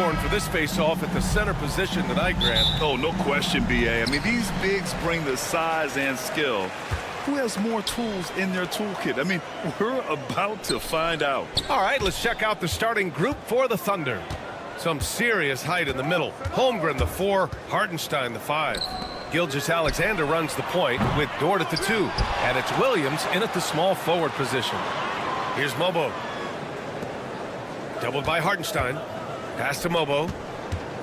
scoring for this face-off at the center position tonight, Grant. Oh, no question, B.A. I mean, these bigs bring the size and skill. Who has more tools in their toolkit? I mean, we're about to find out. All right, let's check out the starting group for the Thunder. Some serious height in the middle. Holmgren, the 4, Hartenstein, the 5. Gilgeous-Alexander runs the point with Dort at the 2. And it's Williams in at the small forward position. Here's Mobo. Doubled by Hartenstein. Pass to Mobo.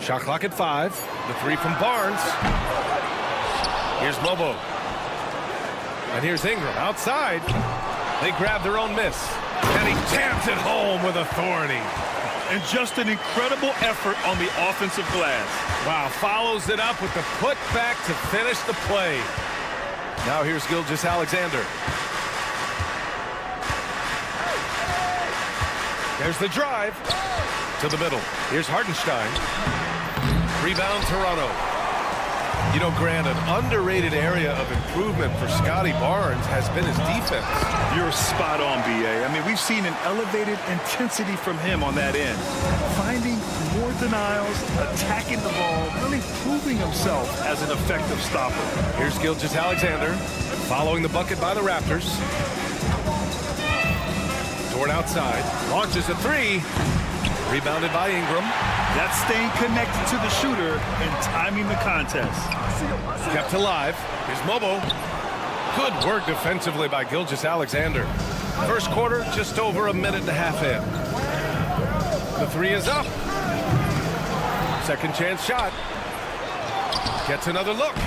Shot clock at 5. The 3 from Barnes. Here's Mobo. And here's Ingram outside. They grab their own miss. And he taps it home with authority. And just an incredible effort on the offensive glass. Wow, follows it up with the putback to finish the play. Now here's Gilgeous-Alexander. There's the drive to the middle. Here's Hartenstein. Rebound, Toronto. You know, Grant, an underrated area of improvement for Scotty Barnes has been his defense. You're spot on, B.A. I mean, we've seen an elevated intensity from him on that end. Finding more denials, attacking the ball, really proving himself as an effective stopper. Here's Gilgeous-Alexander following the bucket by the Raptors. Dort outside, launches a 3. Rebounded by Ingram. That's staying connected to the shooter and timing the contest. Kept alive. Here's Mobo. Good work defensively by Gilgeous-Alexander. First quarter, just over a minute and a half in. The 3 is up. Second chance shot. Gets another look.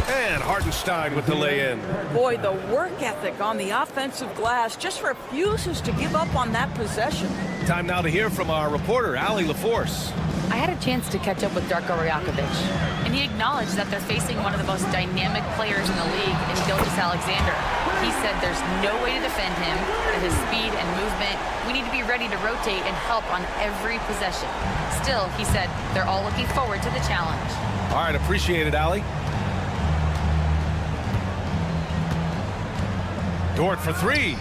And Hartenstein with the lay-in. Boy, the work ethic on the offensive glass just refuses to give up on that possession. Time now to hear from our reporter, Allie LaForce. I had a chance to catch up with Darko Rajakovic, and he acknowledged that they're facing one of the most dynamic players in the league in Gilgeous-Alexander. He said there's no way to defend him, that his speed and movement, we need to be ready to rotate and help on every possession. Still, he said they're all looking forward to the challenge. All right, appreciate it, Allie. Dort for 3.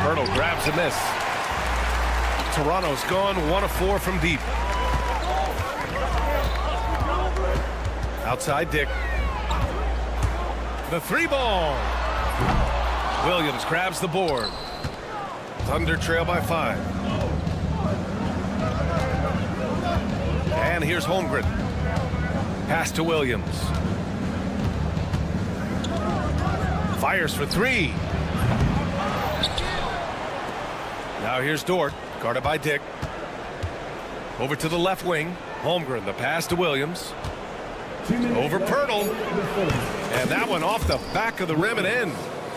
Pirtle grabs a miss. Toronto's gone 1 of 4 from deep. Outside Dick. The 3 ball. Williams grabs the board. Thunder trail by 5. And here's Holmgren. Pass to Williams. Fires for 3. Now here's Dort, guarded by Dick. Over to the left wing. Holmgren, the pass to Williams. Over Pirtle. And that one off the back of the rim and in.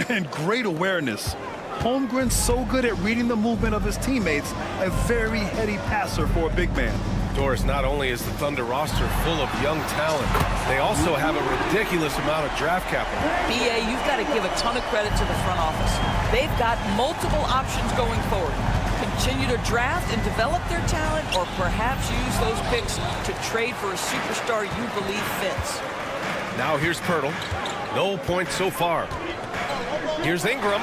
And great awareness. Holmgren's so good at reading the movement of his teammates. A very heady passer for a big man. Doris, not only is the Thunder roster full of young talent, they also have a ridiculous amount of draft capital. BA, you've got to give a ton of credit to the front office. They've got multiple options going forward. Continue to draft and develop their talent, or perhaps use those picks to trade for a superstar you believe fits. Now here's Pirtle. No points so far. Here's Ingram.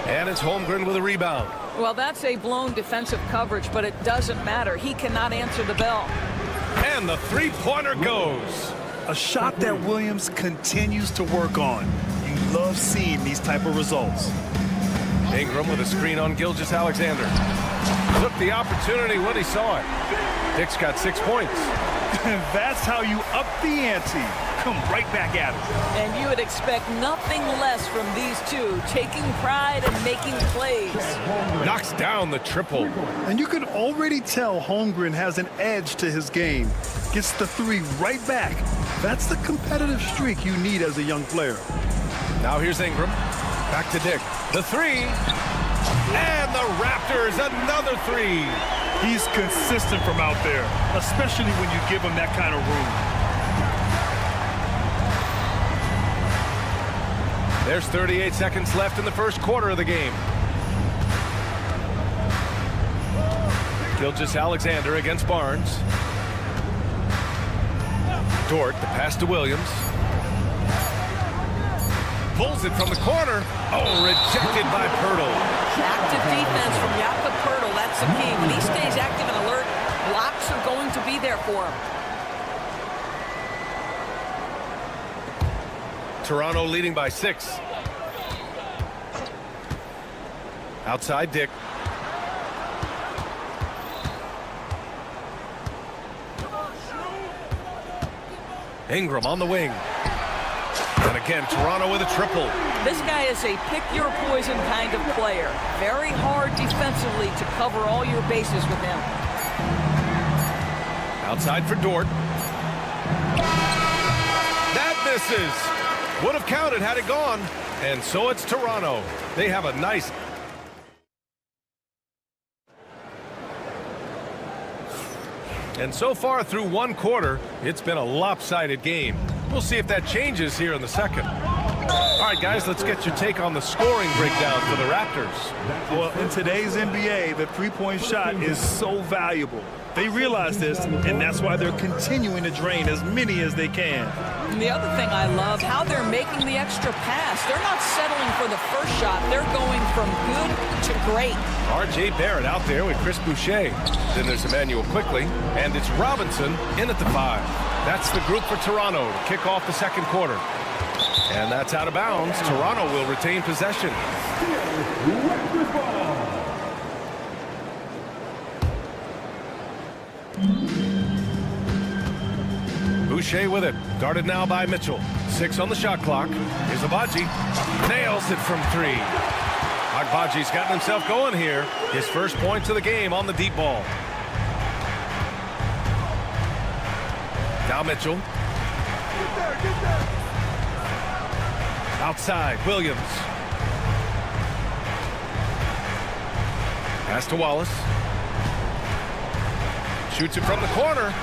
And it's Holmgren with a rebound. Well, that's a blown defensive coverage, but it doesn't matter. He cannot answer the bell. And the 3-pointer goes. A shot that Williams continues to work on. You love seeing these type of results. Ingram with a screen on Gilgeous-Alexander. Took the opportunity when he saw it. Dick's got 6 points. And that's how you up the ante. Come right back at it. And you would expect nothing less from these two, taking pride and making plays. Knocks down the triple. And you can already tell Holmgren has an edge to his game. Gets the 3 right back. That's the competitive streak you need as a young player. Now here's Ingram. Back to Dick. The 3. And the Raptors, another 3. He's consistent from out there, especially when you give him that kind of room. There's 38 seconds left in the first quarter of the game. Gilgeous-Alexander against Barnes. Dort, the pass to Williams. Pulls it from the corner. Oh, rejected by Pirtle. Active defense from Jakob Pirtle. That's the key. When he stays active and alert, Blocks are going to be there for him. Toronto leading by 6. Outside Dick. Ingram on the wing. And again, Toronto with a triple. This guy is a pick-your-poison kind of player. Very hard defensively to cover all your bases with him. Outside for Dort. That misses. Would have counted had it gone. And so it's Toronto. They have a nice... And so far through one quarter, it's been a lopsided game. We'll see if that changes here in the second. All right, guys, let's get your take on the scoring breakdown for the Raptors. Well, in today's NBA, the three-point shot is so valuable. They realize this, and that's why they're continuing to drain as many as they can. And the other thing I love, how they're making the extra pass. They're not settling for the first shot. They're going from good to great. R.J. Barrett out there with Chris Boucher. Then there's Emmanuel Quickly, and it's Robinson in at the 5. That's the group for Toronto to kick off the second quarter. And that's out of bounds. Toronto will retain possession. Boucher with it. Guarded now by Mitchell. 6 on the shot clock. Here's Agbaji. Nails it from 3. Agbaji's gotten himself going here. His first points of the game on the deep ball. Now Mitchell. Outside, Williams. Pass to Wallace. Shoots it from the corner.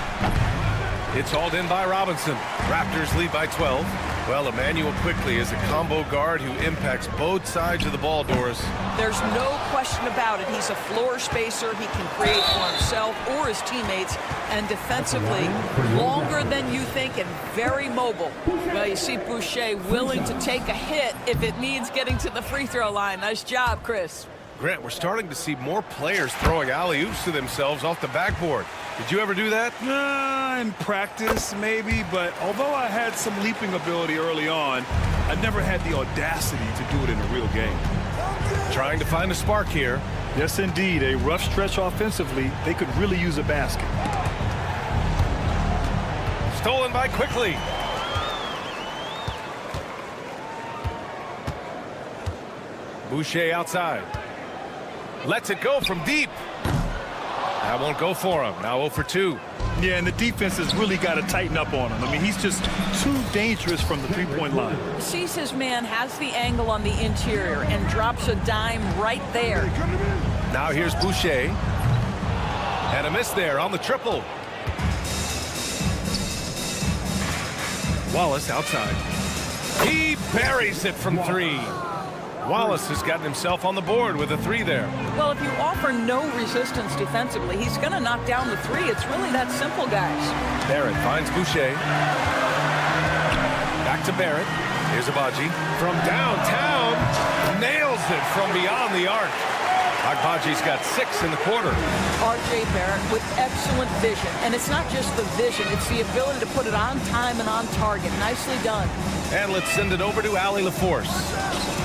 It's hauled in by Robinson. Raptors lead by 12. Well, Emmanuel Quickly is a combo guard who impacts both sides of the ball, Doris. There's no question about it. He's a floor spacer. He can create for himself or his teammates. And defensively, longer than you think and very mobile. Well, you see Boucher willing to take a hit if it means getting to the free throw line. Nice job, Chris. Grant, we're starting to see more players throwing alley-oops to themselves off the backboard. Did you ever do that? In practice, maybe, but although I had some leaping ability early on, I never had the audacity to do it in a real game. Trying to find a spark here. Yes, indeed. A rough stretch offensively. They could really use a basket. Stolen by Quickly. Boucher outside. Lets it go from deep. That won't go for him. Now 0 for 2. Yeah, and the defense has really got to tighten up on him. I mean, he's just too dangerous from the three-point line. Sees his man, has the angle on the interior, and drops a dime right there. Now here's Boucher. And a miss there on the triple. Wallace outside. He buries it from 3. Wallace has gotten himself on the board with a 3 there. Well, if you offer no resistance defensively, he's going to knock down the 3. It's really that simple, guys. Barrett finds Boucher. Back to Barrett. Here's Agbaji. From downtown. Nails it from beyond the arc. Agbaji's got 6 in the quarter. R.J. Barrett with excellent vision. And it's not just the vision, it's the ability to put it on time and on target. Nicely done. And let's send it over to Allie LaForce.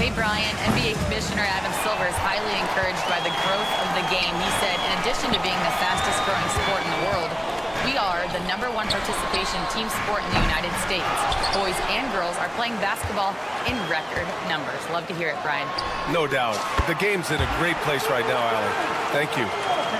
Hey, Brian. NBA Commissioner Adam Silver is highly encouraged by the growth of the game. He said, in addition to being the fastest growing sport in the world, we are the #1 participation team sport in the United States. Boys and girls are playing basketball in record numbers. Love to hear it, Brian. No doubt. The game's in a great place right now, Allie. Thank you.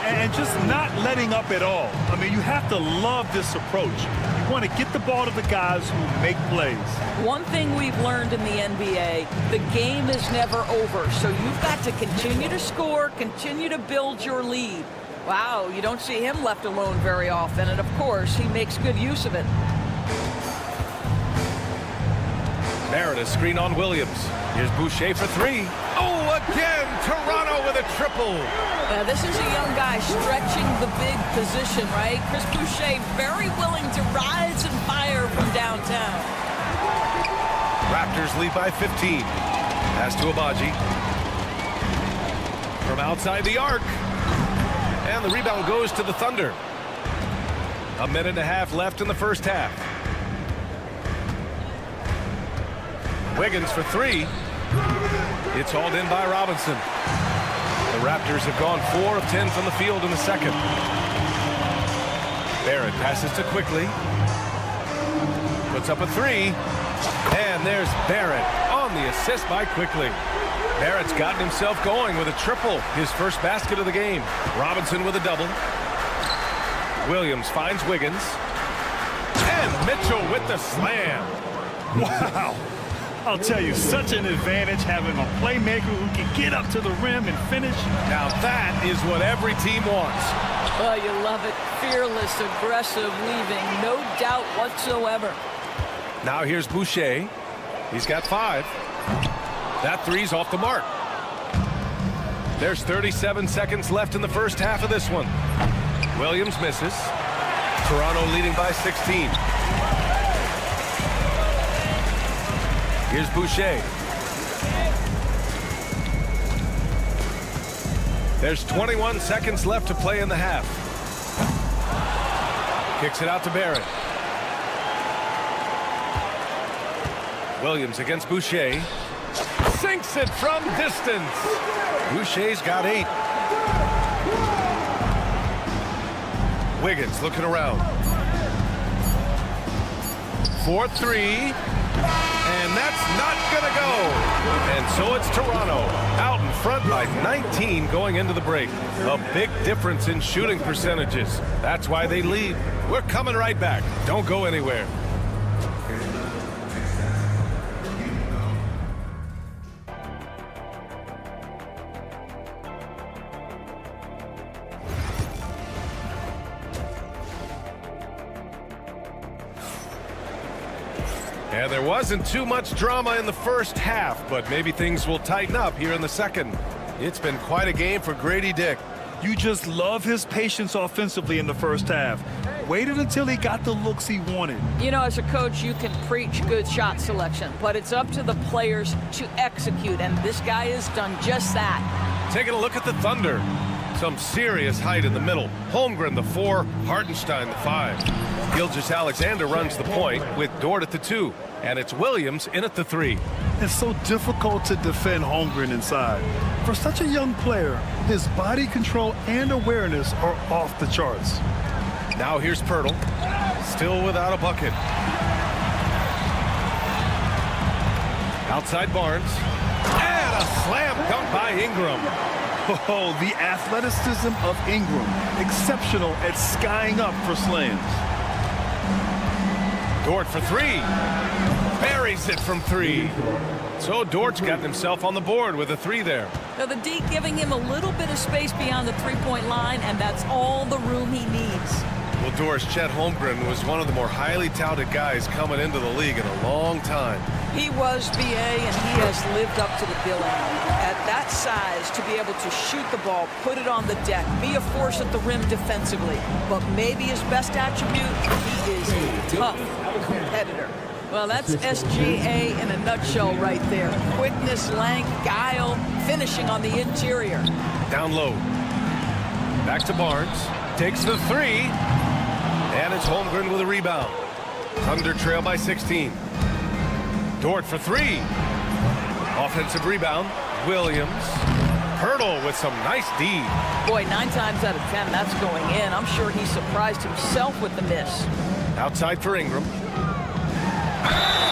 And just not letting up at all. I mean, you have to love this approach. You want to get the ball to the guys who make plays. One thing we've learned in the NBA, the game is never over. So you've got to continue to score, continue to build your lead. Wow, you don't see him left alone very often. And, of course, he makes good use of it. Barrett, a screen on Williams. Here's Boucher for 3. Oh, again, Toronto with a triple. This is a young guy stretching the big position, right? Chris Boucher very willing to rise and fire from downtown. Raptors lead by 15. Pass to Agbaji. From outside the arc. And the rebound goes to the Thunder. A minute and a half left in the first half. Wiggins for three. It's hauled in by Robinson. The Raptors have gone 4 of 10 from the field in the second. Barrett passes to Quickly. Puts up a three. And there's Barrett on the assist by Quickly. Barrett's gotten himself going with a triple, his first basket of the game. Robinson with a double. Williams finds Wiggins. And Mitchell with the slam. Wow. I'll tell you, such an advantage having a playmaker who can get up to the rim and finish. Now that is what every team wants. Oh, you love it. Fearless, aggressive, leaving. No doubt whatsoever. Now here's Boucher. He's got 5. That three's off the mark. There's 37 seconds left in the first half of this one. Williams misses. Toronto leading by 16. Here's Boucher. There's 21 seconds left to play in the half. Kicks it out to Barrett. Williams against Boucher. Sinks it from distance. Boucher's got 8. Wiggins looking around. 4-3. And that's not gonna go. And so it's Toronto out in front by 19 going into the break. A big difference in shooting percentages. That's why they lead. We're coming right back. Don't go anywhere. And there wasn't too much drama in the first half, but maybe things will tighten up here in the second. It's been quite a game for Grady Dick. You just love his patience offensively in the first half. Waited until he got the looks he wanted. You know, as a coach, you can preach good shot selection, but it's up to the players to execute, and this guy has done just that. Taking a look at the Thunder. Some serious height in the middle. Holmgren the 4, Hartenstein the 5. Gilgeous-Alexander runs the point with Dort at the 2. And it's Williams in at the 3. It's so difficult to defend Holmgren inside. For such a young player, his body control and awareness are off the charts. Now here's Pirtle. Still without a bucket. Outside Barnes. And a slam dunk by Ingram. Oh, the athleticism of Ingram. Exceptional at skying up for slams. Dort for 3. Buries it from 3. So Dort's got himself on the board with a 3 there. Now the D giving him a little bit of space beyond the three-point line, and that's all the room he needs. Well, Doris, Chet Holmgren was one of the more highly touted guys coming into the league in a long time. He was, BA, and he has lived up to the billing. At that size, to be able to shoot the ball, put it on the deck, be a force at the rim defensively. But maybe his best attribute, he is a tough competitor. Well, that's SGA in a nutshell right there. Quickness, length, guile, finishing on the interior. Down low. Back to Barnes. Takes the 3. And it's Holmgren with a rebound. Thunder trail by 16. Dort for 3. Offensive rebound. Williams. Pirtle with some nice D. Boy, 9 times out of 10, that's going in. I'm sure he surprised himself with the miss. Outside for Ingram.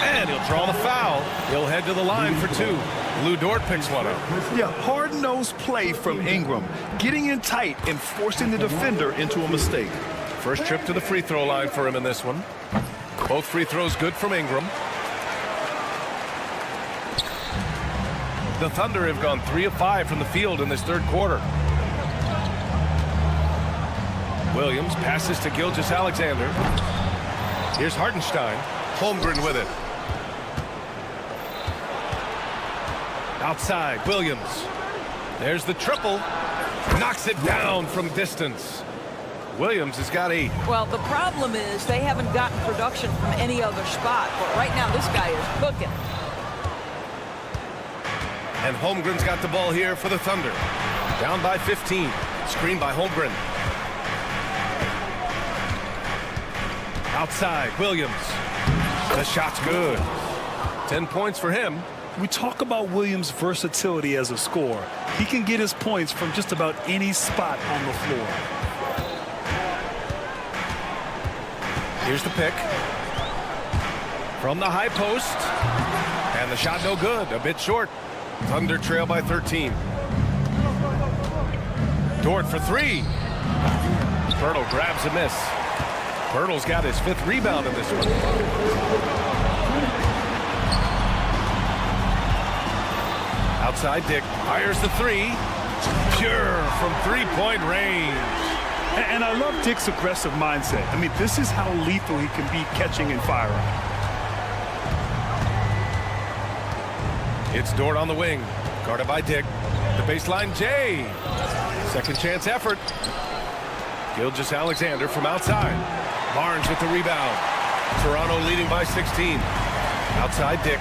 And he'll draw the foul. He'll head to the line for 2. Lou Dort picks one up. Yeah, hard-nosed play from Ingram. Getting in tight and forcing the defender into a mistake. First trip to the free throw line for him in this one. Both free throws good from Ingram. The Thunder have gone 3 of 5 from the field in this third quarter. Williams passes to Gilgeous-Alexander. Here's Hartenstein. Holmgren with it. Outside, Williams. There's the triple. Knocks it down from distance. Williams has got 8. Well, the problem is they haven't gotten production from any other spot. But right now, this guy is cooking. And Holmgren's got the ball here for the Thunder. Down by 15. Screen by Holmgren. Outside, Williams. The shot's good. 10 points for him. We talk about Williams' versatility as a scorer. He can get his points from just about any spot on the floor. Here's the pick. From the high post. And the shot no good. A bit short. Thunder trail by 13. Dort for three. Pirtle grabs a miss. Pirtle's got his 5th rebound in this one. Outside, Dick fires the three. Pure from three-point range. And I love Dick's aggressive mindset. I mean, this is how lethal he can be catching and firing. It's Dort on the wing. Guarded by Dick. The baseline, Jay. Second chance effort. Gilgeous-Alexander from outside. Barnes with the rebound. Toronto leading by 16. Outside, Dick.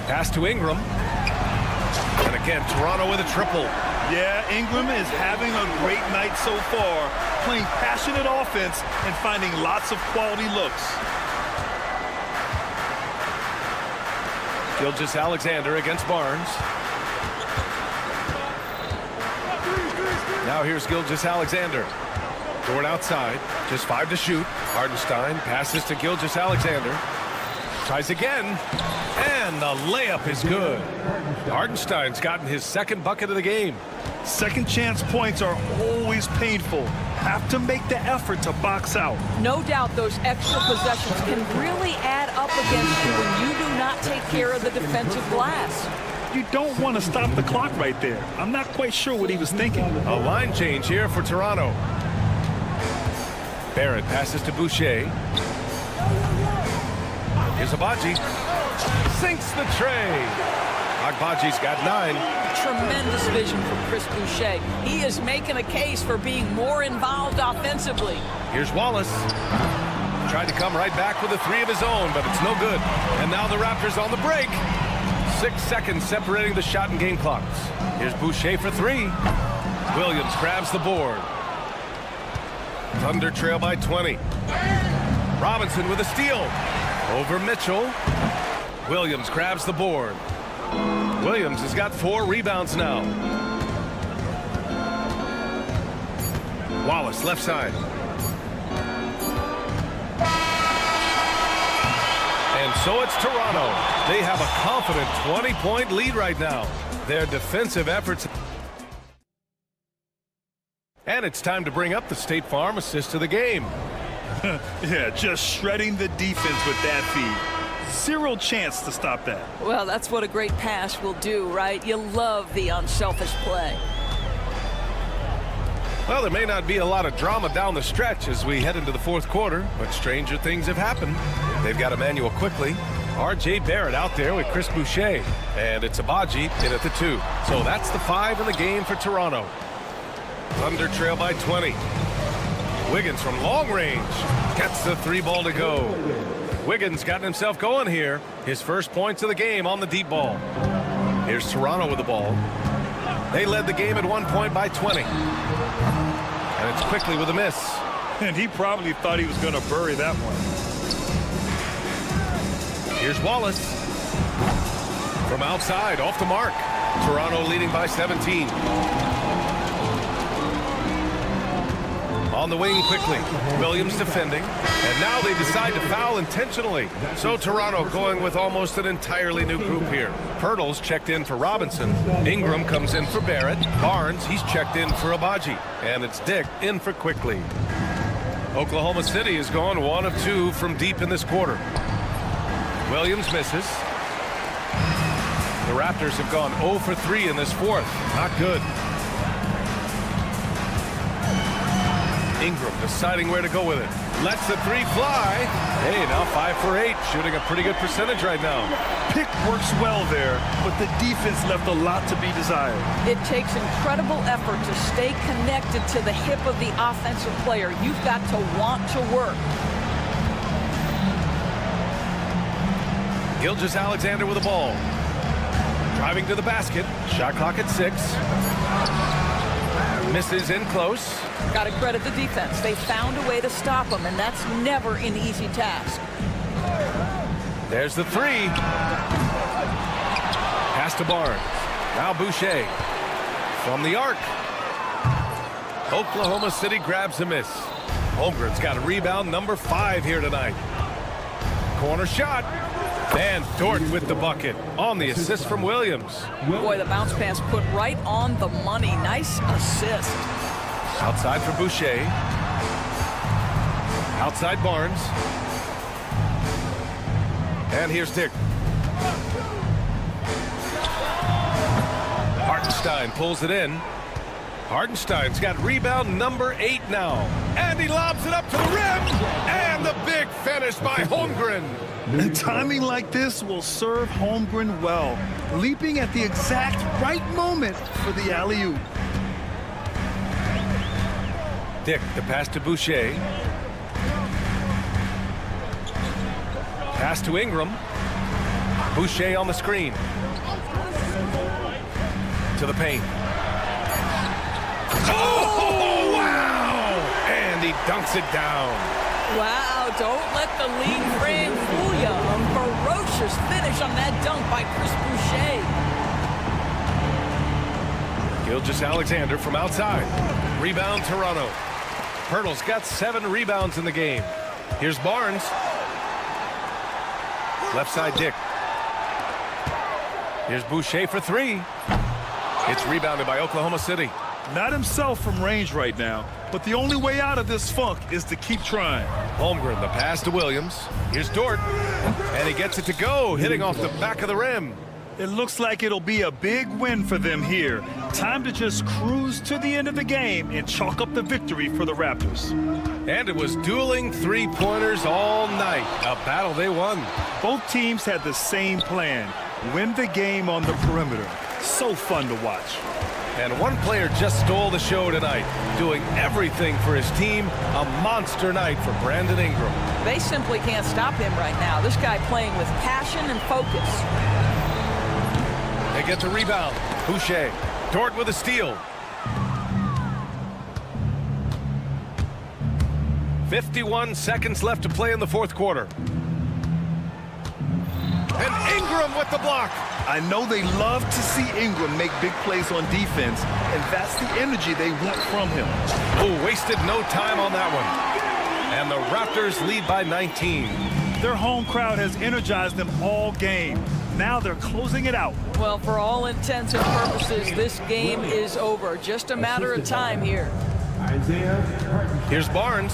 Pass to Ingram. And again, Toronto with a triple. Yeah, Ingram is having a great night so far, playing passionate offense and finding lots of quality looks. Gilgeous-Alexander against Barnes. Now here's Gilgeous-Alexander. Dort outside, just 5 to shoot. Hardenstein passes to Gilgeous-Alexander. Tries again, and the layup is good. Hardenstein's gotten his 2nd bucket of the game. Second chance points are always painful. Have to make the effort to box out. No doubt those extra possessions can really add up against you when you do not take care of the defensive glass. You don't want to stop the clock right there. I'm not quite sure what he was thinking. A line change here for Toronto. Barrett passes to Boucher. Here's Agbaji. Sinks the tray. Agbaji's got 9. Tremendous vision from Chris Boucher. He is making a case for being more involved offensively. Here's Wallace. Tried to come right back with a 3 of his own, but it's no good. And now the Raptors on the break. 6 seconds separating the shot and game clocks. Here's Boucher for 3. Williams grabs the board. Thunder trail by 20. Robinson with a steal. Over Mitchell. Williams grabs the board. Williams has got 4 rebounds now. Wallace left side. And so it's Toronto. They have a confident 20-point lead right now. Their defensive efforts. And it's time to bring up the State Farm assist of the game. Yeah, just shredding the defense with that feed. 0 chance to stop that. Well, that's what a great pass will do, right? You love the unselfish play. Well, there may not be a lot of drama down the stretch as we head into the 4th quarter, but stranger things have happened. They've got Emmanuel Quickly, R.J. Barrett out there with Chris Boucher, and it's Agbaji in at the 2. So that's the 5 in the game for Toronto. Thunder trail by 20. Wiggins from long range gets the 3 ball to go. Wiggins gotten himself going here. His first points of the game on the deep ball. Here's Toronto with the ball. They led the game at 1 point by 20. And it's Quickly with a miss. And he probably thought he was going to bury that one. Here's Wallace. From outside, off the mark. Toronto leading by 17. On the wing quickly. Williams defending. And now they decide to foul intentionally. So Toronto going with almost an entirely new group here. Pirtle's checked in for Robinson. Ingram comes in for Barrett. Barnes, he's checked in for Agbaji. And it's Dick in for Quickly. Oklahoma City has gone 1 of 2 from deep in this quarter. Williams misses. The Raptors have gone 0 for 3 in this 4th. Not good. Ingram deciding where to go with it. Lets the 3 fly. Hey, now 5 for 8. Shooting a pretty good percentage right now. Pick works well there, but the defense left a lot to be desired. It takes incredible effort to stay connected to the hip of the offensive player. You've got to want to work. Gilgeous-Alexander with the ball. Driving to the basket. Shot clock at 6. Misses in close. Got to credit the defense. They found a way to stop him, and that's never an easy task. There's the three. Pass to Barnes. Now Boucher. From the arc. Oklahoma City grabs a miss. Holmgren's got a rebound, number 5 here tonight. Corner shot. And Dort with the bucket on the assist from Williams. Boy, the bounce pass put right on the money. Nice assist. Outside for Boucher. Outside Barnes. And here's Dick. Hartenstein pulls it in. Hartenstein's got rebound number 8 now. And he lobs it up to the rim. And the big finish by Holmgren. And timing like this will serve Holmgren well, leaping at the exact right moment for the alley-oop. Dick, the pass to Boucher. Pass to Ingram. Boucher on the screen. To the paint. Oh, wow! And he dunks it down. Wow, don't let the league frame fool you. A ferocious finish on that dunk by Chris Boucher. Gilgeous-Alexander from outside. Rebound Toronto. Pirtle's got 7 rebounds in the game. Here's Barnes. Left side Dick. Here's Boucher for 3. It's rebounded by Oklahoma City. Not himself from range right now, but the only way out of this funk is to keep trying. Holmgren, the pass to Williams. Here's Dort. And he gets it to go, hitting off the back of the rim. It looks like it'll be a big win for them here. Time to just cruise to the end of the game and chalk up the victory for the Raptors. And it was dueling three-pointers all night. A battle they won. Both teams had the same plan. Win the game on the perimeter. So fun to watch. And one player just stole the show tonight, doing everything for his team. A monster night for Brandon Ingram. They simply can't stop him right now. This guy playing with passion and focus. They get the rebound. Boucher. Dort with a steal. 51 seconds left to play in the fourth quarter. And Ingram with the block. I know they love to see Ingram make big plays on defense, and that's the energy they want from him. Oh, wasted no time on that one. And the Raptors lead by 19. Their home crowd has energized them all game. Now they're closing it out. Well, for all intents and purposes, this game is over. Just a matter of time here. Here's Barnes.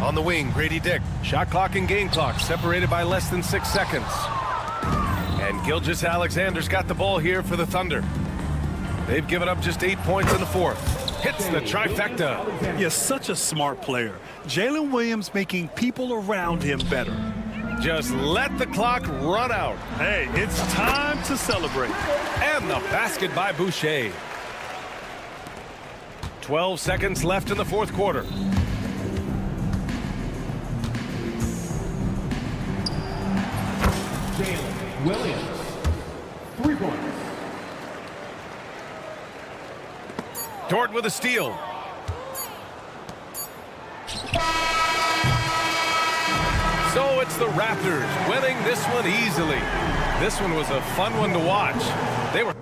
On the wing, Grady Dick. Shot clock and game clock separated by less than 6 seconds. And Gilgeous-Alexander's got the ball here for the Thunder. They've given up just 8 points in the fourth. Hits the trifecta. Yes, such a smart player. Jalen Williams making people around him better. Just let the clock run out. Hey, it's time to celebrate. And the basket by Boucher. 12 seconds left in the fourth quarter. Jalen Williams, 3 points. Dort with a steal. So it's the Raptors winning this one easily. This one was a fun one to watch. They were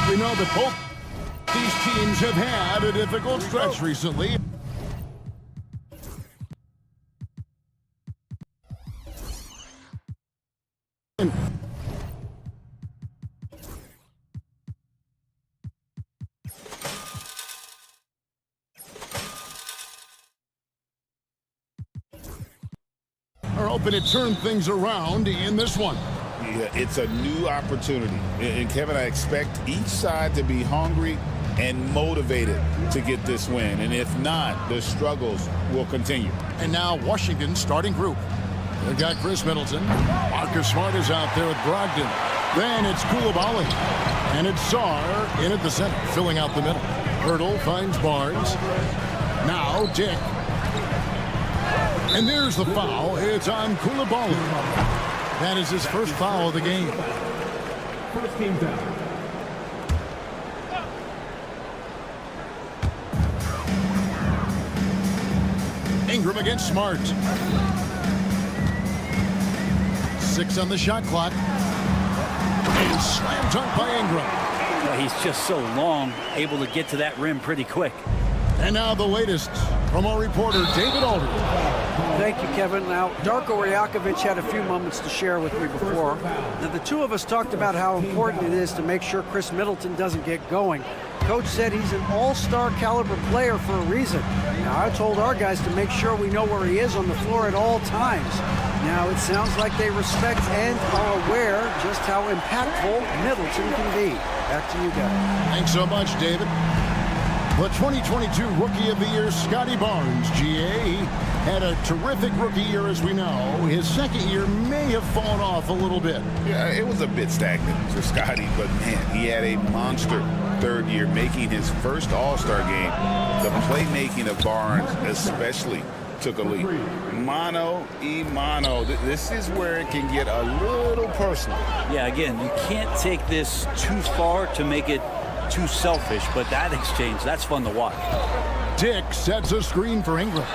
We know that both these teams have had a difficult stretch recently. Are hoping to turn things around in this one. Yeah, it's a new opportunity. And Kevin, I expect each side to be hungry and motivated to get this win. And if not, the struggles will continue. And now Washington's starting group. They've got Chris Middleton. Marcus Smart is out there with Brogdon. Then it's Koulibaly. And it's Sarr in at the center, filling out the middle. Hurdle finds Barnes. Now Dick. And there's the foul. It's on Koulibaly. That is his first foul of the game. First team foul. Ingram against Smart. 6 on the shot clock. A slam dunk by Ingram. He's just so long, able to get to that rim pretty quick. And now the latest from our reporter, David Aldridge. Thank you, Kevin. Now, Darko Rajakovic had a few moments to share with me before. Now, the two of us talked about how important it is to make sure Chris Middleton doesn't get going. Coach said he's an all-star caliber player for a reason. Now, I told our guys to make sure we know where he is on the floor at all times. Now, it sounds like they respect and are aware just how impactful Middleton can be. Back to you guys. Thanks so much, David. The 2022 Rookie of the Year, Scotty Barnes, GA, had a terrific rookie year, as we know. His second year may have fallen off a little bit. Yeah, it was a bit stagnant for Scotty, but man, he had a monster third year, making his first All-Star game. The playmaking of Barnes especially took a leap. Mano y mano. This is where it can get a little personal. Yeah, again, you can't take this too far to make it too selfish, but that exchange, that's fun to watch. Dick sets a screen for Ingram.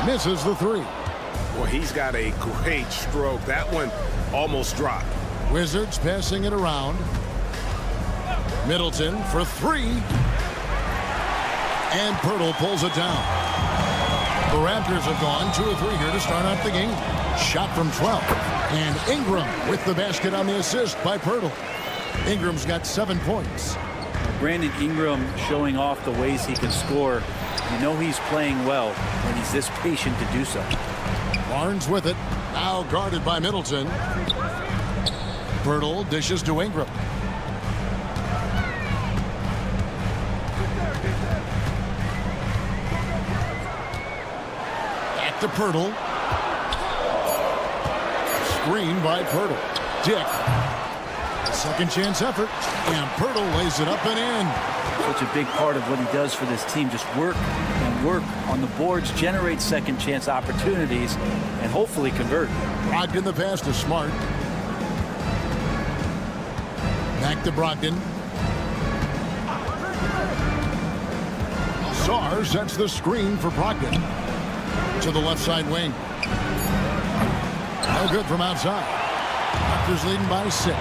Misses the three. Well, he's got a great stroke. That one almost dropped. Wizards passing it around. Middleton for three. And Pirtle pulls it down. The Raptors have gone 2 of 3 here to start out the game. Shot from 12. And Ingram with the basket on the assist by Pirtle. Ingram's got 7 points. Brandon Ingram showing off the ways he can score. You know he's playing well when he's this patient to do so. Barnes with it. Now guarded by Middleton. Pirtle dishes to Ingram. Back to Pirtle. Screen by Pirtle. Dick. A second chance effort. And Pirtle lays it up and in. Such a big part of what he does for this team. Just work and work on the boards, generate second chance opportunities, and hopefully convert. Brogdon the pass to Smart. Back to Brogdon. Sarr sets the screen for Brogdon. To the left side wing. No good from outside. Raptors leading by 6.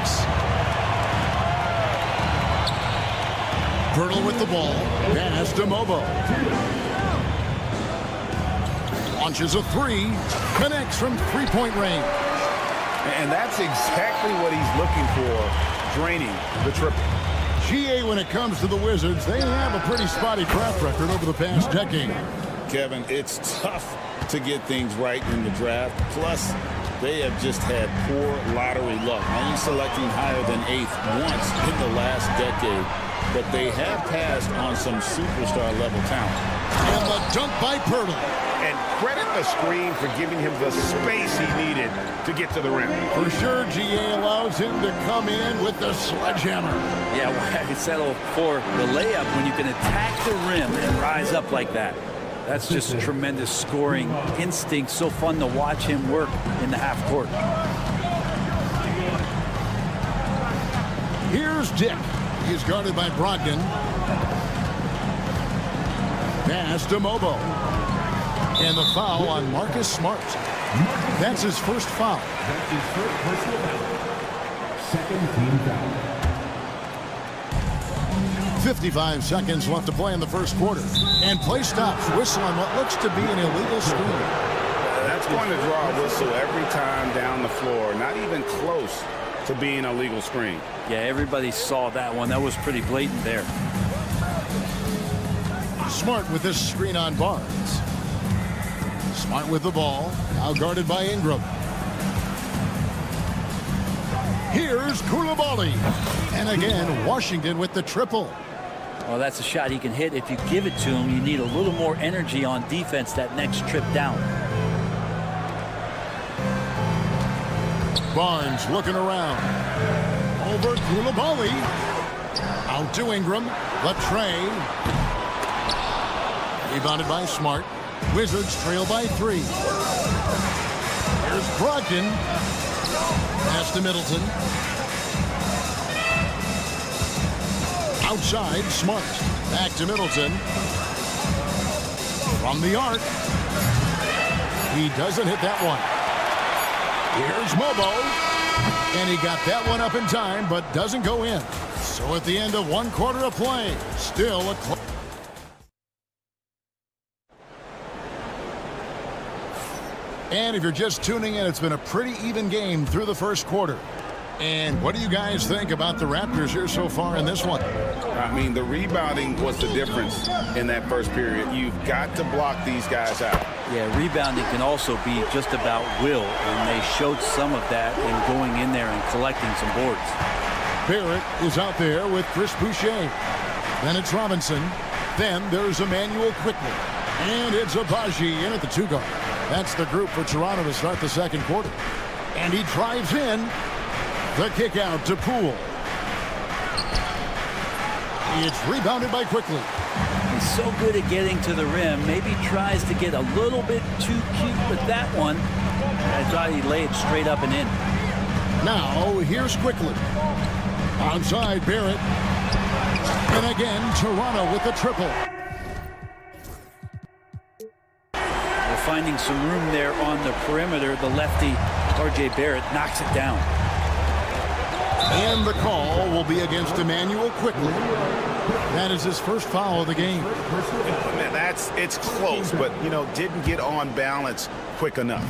Pirtle with the ball. Pass to Mobo. Launches a 3. Connects from three-point range. And that's exactly what he's looking for, draining the triple. GA, when it comes to the Wizards, they have a pretty spotty draft record over the past decade. Kevin, it's tough to get things right in the draft. Plus, they have just had poor lottery luck, only selecting higher than 8th once in the last decade. But they have passed on some superstar-level talent. And the dunk by Pirtle. And credit the screen for giving him the space he needed to get to the rim. For sure, GA allows him to come in with the sledgehammer. Yeah, why settle for the layup when you can attack the rim and rise up like that? That's just a tremendous scoring instinct. So fun to watch him work in the half court. Here's Dick. He's guarded by Brogdon. Pass to Mobo. And the foul on Marcus Smart. That's his first foul. That's his first personal foul. Second team foul. 55 seconds left to play in the first quarter. And play stops. Whistle on what looks to be an illegal screen. That's going to draw a whistle every time down the floor. Not even close to being a legal screen. Yeah, everybody saw that one. That was pretty blatant there. Smart with this screen on Barnes. Smart with the ball. Now guarded by Ingram. Here's Koulibaly. And again, Washington with the triple. Well, that's a shot he can hit. If you give it to him, you need a little more energy on defense that next trip down. Barnes looking around. Over Koulibaly. Out to Ingram. Latrey. Rebounded by Smart. Wizards trail by 3. Here's Brogdon. Pass to Middleton. Outside, Smart. Back to Middleton. From the arc. He doesn't hit that one. Here's Mobo. And he got that one up in time, but doesn't go in. So at the end of 1 quarter of play, still a close. And if you're just tuning in, it's been a pretty even game through the first quarter. And what do you guys think about the Raptors here so far in this one? I mean, the rebounding was the difference in that first period. You've got to block these guys out. Yeah, rebounding can also be just about will, and they showed some of that in going in there and collecting some boards. Barrett is out there with Chris Boucher. Then it's Robinson. Then there's Emmanuel Quickly. And it's Abaji in at the 2 guard. That's the group for Toronto to start the second quarter. And he drives in. The kick out to Poole. It's rebounded by Quickly. He's so good at getting to the rim. Maybe tries to get a little bit too cute with that one. I thought he laid straight up and in. Now here's Quickly. Onside Barrett. And again, Toronto with the triple. They're finding some room there on the perimeter. The lefty, R.J. Barrett, knocks it down. And the call will be against Emmanuel Quickly. That is his first foul of the game. Man, it's close, but, you know, didn't get on balance quick enough.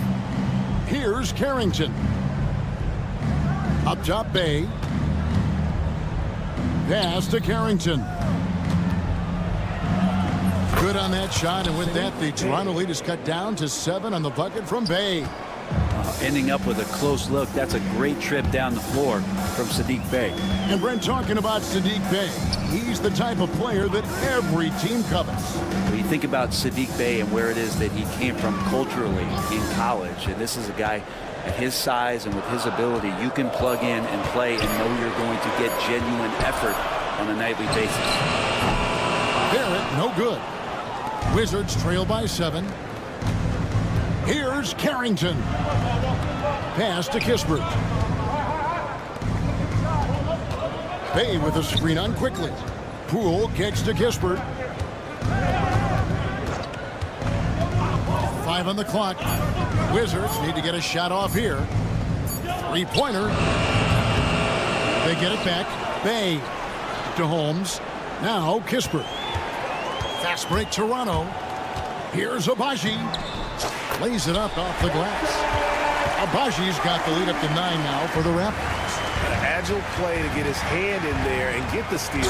Here's Carrington. Up top, Bay. Pass to Carrington. Good on that shot, and with that, the Toronto lead is cut down to 7 on the bucket from Bay. Ending up with a close look. That's a great trip down the floor from Saddiq Bey. And Brent, talking about Saddiq Bey, he's the type of player that every team covets. When you think about Saddiq Bey and where it is that he came from culturally in college, and this is a guy at his size and with his ability, you can plug in and play and know you're going to get genuine effort on a nightly basis. Barrett, no good. Wizards trail by 7. Here's Carrington. Pass to Kispert. Bay with a screen on quickly. Poole kicks to Kispert. 5 on the clock. Wizards need to get a shot off here. 3-pointer. They get it back. Bay to Holmes. Now Kispert. Fast break Toronto. Here's Abaji. Lays it up off the glass. Abaji's got the lead up to 9 now for the Raptors. An agile play to get his hand in there and get the steal.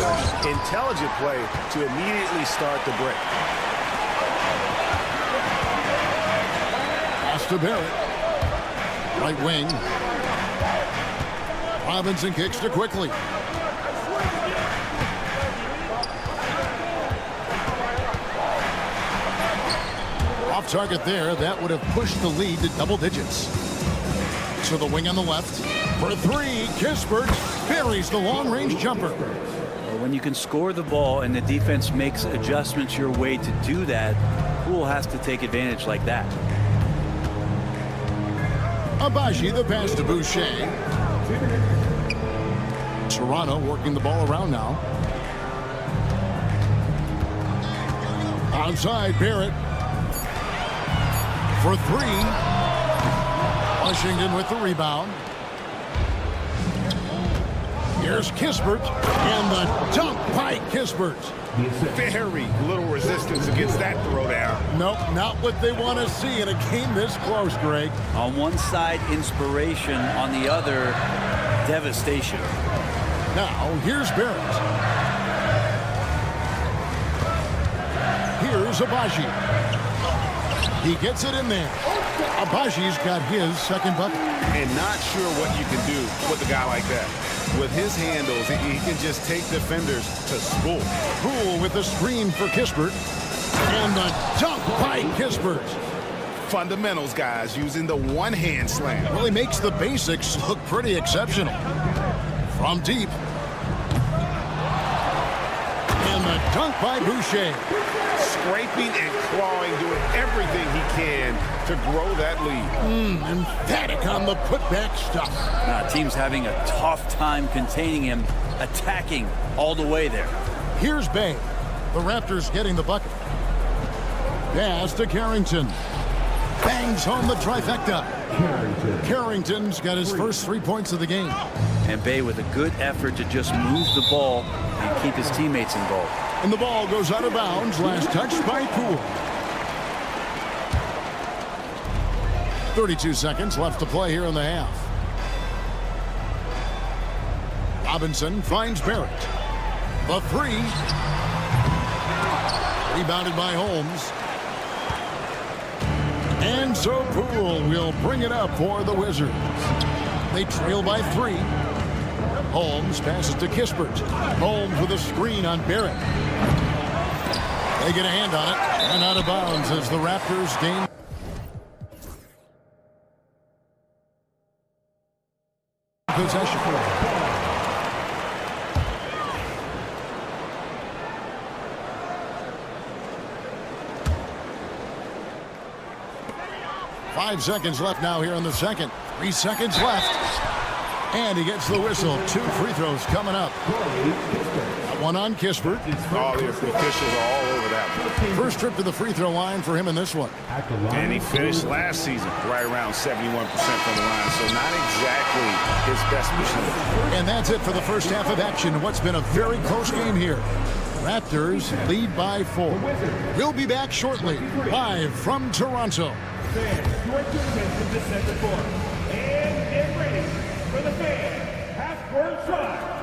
Intelligent play to immediately start the break. Pass to Barrett. Right wing. Robinson kicks to Quickly. Off target there. That would have pushed the lead to double digits. To the wing on the left. For 3, Kispert buries the long-range jumper. Well, when you can score the ball and the defense makes adjustments your way to do that, Poole has to take advantage like that. Abaji, the pass to Boucher. Toronto working the ball around now. Outside, Barrett. For 3. Washington with the rebound. Here's Kispert. And the dunk by Kispert. Very little resistance against that throwdown. Nope, not what they want to see in a game this close, Greg. On one side, inspiration. On the other, devastation. Now, here's Barrett. Here's Abaji. He gets it in there. Abaji's got his second bucket. And not sure what you can do with a guy like that. With his handles, he can just take defenders to school. Poole with the screen for Kispert. And the dunk by Kispert. Fundamentals, guys, using the one-hand slam. Really makes the basics look pretty exceptional. From deep. And the dunk by Boucher. Scraping and clawing, doing everything he can to grow that lead. Emphatic on the putback stuff. Team's having a tough time containing him, attacking all the way there. Here's Bay. The Raptors getting the bucket. Pass to Carrington. Bangs home the trifecta. Carrington's got his first 3 points of the game. And Bay with a good effort to just move the ball and keep his teammates involved. And the ball goes out of bounds. Last touch by Poole. 32 seconds left to play here in the half. Robinson finds Barrett. The 3. Rebounded by Holmes. And so Poole will bring it up for the Wizards. They trail by 3. Holmes passes to Kispert. Holmes with a screen on Barrett. They get a hand on it and out of bounds as the Raptors gain possession. "5 seconds left now here in the second. 3 seconds left. And he gets the whistle. 2 free throws coming up. One on Kispert. All the officials are all over that one. First trip to the free throw line for him in this one. And he finished last season right around 71% from the line, so not exactly his best percentage. And that's it for the first half of action. What's been a very close game here. Raptors lead by 4. We'll be back shortly, live from Toronto. Fans, your attention to center court. And get ready for the fan half-court shot.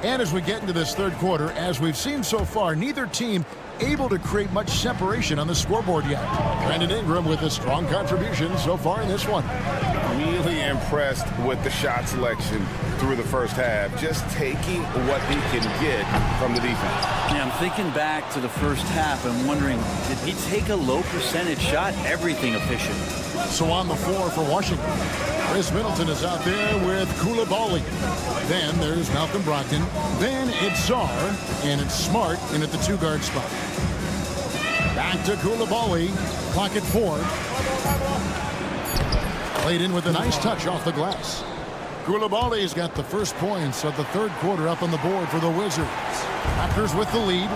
And as we get into this third quarter, as we've seen so far, neither team able to create much separation on the scoreboard yet. Brandon Ingram with a strong contribution so far in this one. Really impressed with the shot selection through the first half, just taking what he can get from the defense. Yeah, I'm thinking back to the first half and wondering, did he take a low percentage shot? Everything efficient. So on the floor for Washington, Chris Middleton is out there with Koulibaly. Then there's Malcolm Brogdon. Then it's Czar, and it's Smart in at the 2-guard spot. Back to Koulibaly. Clock at 4. Played in with a nice touch off the glass. Koulibaly's got the first points of the third quarter up on the board for the Wizards. Raptors with the lead.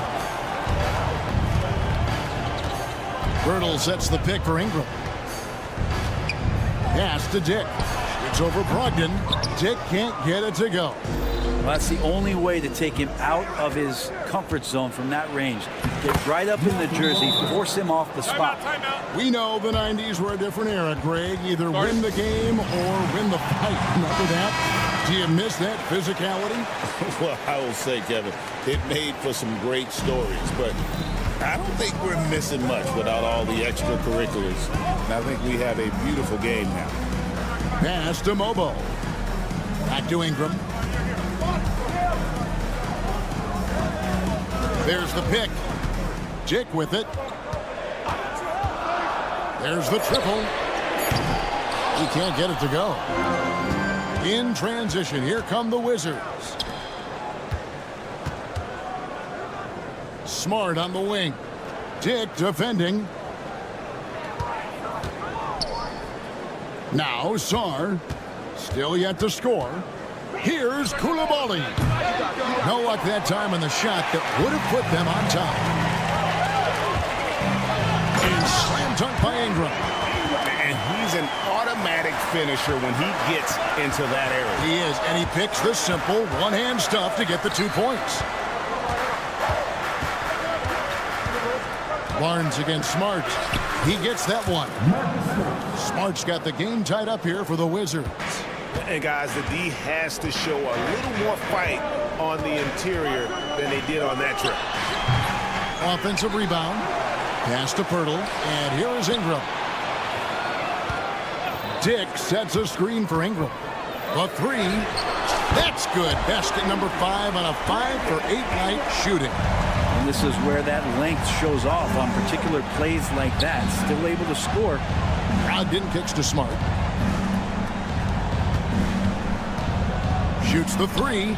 Birtle sets the pick for Ingram. Pass to Dick. It's over Brogdon. Dick can't get it to go. Well, that's the only way to take him out of his comfort zone from that range. Get right up in the jersey, force him off the spot. We know the 90s were a different era, Greg. Either win the game or win the fight. Remember that? Do you miss that physicality? Well, I will say, Kevin, it made for some great stories, but I don't think we're missing much without all the extracurriculars. And I think we have a beautiful game now. Pass to Mobo. Back to Ingram. There's the pick. Dick with it. There's the triple. He can't get it to go. In transition, here come the Wizards. Smart on the wing. Dick defending. Now Czar. Still yet to score. Here's Koulibaly. No luck that time on the shot that would have put them on top. And slam dunk by Ingram. And he's an automatic finisher when he gets into that area. He is, and he picks the simple one-hand stuff to get the 2 points. Barnes against Smart. He gets that one. Smart's got the game tied up here for the Wizards. And guys, the D has to show a little more fight on the interior than they did on that trip. Offensive rebound. Pass to Pirtle. And here is Ingram. Dick sets a screen for Ingram. A 3. That's good. Basket number 5 on a 5-for-8 night shooting. And this is where that length shows off on particular plays like that. Still able to score. Brogdon kicks to Smart. Shoots the 3.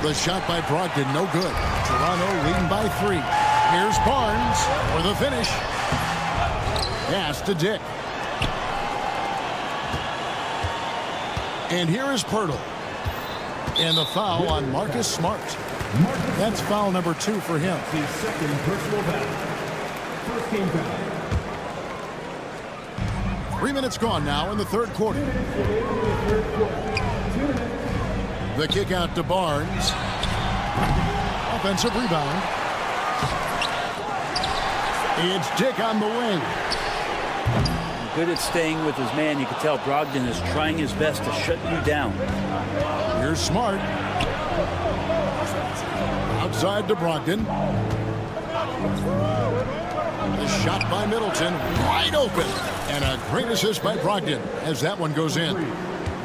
The shot by Brogdon, no good. Toronto leading by 3. Here's Barnes for the finish. Pass to Dick. And here is Pirtle. And the foul on Marcus Smart. That's foul number 2 for him. His second personal foul. First game foul. 3 minutes gone now in the third quarter. The kick out to Barnes. Offensive rebound. It's Dick on the wing. Good at staying with his man. You can tell Brogdon is trying his best to shut you down. Here's Smart. Outside to Brogdon. The shot by Middleton. Wide open. And a great assist by Brogdon as that one goes in.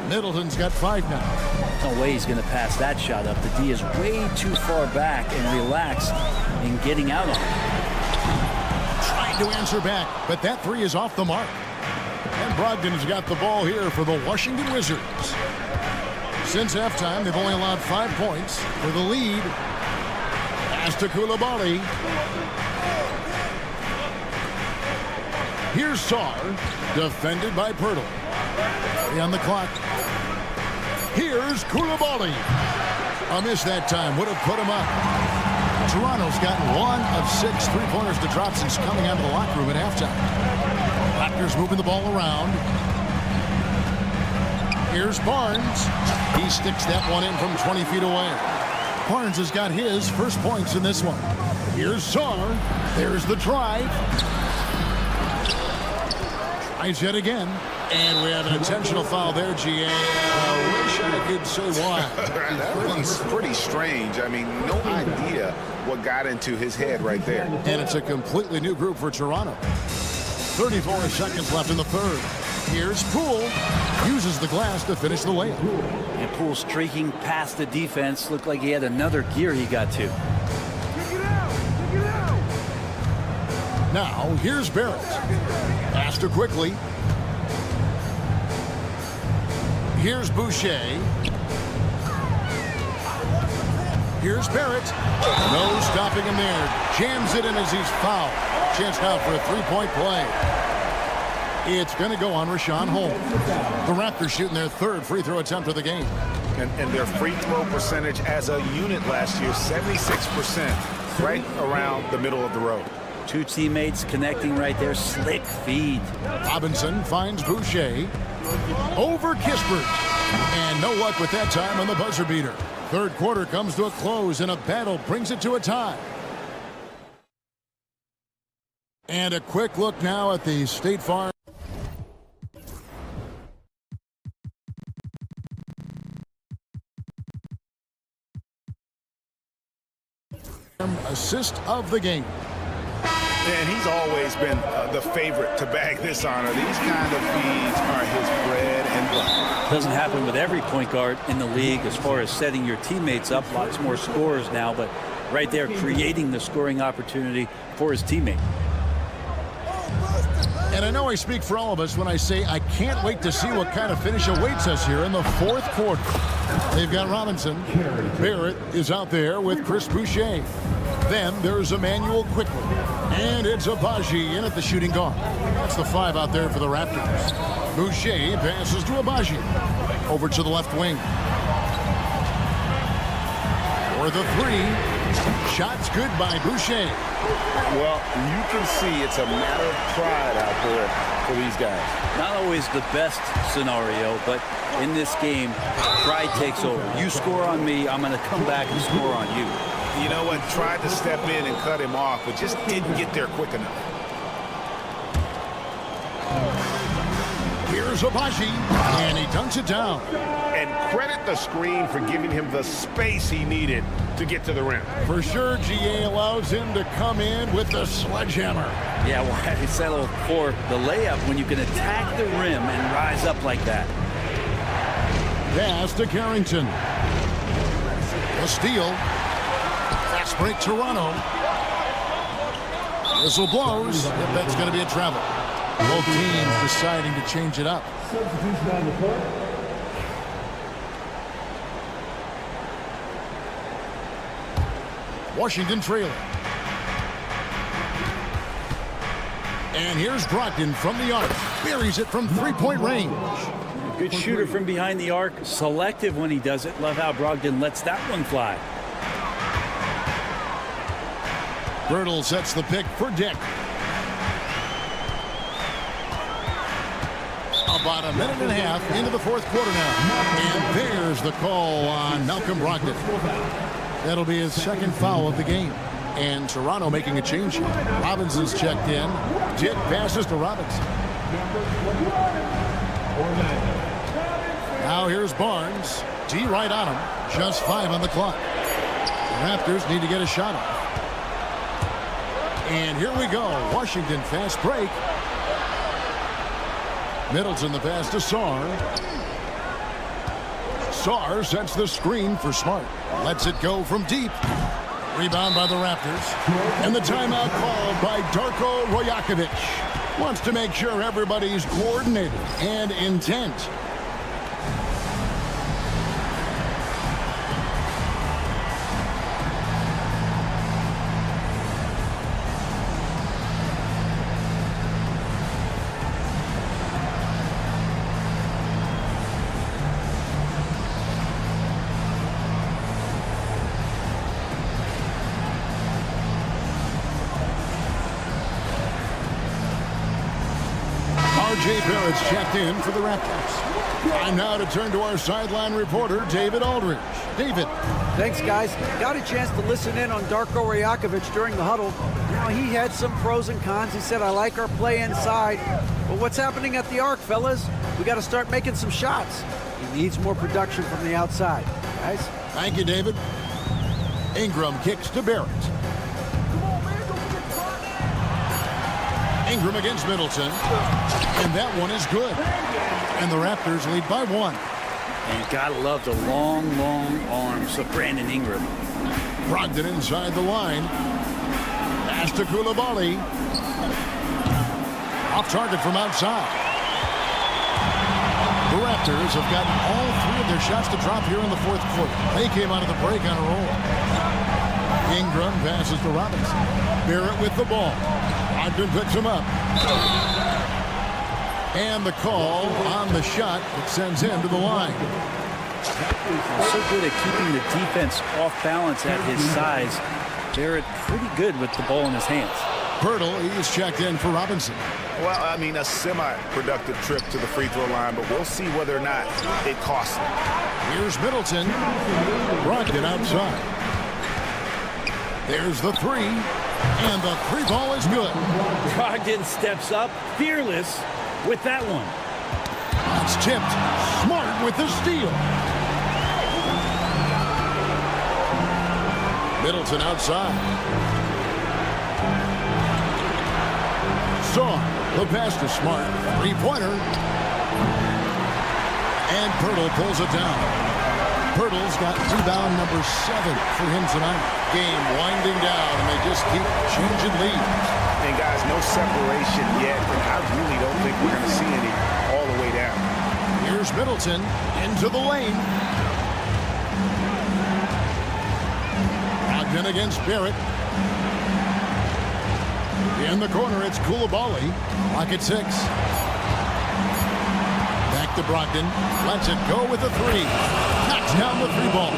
Middleton's got 5 now. No way he's going to pass that shot up. The D is way too far back and relaxed in getting out on it. Trying to answer back, but that 3 is off the mark. And Brogdon has got the ball here for the Washington Wizards. Since halftime, they've only allowed 5 points for the lead. Pass to Koulibaly. Here's Sarr, defended by Pirtle. 3 on the clock. Here's Koulibaly. A miss that time would have put him up. Toronto's gotten 1 of 6 3-pointers to drop since coming out of the locker room at halftime. Raptors moving the ball around. Here's Barnes. He sticks that one in from 20 feet away. Barnes has got his first points in this one. Here's Sarr. There's the drive. Tries yet again. And we have an intentional foul there, GA. I wish I could say why. That one's pretty strange. I mean, no idea what got into his head right there. And it's a completely new group for Toronto. 34 seconds left in the third. Here's Poole. Uses the glass to finish the layup. And Poole streaking past the defense. Looked like he had another gear he got to. Now, here's Barrett. Pass to quickly. Here's Boucher. Here's Barrett. No stopping him there. Jams it in as he's fouled. Chance now for a 3-point play. It's going to go on Rashawn Holmes. The Raptors shooting their 3rd free throw attempt of the game. And their free throw percentage as a unit last year, 76%, right around the middle of the road. 2 teammates connecting right there. Slick feed. Robinson finds Boucher. Over Kispert. And no luck with that time on the buzzer beater. Third quarter comes to a close, and a battle brings it to a tie. And a quick look now at the State Farm assist of the game. And he's always been the favorite to bag this honor. These kind of feeds are his bread and butter. Doesn't happen with every point guard in the league as far as setting your teammates up. Lots more scorers now, but right there creating the scoring opportunity for his teammate. And I know I speak for all of us when I say I can't wait to see what kind of finish awaits us here in the 4th quarter. They've got Robinson. Barrett is out there with Chris Boucher. Then there's Emmanuel Quickly. And it's Abaji in at the shooting guard. That's the 5 out there for the Raptors. Boucher passes to Abaji. Over to the left wing. For the 3. Shots good by Boucher. Well, you can see it's a matter of pride out there for these guys. Not always the best scenario, but in this game, pride takes over. You score on me, I'm going to come back and score on you. You know what? Tried to step in and cut him off, but just didn't get there quick enough. Here's Abaji, and he dunks it down. And credit the screen for giving him the space he needed to get to the rim. For sure, GA allows him to come in with the sledgehammer. Yeah, well, I settle for the layup when you can attack the rim and rise up like that. Pass to Carrington. A steal. Fast break Toronto. Whistle blows. Yep, that's going to be a travel. Both teams deciding to change it up. Substitution on the court. Washington trailing. And here's Brogdon from the arc. Buries it from 3-point range. Good shooter from behind the arc. Selective when he does it. Love how Brogdon lets that one fly. Birtle sets the pick for Dick. About a minute and a half into the 4th quarter now. And there's the call on Malcolm Brogdon. That'll be his 2nd foul of the game. And Toronto making a change. Robinson's checked in. Dick passes to Robinson. Now here's Barnes. D right on him. Just 5 on the clock. The Raptors need to get a shot off. And here we go. Washington fast break. Middleton the pass to Sarr. Sarr sets the screen for Smart. Lets it go from deep. Rebound by the Raptors. And the timeout called by Darko Rajakovic. Wants to make sure everybody's coordinated and intent. R.J. Barrett's checked in for the Raptors. Time now to turn to our sideline reporter, David Aldridge. David. Thanks, guys. Got a chance to listen in on Darko Rajakovic during the huddle. Now, he had some pros and cons. He said, I like our play inside. But what's happening at the arc, fellas? We got to start making some shots. He needs more production from the outside. Guys? Thank you, David. Ingram kicks to Barrett. Ingram against Middleton. And that one is good. And the Raptors lead by 1. And gotta love the long arms of Brandon Ingram. Brogdon inside the line. Pass to Koulibaly. Off target from outside. The Raptors have gotten all 3 of their shots to drop here in the 4th quarter. They came out of the break on a roll. Ingram passes to Robinson. Barrett with the ball. Brogdon picks him up. And the call on the shot that sends him to the line. So good at keeping the defense off balance at his size. Barrett pretty good with the ball in his hands. Pirtle, he's checked in for Robinson. Well, I mean, a semi-productive trip to the free throw line, but we'll see whether or not it costs him. Here's Middleton. Brogdon outside. There's the 3. And the 3 ball is good. Brogdon steps up, fearless with that one. It's tipped. Smart with the steal. Middleton outside. Saw the pass to Smart. 3-pointer. And Pirtle pulls it down. Pirtle's got rebound number 7 for him tonight. Game winding down, and they just keep changing leads. And guys, no separation yet, and I really don't think we're going to see any all the way down. Here's Middleton into the lane. Brogdon against Barrett. In the corner, it's Koulibaly. Clock at 6. Back to Brogdon. Lets it go with a 3. Knocks down the 3 ball.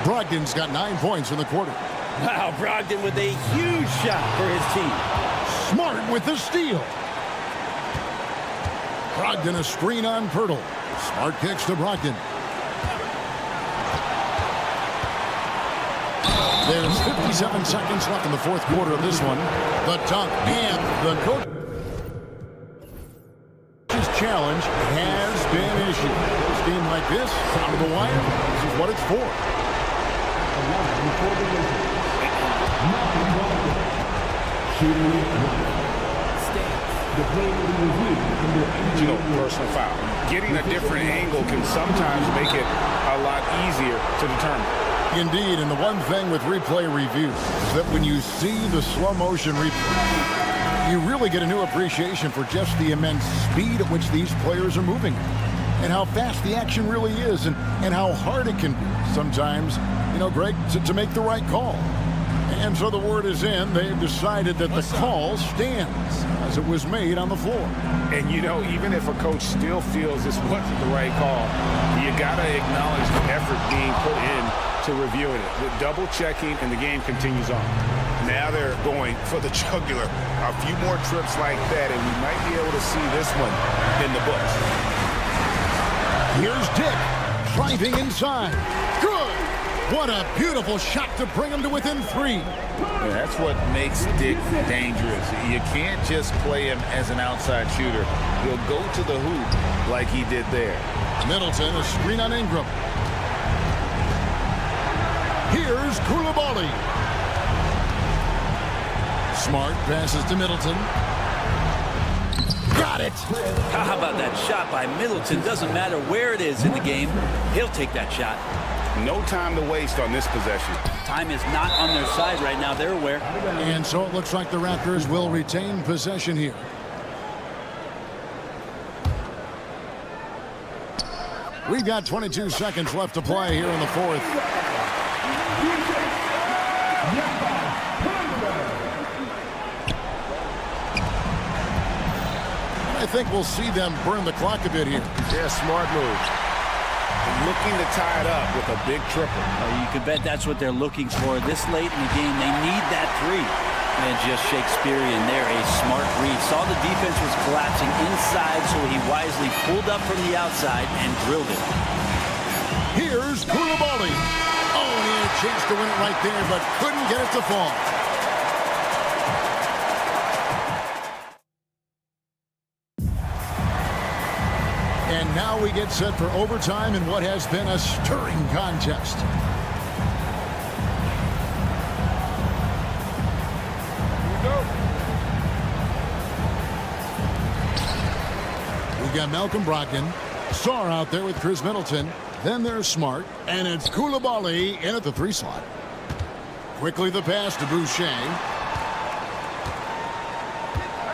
Brogdon's got 9 points in the quarter. Wow, Brogdon with a huge shot for his team. Smart with the steal. Brogdon a screen on Pirtle. Smart kicks to Brogdon. There's 57 seconds left in the 4th quarter of this one. The dunk and the coach. His challenge has been issued. A game like this, out of the wire, this is what it's for. You know, personal foul. Getting a different angle can sometimes make it a lot easier to determine. Indeed, and the one thing with replay review is that when you see the slow motion replay, you really get a new appreciation for just the immense speed at which these players are moving and how fast the action really is and how hard it can be sometimes, you know, Greg, to make the right call. And so the word is in. They've decided that the call stands as it was made on the floor. And, you know, even if a coach still feels this wasn't the right call, you got to acknowledge the effort being put in to reviewing it. With double checking, and the game continues on. Now they're going for the jugular. A few more trips like that, and we might be able to see this one in the books. Here's Dick driving inside. Good! What a beautiful shot to bring him to within 3. Yeah, that's what makes Dick dangerous. You can't just play him as an outside shooter. He'll go to the hoop like he did there. Middleton, a screen on Ingram. Here's Koulibaly. Smart passes to Middleton. Got it! How about that shot by Middleton? Doesn't matter where it is in the game, he'll take that shot. No time to waste on this possession. Time is not on their side right now. They're aware. And so it looks like the Raptors will retain possession here. We've got 22 seconds left to play here in the 4th. I think we'll see them burn the clock a bit here. Yeah, smart move. Looking to tie it up with a big triple. You can bet that's what they're looking for this late in the game. They need that 3. And just Shakespearean there, a smart read. Saw the defense was collapsing inside, so he wisely pulled up from the outside and drilled it. Here's Koulibaly. Oh, and he had a chance to win it right there, but couldn't get it to fall. And now we get set for overtime in what has been a stirring contest. We've got Malcolm Brogdon. Sarr out there with Chris Middleton. Then there's Smart. And it's Koulibaly in at the 3 slot. Quickly the pass to Boucher.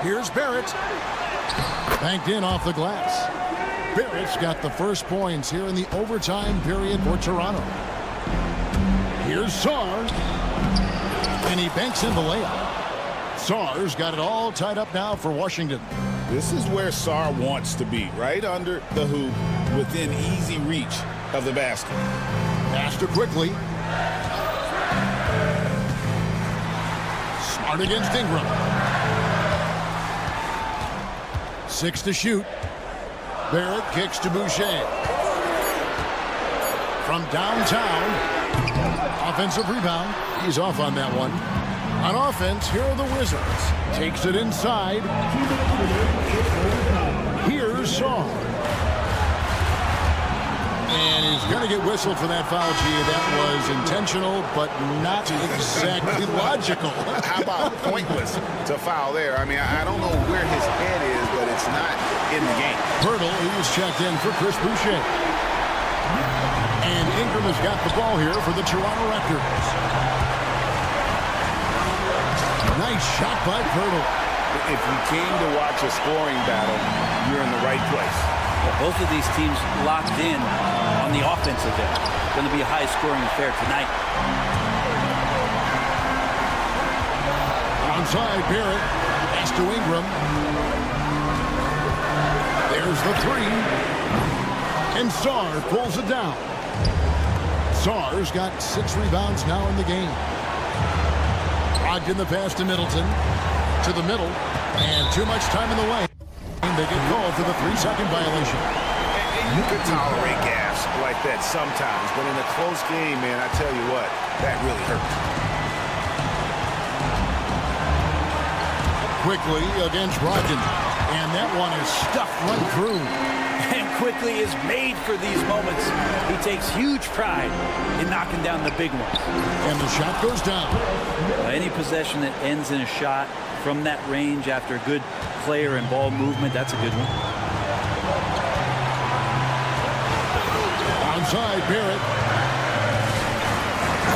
Here's Barrett. Banked in off the glass. Barrett's got the first points here in the overtime period for Toronto. Here's Sarr. And he banks in the layup. Sarr's got it all tied up now for Washington. This is where Sarr wants to be, right under the hoop, within easy reach of the basket. Master quickly. Smart against Ingram. 6 to shoot. Barrett kicks to Boucher. From downtown. Offensive rebound. He's off on that one. On offense, here are the Wizards. Takes it inside. Here's Sarr. And he's going to get whistled for that foul, G. That was intentional, but not exactly logical. How about pointless to foul there? I mean, I don't know where his head is, but it's not in the game. Hurdle, he's checked in for Chris Boucher. And Ingram has got the ball here for the Toronto Raptors. Nice shot by Hurdle. If you came to watch a scoring battle, you're in the right place. Well, both of these teams locked in on the offensive end. Going to be a high-scoring affair tonight. Onside, Barrett. Pass to Ingram. There's the 3. And Sarr pulls it down. Sarr's got 6 rebounds now in the game. Brogdon the pass to Middleton. To the middle. And too much time in the lane. They get called for the 3-second violation. And you can tolerate gas like that sometimes, but in a close game, man, I tell you what, that really hurts. Quickly against Brogdon. And that one is stuffed right through. And Quickly is made for these moments. He takes huge pride in knocking down the big ones. And the shot goes down. Any possession that ends in a shot from that range after a good player and ball movement, that's a good one. Onside, Barrett.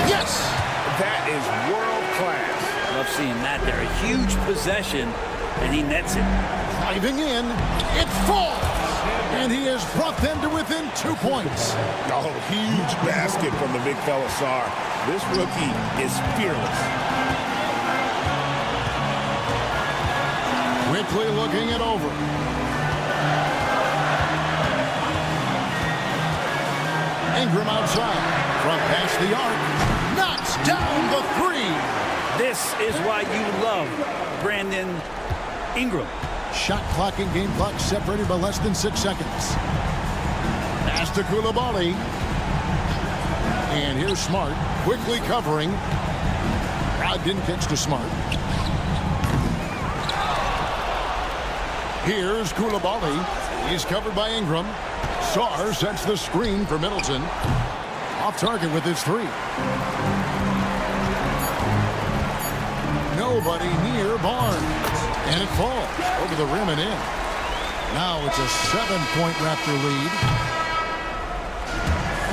Yes! That is world class. Love seeing that there. A huge possession, and he nets it. Driving in, it falls! And he has brought them to within 2 points. Oh, huge basket from the big fella Sarr. This rookie is fearless. Quickly looking it over. Ingram outside. From past the arc. Knocks down the 3. This is why you love Brandon Ingram. Shot clock and game clock separated by less than 6 seconds. Pass to Koulibaly. And here's Smart. Quickly covering. Brogdon kicks to Smart. Here's Koulibaly. He's covered by Ingram. Sarr sets the screen for Middleton. Off target with his 3. Nobody near Barnes. And it falls over the rim and in. Now it's a 7-point Raptor lead.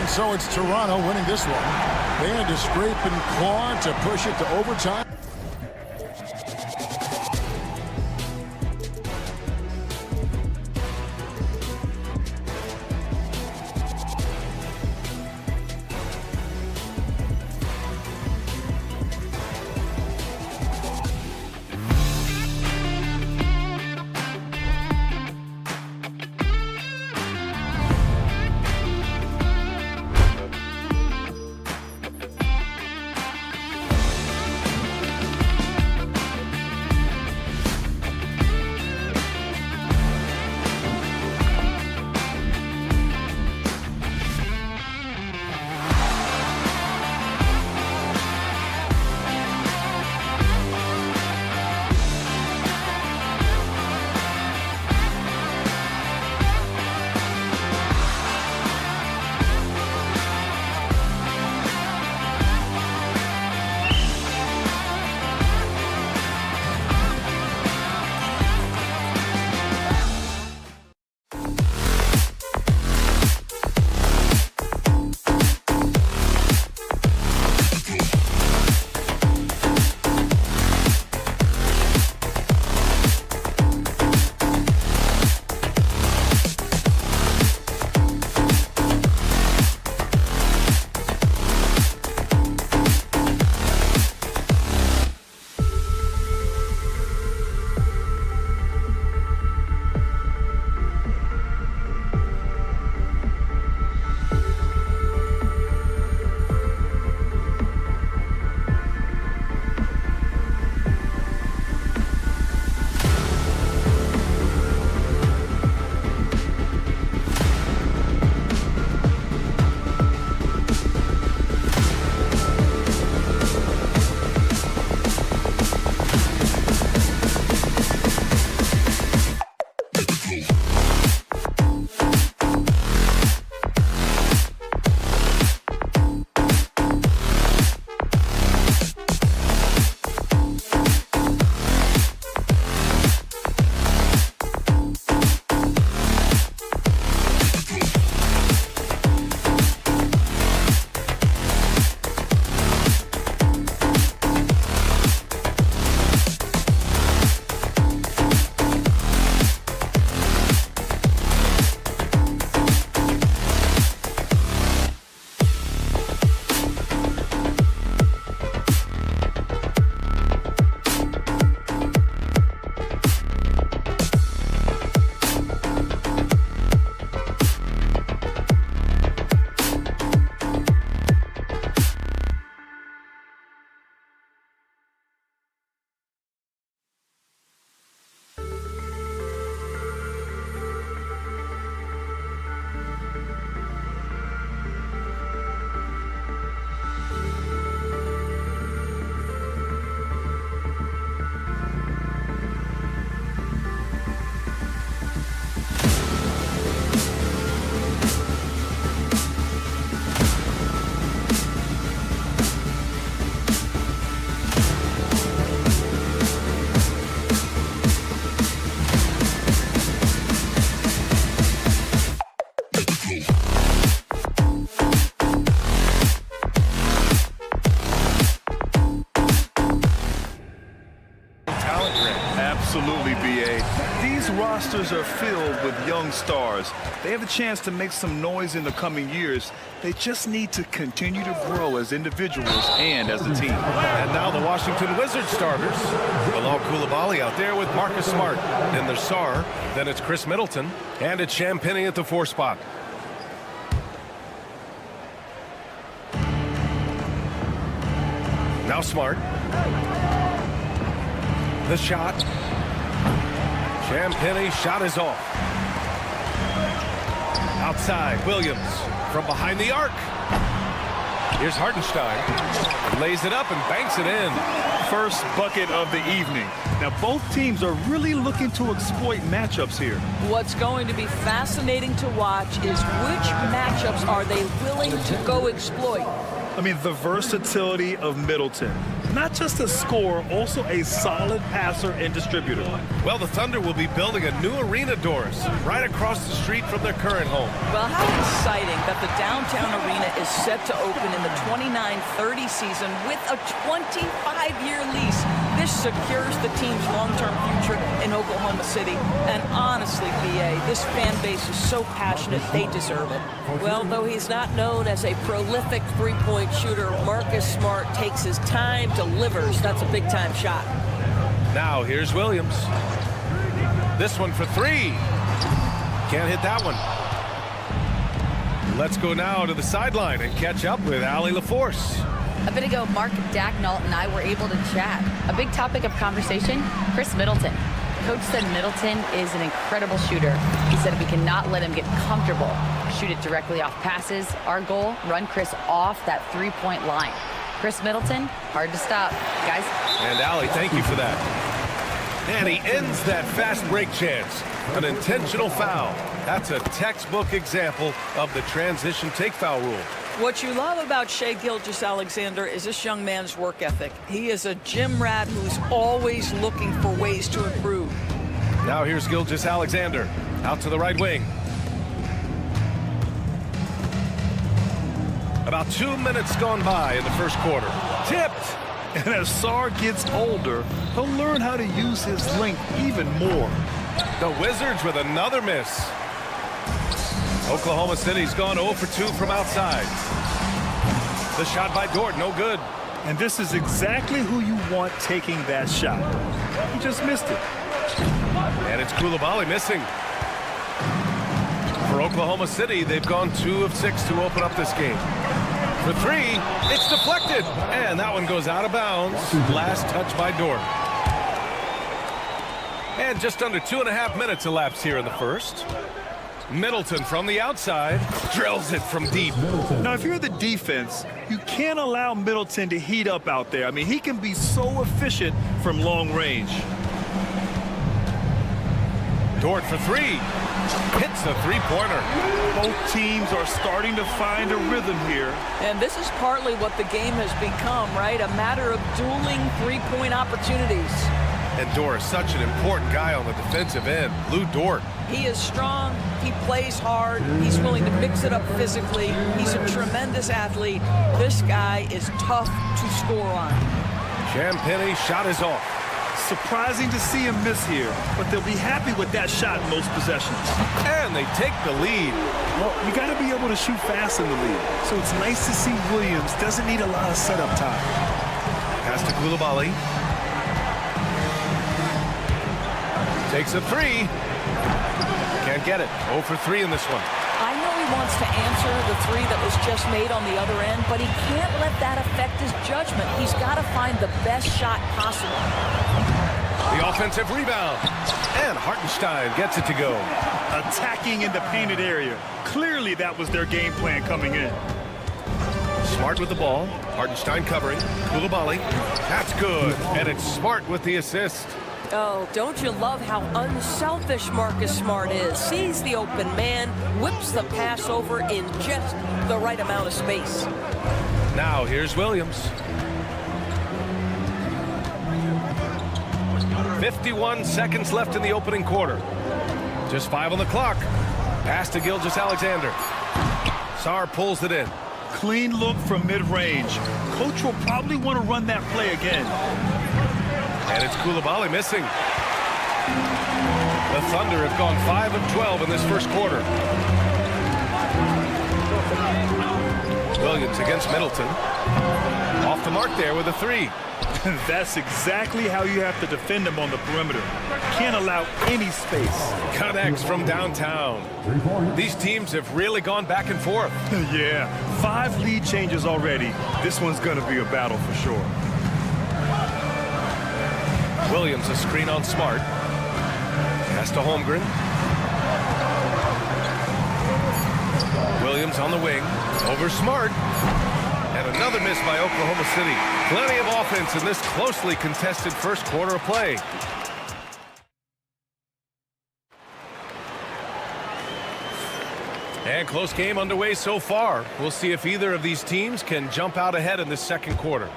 And so it's Toronto winning this one. They had to scrape and claw to push it to overtime. Absolutely, B.A. These rosters are filled with young stars. They have a chance to make some noise in the coming years. They just need to continue to grow as individuals and as a team. And now the Washington Wizards starters. Bilal Coulibaly out there with Marcus Smart. Then there's Sarr. Then it's Chris Middleton. And it's Champagnie at the 4 spot. Now Smart. The shot. Champagnie shot is off. Outside, Williams from behind the arc. Here's Hartenstein. Lays it up and banks it in. First bucket of the evening. Now, both teams are really looking to exploit matchups here. What's going to be fascinating to watch is which matchups are they willing to go exploit. I mean, the versatility of Middleton. Not just a scorer, also a solid passer and distributor. Well, the Thunder will be building a new arena, Doris, right across the street from their current home. Well, how exciting that the downtown arena is set to open in the 29-30 season with a 25-year lease. This secures the team's long-term future in Oklahoma City. And honestly, B.A., this fan base is so passionate, they deserve it. Well, though he's not known as a prolific three-point shooter, Marcus Smart takes his time, delivers. That's a big-time shot. Now here's Williams. This one for 3. Can't hit that one. Let's go now to the sideline and catch up with Allie LaForce. A bit ago, Mark Dagnall and I were able to chat. A big topic of conversation, Chris Middleton. Coach said Middleton is an incredible shooter. He said we cannot let him get comfortable. Shoot it directly off passes. Our goal, run Chris off that three-point line. Chris Middleton, hard to stop, guys. And Allie, thank you for that. And he ends that fast break chance. An intentional foul. That's a textbook example of the transition take foul rule. What you love about Shai Gilgeous-Alexander is this young man's work ethic. He is a gym rat who's always looking for ways to improve. Now here's Gilgeous-Alexander out to the right wing. About 2 minutes gone by in the first quarter. Tipped. And as Sarr gets older, he'll learn how to use his length even more. The Wizards with another miss. Oklahoma City's gone 0 for 2 from outside. The shot by Dort, no good. And this is exactly who you want taking that shot. He just missed it. And it's Coulibaly missing. For Oklahoma City, they've gone 2 of 6 to open up this game. For 3, it's deflected. And that one goes out of bounds. Last touch by Dort. And just under 2.5 minutes elapsed here in the first. Middleton from the outside drills it from deep. Now, if you're the defense, you can't allow Middleton to heat up out there. I mean, he can be so efficient from long range. Dort for 3. Hits the three-pointer. Both teams are starting to find a rhythm here. And this is partly what the game has become, right? A matter of dueling three-point opportunities. And Dort is such an important guy on the defensive end. Lou Dort. He is strong. He plays hard. He's willing to mix it up physically. He's a tremendous athlete. This guy is tough to score on. Champagnie shot is off. Surprising to see him miss here, but they'll be happy with that shot in most possessions. And they take the lead. Well, you got to be able to shoot fast in the league, so it's nice to see Williams doesn't need a lot of setup time. Pass to Coulibaly. Takes a 3. Can't get it. 0 for 3 in this one. I know he wants to answer the 3 that was just made on the other end, but he can't let that affect his judgment. He's got to find the best shot possible. The offensive rebound. And Hartenstein gets it to go. Attacking in the painted area. Clearly that was their game plan coming in. Smart with the ball. Hartenstein covering. Coulibaly. That's good. And it's Smart with the assist. Oh, don't you love how unselfish Marcus Smart is? Sees the open man, whips the pass over in just the right amount of space. Now here's Williams. 51 seconds left in the opening quarter. Just 5 on the clock. Pass to Gilgeous-Alexander. Sarr pulls it in. Clean look from mid-range. Coach will probably want to run that play again. And it's Koulibaly missing. The Thunder have gone 5 of 12 in this first quarter. Williams against Middleton. Off the mark there with a 3. That's exactly how you have to defend him on the perimeter. Can't allow any space. Connects from downtown. These teams have really gone back and forth. Yeah, 5 lead changes already. This one's going to be a battle for sure. Williams a screen on Smart. Pass to Holmgren. Williams on the wing. Over Smart. And another miss by Oklahoma City. Plenty of offense in this closely contested first quarter of play. And close game underway so far. We'll see if either of these teams can jump out ahead in this second quarter.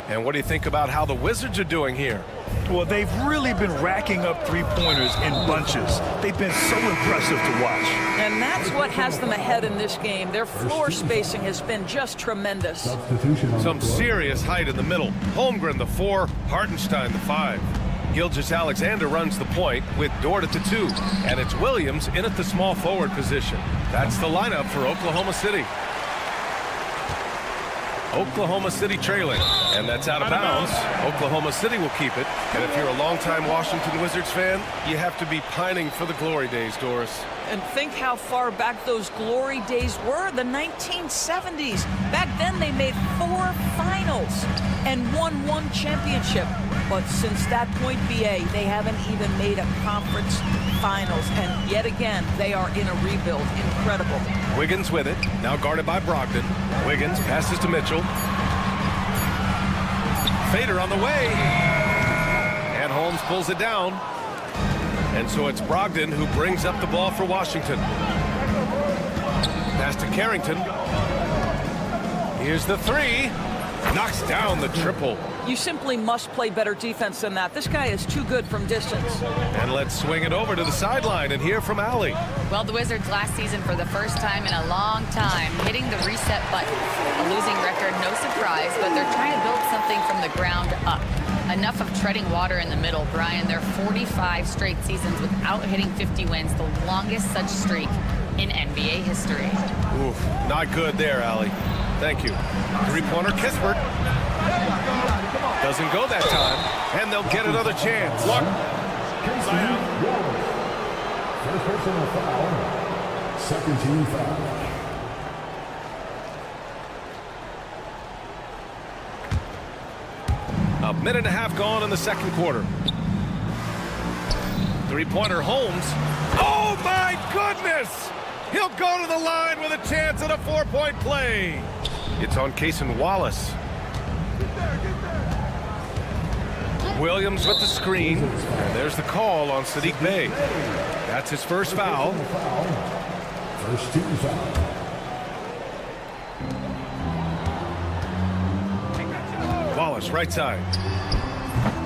And what do you think about how the Wizards are doing here? Well, they've really been racking up three-pointers in bunches. They've been so impressive to watch. And that's what has them ahead in this game. Their floor spacing has been just tremendous. Some serious height in the middle. Holmgren the 4, Hartenstein the 5. Gilgeous-Alexander runs the point with Dort at the 2. And it's Williams in at the small forward position. That's the lineup for Oklahoma City. Oklahoma City trailing, and that's out of bounds. Oklahoma City will keep it. And if you're a longtime Washington Wizards fan, you have to be pining for the glory days, Doris. And think how far back those glory days were, the 1970s. Back then they made 4 finals and won 1 championship. But since that point, BA, they haven't even made a conference finals. And yet again, they are in a rebuild. Incredible. Wiggins with it, now guarded by Brogdon. Wiggins passes to Mitchell. Fader on the way. And Holmes pulls it down. And so it's Brogdon who brings up the ball for Washington. Pass to Carrington. Here's the 3. Knocks down the triple. You simply must play better defense than that. This guy is too good from distance. And let's swing it over to the sideline and hear from Allie. Well, the Wizards last season for the first time in a long time hitting the reset button. A losing record, no surprise, but they're trying to build something from the ground up. Enough of treading water in the middle, Brian. They're 45 straight seasons without hitting 50 wins, the longest such streak in NBA history. Oof, not good there, Allie. Thank you. Three-pointer, Kispert. Doesn't go that time, and they'll get another chance. First personal foul. Second team foul. A minute and a half gone in the second quarter. Three-pointer, Holmes. Oh, my goodness! He'll go to the line with a chance at a 4-point play. It's on Cason Wallace. Williams with the screen. And there's the call on Saddiq Bey. That's his first foul. First team foul. Wallace, right side.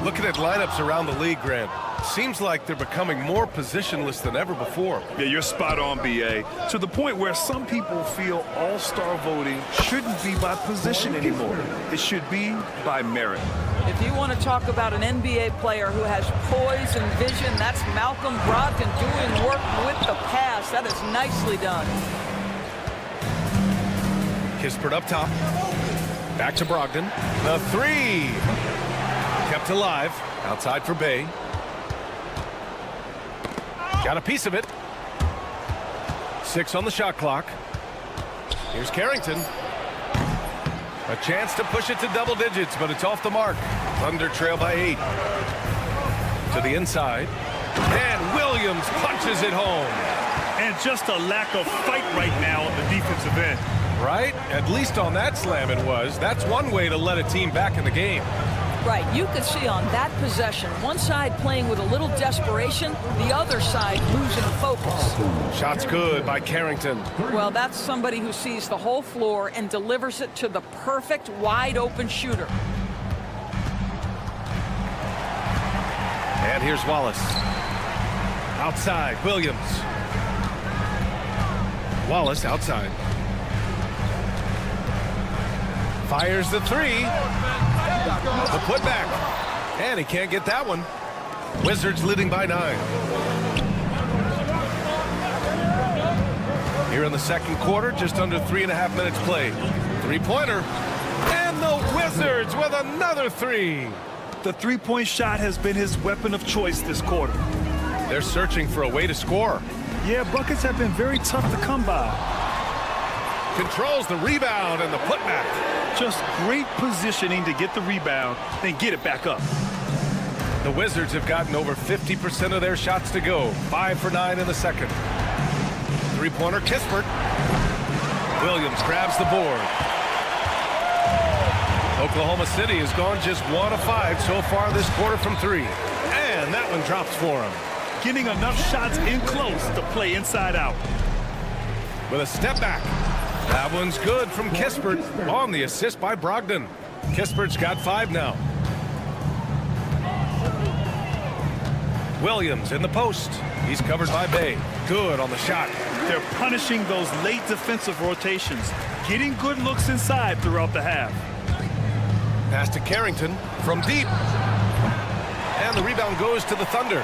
Looking at lineups around the league, Grant. Seems like they're becoming more positionless than ever before. Yeah, you're spot on, BA. To the point where some people feel all-star voting shouldn't be by position anymore. It should be by merit. If you want to talk about an NBA player who has poise and vision, that's Malcolm Brogdon doing work with the pass. That is nicely done. Kispert up top. Back to Brogdon. The 3. Kept alive. Outside for Bey. Got a piece of it. 6 on the shot clock. Here's Carrington. A chance to push it to double digits, but it's off the mark. Thunder trail by 8. To the inside. And Williams punches it home. And just a lack of fight right now on the defensive end. Right? At least on that slam it was. That's one way to let a team back in the game. Right, you could see on that possession, one side playing with a little desperation, the other side losing focus. Shot's good by Carrington. Well, that's somebody who sees the whole floor and delivers it to the perfect wide-open shooter. And here's Wallace. Outside, Williams. Wallace outside. Fires the three. The putback. And he can't get that one. Wizards leading by 9. Here in the second quarter, just under 3.5 minutes played. Three-pointer. And the Wizards with another three. The three-point shot has been his weapon of choice this quarter. They're searching for a way to score. Yeah, buckets have been very tough to come by. Controls the rebound and the putback. Just great positioning to get the rebound, then get it back up. The Wizards have gotten over 50% of their shots to go. 5 for 9 in the second. Three-pointer, Kispert. Williams grabs the board. Oklahoma City has gone just 1 of 5 so far this quarter from 3. And that one drops for him. Getting enough shots in close to play inside out. With a step back. That one's good from Kispert on the assist by Brogdon. Kispert's got 5 now. Williams in the post. He's covered by Bay. Good on the shot. They're punishing those late defensive rotations, getting good looks inside throughout the half. Pass to Carrington from deep. And the rebound goes to the Thunder.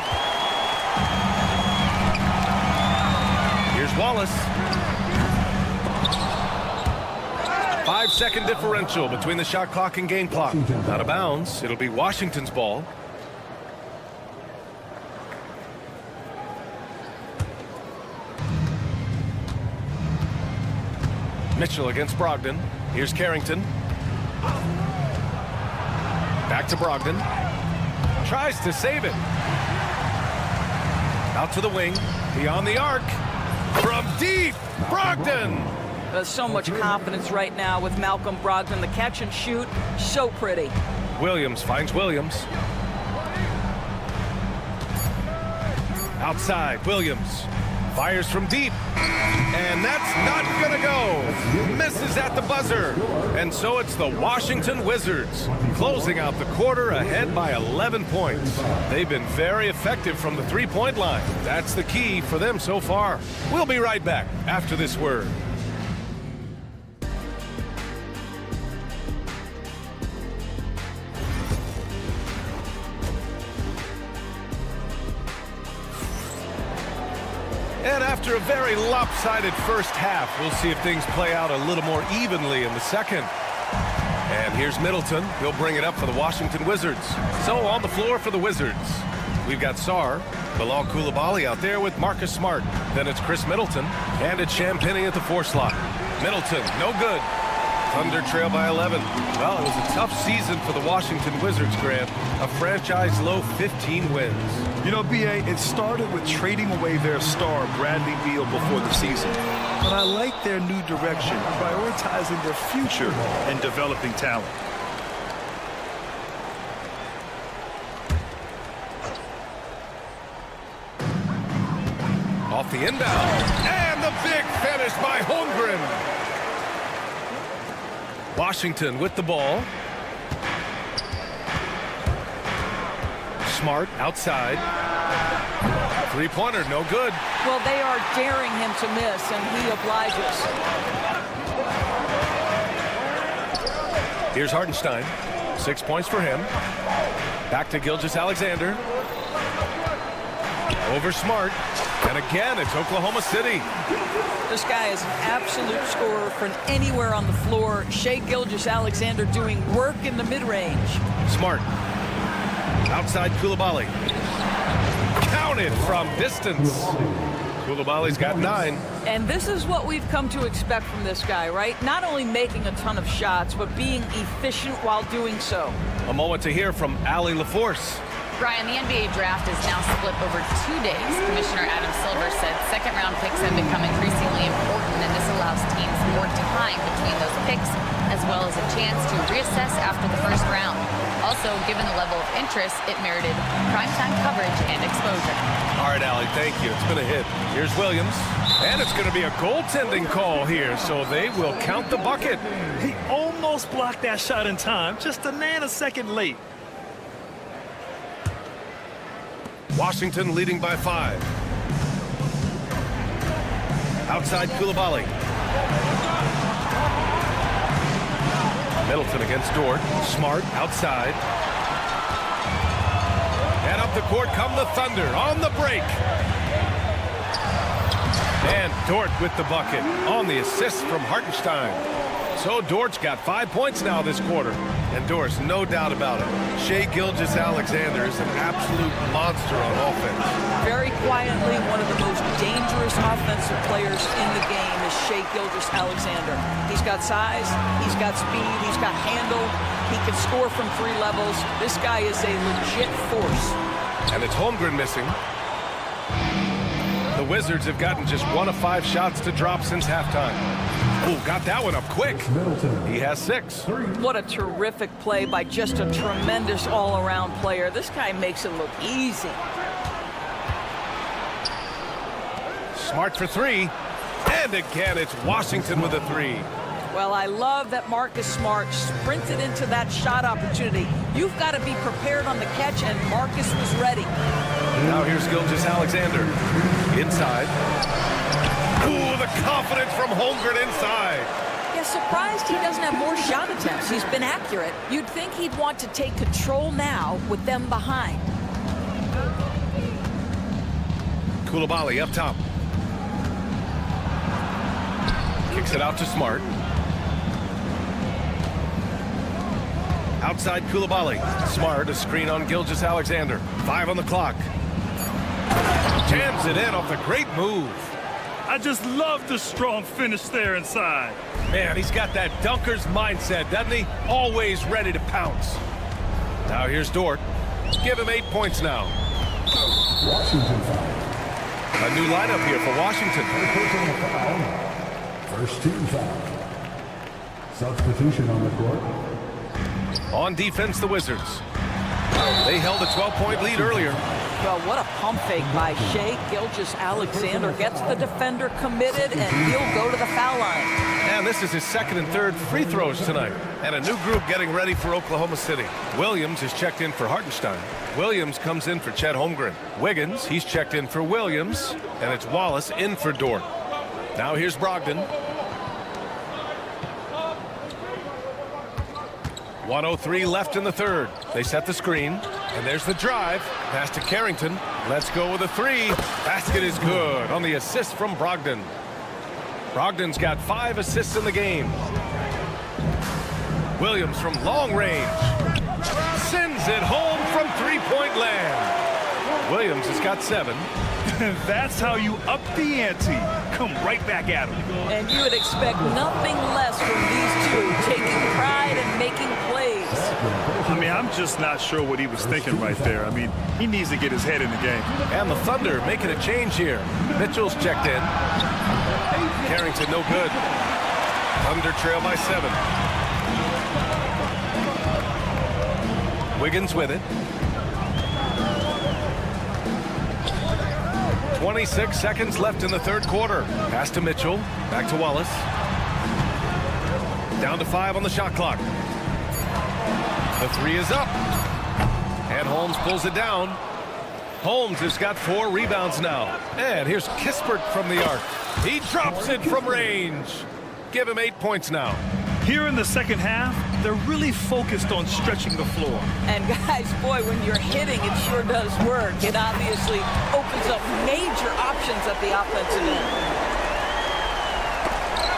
Here's Wallace. 5-second differential between the shot clock and game clock. Out of bounds. It'll be Washington's ball. Mitchell against Brogdon. Here's Carrington. Back to Brogdon. Tries to save it. Out to the wing. Beyond the arc. From deep. Brogdon. There's so much confidence right now with Malcolm Brogdon. The catch and shoot, so pretty. Williams finds Williams. Outside, Williams. Fires from deep. And that's not gonna go. Misses at the buzzer. And so it's the Washington Wizards closing out the quarter ahead by 11 points. They've been very effective from the three-point line. That's the key for them so far. We'll be right back after this word. And after a very lopsided first half, we'll see if things play out a little more evenly in the second. And here's Middleton. He'll bring it up for the Washington Wizards. So on the floor for the Wizards, we've got Sarr, Bilal Coulibaly out there with Marcus Smart. Then it's Chris Middleton, and it's Champagnie at the 4 slot. Middleton, no good. Thunder trail by 11. Well, it was a tough season for the Washington Wizards, Grant. A franchise low 15 wins. You know, B.A., it started with trading away their star, Bradley Beal, before the season. But I like their new direction, prioritizing their future and developing talent. Off the inbound. And the big finish by Holmgren. Washington with the ball. Smart outside. Three-pointer, no good. Well, they are daring him to miss, and he obliges. Here's Hartenstein. 6 points for him. Back to Gilgeous-Alexander. Over Smart. And again, it's Oklahoma City. This guy is an absolute scorer from anywhere on the floor. Shai Gilgeous-Alexander doing work in the mid-range. Smart. Outside Coulibaly. Counted from distance. Coulibaly's got 9. And this is what we've come to expect from this guy, right? Not only making a ton of shots, but being efficient while doing so. A moment to hear from Allie LaForce. Brian, the NBA draft is now split over 2 days. Commissioner Adam Silver said second-round picks have become increasingly important, and this allows teams more time between those picks, as well as a chance to reassess after the first round. Also, given the level of interest, it merited primetime coverage and exposure. All right, Allie, thank you. It's been a hit. Here's Williams. And it's going to be a goaltending call here, so they will count the bucket. He almost blocked that shot in time, just a nanosecond late. Washington leading by 5. Outside Coulibaly. Middleton against Dort. Smart outside. And up the court come the Thunder on the break. And Dort with the bucket on the assist from Hartenstein. So Dort's got 5 points now this quarter. And Dort's no doubt about it. Shai Gilgeous-Alexander is an absolute monster on offense. Very quietly, one of the most dangerous offensive players in the game is Shai Gilgeous-Alexander. He's got size, he's got speed, he's got handle, he can score from 3 levels. This guy is a legit force. And it's Holmgren missing. The Wizards have gotten just 1 of 5 shots to drop since halftime. Ooh, got that one up quick. He has 6. What a terrific play by just a tremendous all-around player. This guy makes it look easy. Smart for 3. And again, it's Washington with a 3. Well, I love that Marcus Smart sprinted into that shot opportunity. You've got to be prepared on the catch, and Marcus was ready. Now here's Gilgeous-Alexander. Inside. Ooh, the confidence from Holmgren inside. Yeah, surprised he doesn't have more shot attempts. He's been accurate. You'd think he'd want to take control now with them behind. Coulibaly up top. Kicks it out to Smart. Outside Coulibaly. Smart, a screen on Gilgeous-Alexander. 5 on the clock. Jams it in off a great move. I just love the strong finish there inside. Man, he's got that dunker's mindset, doesn't he? Always ready to pounce. Now here's Dort. Give him 8 points now. Washington foul. A new lineup here for Washington. First team foul. Substitution on the court. On defense, the Wizards. They held a 12-point lead earlier. Well, what a pump fake by Shai Gilgeous-Alexander. Gets the defender committed, and he'll go to the foul line. And this is his 2nd and 3rd free throws tonight. And a new group getting ready for Oklahoma City. Williams is checked in for Hartenstein. Williams comes in for Chet Holmgren. Wiggins, he's checked in for Williams. And it's Wallace in for Dort. Now here's Brogdon. 1:03 left in the 3rd. They set the screen. And there's the drive. Pass to Carrington. Let's go with a 3. Basket is good on the assist from Brogdon. Brogdon's got 5 assists in the game. Williams from long range. Sends it home from 3-point land. Williams has got 7. That's how you up the ante. Come right back at him. And you would expect nothing less from these two, taking pride and making plays. I mean, I'm just not sure what he was thinking right there. I mean, he needs to get his head in the game. And the Thunder making a change here. Mitchell's checked in. Carrington no good. Thunder trail by 7. Wiggins with it. 26 seconds left in the 3rd quarter. Pass to Mitchell. Back to Wallace. Down to 5 on the shot clock. The 3 is up. And Holmes pulls it down. Holmes has got 4 rebounds now. And here's Kispert from the arc. He drops it from range. Give him 8 points now. Here in the 2nd half, they're really focused on stretching the floor. And guys, boy, when you're hitting, it sure does work. It obviously opens up major options at the offensive end.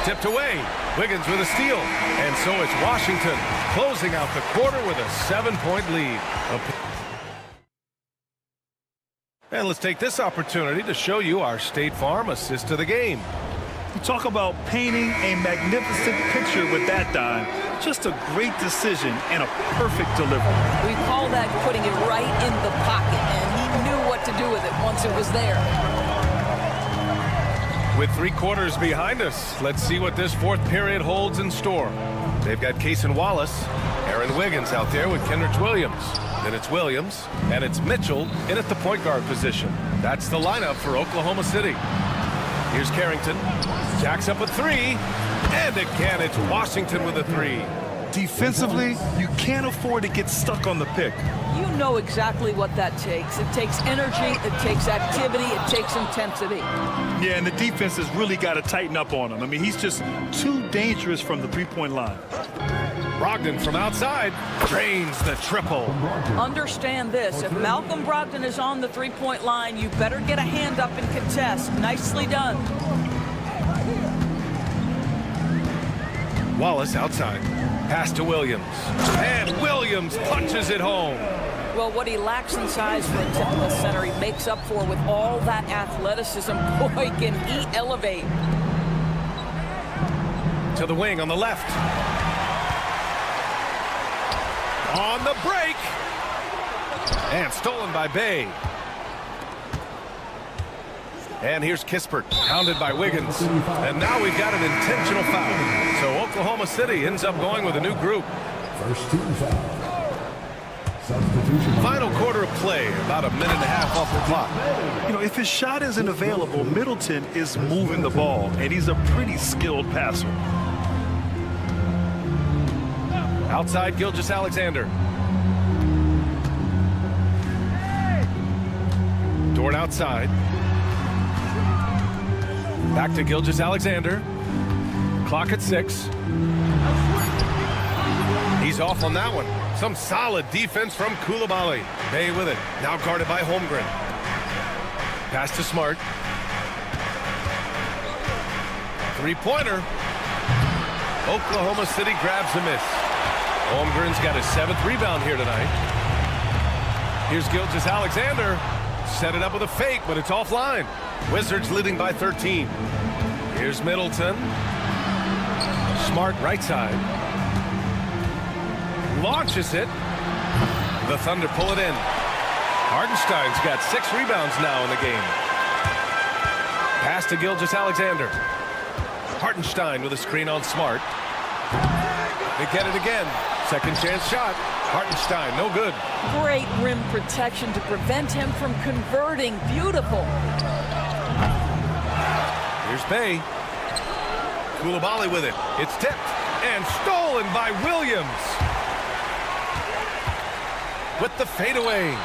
Tipped away. Wiggins with a steal. And so it's Washington closing out the quarter with a 7-point lead. And let's take this opportunity to show you our State Farm assist of the game. You talk about painting a magnificent picture with that dime. Just a great decision and a perfect delivery. We call that putting it right in the pocket, and he knew what to do with it once it was there. With 3 quarters behind us, let's see what this 4th period holds in store. They've got Cason Wallace, Aaron Wiggins out there with Kenrich Williams. Then it's Williams, and it's Mitchell in at the point guard position. That's the lineup for Oklahoma City. Here's Carrington. Jacks up a 3. And again, it's Washington with a 3. Defensively, you can't afford to get stuck on the pick. You know exactly what that takes. It takes energy, it takes activity, it takes intensity. Yeah, and the defense has really got to tighten up on him. I mean, he's just too dangerous from the 3-point line. Brogdon from outside drains the triple. Understand this. If Malcolm Brogdon is on the three-point line, you better get a hand up and contest. Nicely done. Wallace outside. Pass to Williams. And Williams punches it home. Well, what he lacks in size for a typical center, he makes up for with all that athleticism. Boy, can he elevate. To the wing on the left. On the break. And stolen by Bay. And here's Kispert, hounded by Wiggins. And now we've got an intentional foul. So Oklahoma City ends up going with a new group. First team foul. Substitution. Final quarter of play, about a minute and a half off the clock. You know, if his shot isn't available, Middleton is moving the ball, and he's a pretty skilled passer. Outside, Gilgeous-Alexander. Dort outside. Back to Gilgeous-Alexander. Clock at 6. He's off on that one. Some solid defense from Coulibaly. Bay with it. Now guarded by Holmgren. Pass to Smart. Three-pointer. Oklahoma City grabs a miss. Holmgren's got his 7th rebound here tonight. Here's Gilgeous-Alexander. Set it up with a fake, but it's offline. Wizards leading by 13. Here's Middleton. Smart right side. Launches it. The Thunder pull it in. Hartenstein's got 6 rebounds now in the game. Pass to Gilgeous-Alexander. Hartenstein with a screen on Smart. They get it again. Second chance shot. Hartenstein, no good. Great rim protection to prevent him from converting. Beautiful. Here's Bay. Coulibaly with it. It's tipped and stolen by Williams. With the fadeaway.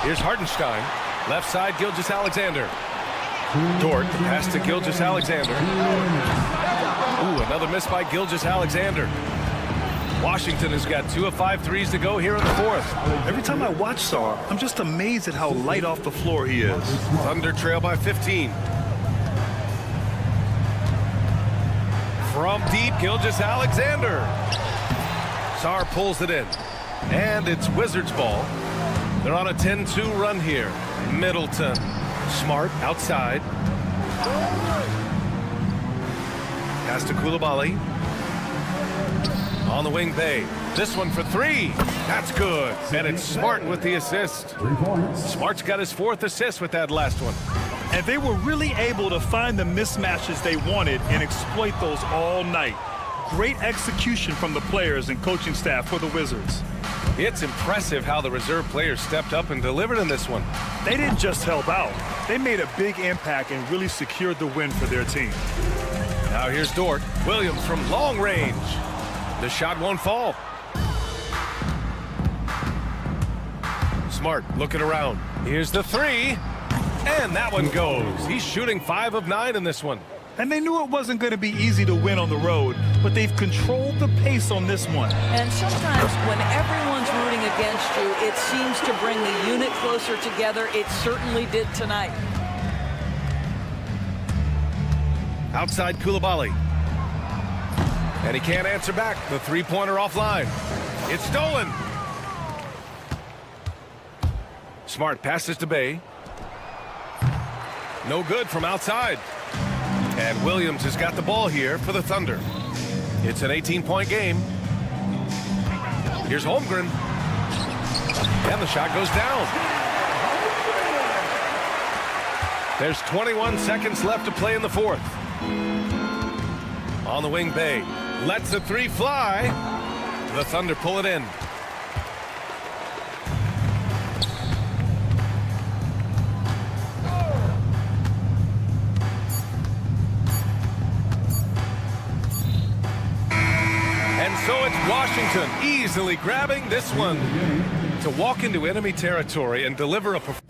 Here's Hartenstein. Left side, Gilgeous-Alexander. Dort, pass to Gilgeous-Alexander. Ooh, another miss by Gilgeous-Alexander. Washington has got 2 of 5 threes to go here in the 4th. Every time I watch Sarr, I'm just amazed at how light off the floor he is. Thunder trail by 15. From deep, Gilgeous-Alexander. Sarr pulls it in. And it's Wizards ball. They're on a 10-2 run here. Middleton. Smart outside. Pass to Coulibaly. On the wing, Bay. This one for 3. That's good. And it's Smart with the assist. 3 points. Smart's got his 4th assist with that last one. And they were really able to find the mismatches they wanted and exploit those all night. Great execution from the players and coaching staff for the Wizards. It's impressive how the reserve players stepped up and delivered in this one. They didn't just help out. They made a big impact and really secured the win for their team. Now here's Dort. Williams from long range. The shot won't fall. Smart looking around. Here's the 3. And that one goes. He's shooting 5 of 9 in this one. And they knew it wasn't going to be easy to win on the road, but they've controlled the pace on this one. And sometimes when everyone's rooting against you, it seems to bring the unit closer together. It certainly did tonight. Outside Coulibaly. And he can't answer back. The three-pointer offline. It's stolen. Smart passes to Bay. No good from outside. And Williams has got the ball here for the Thunder. It's an 18-point game. Here's Holmgren. And the shot goes down. There's 21 seconds left to play in the 4th. On the wing, Bay lets the 3 fly. The Thunder pull it in. And so it's Washington easily grabbing this one to walk into enemy territory and deliver a performance.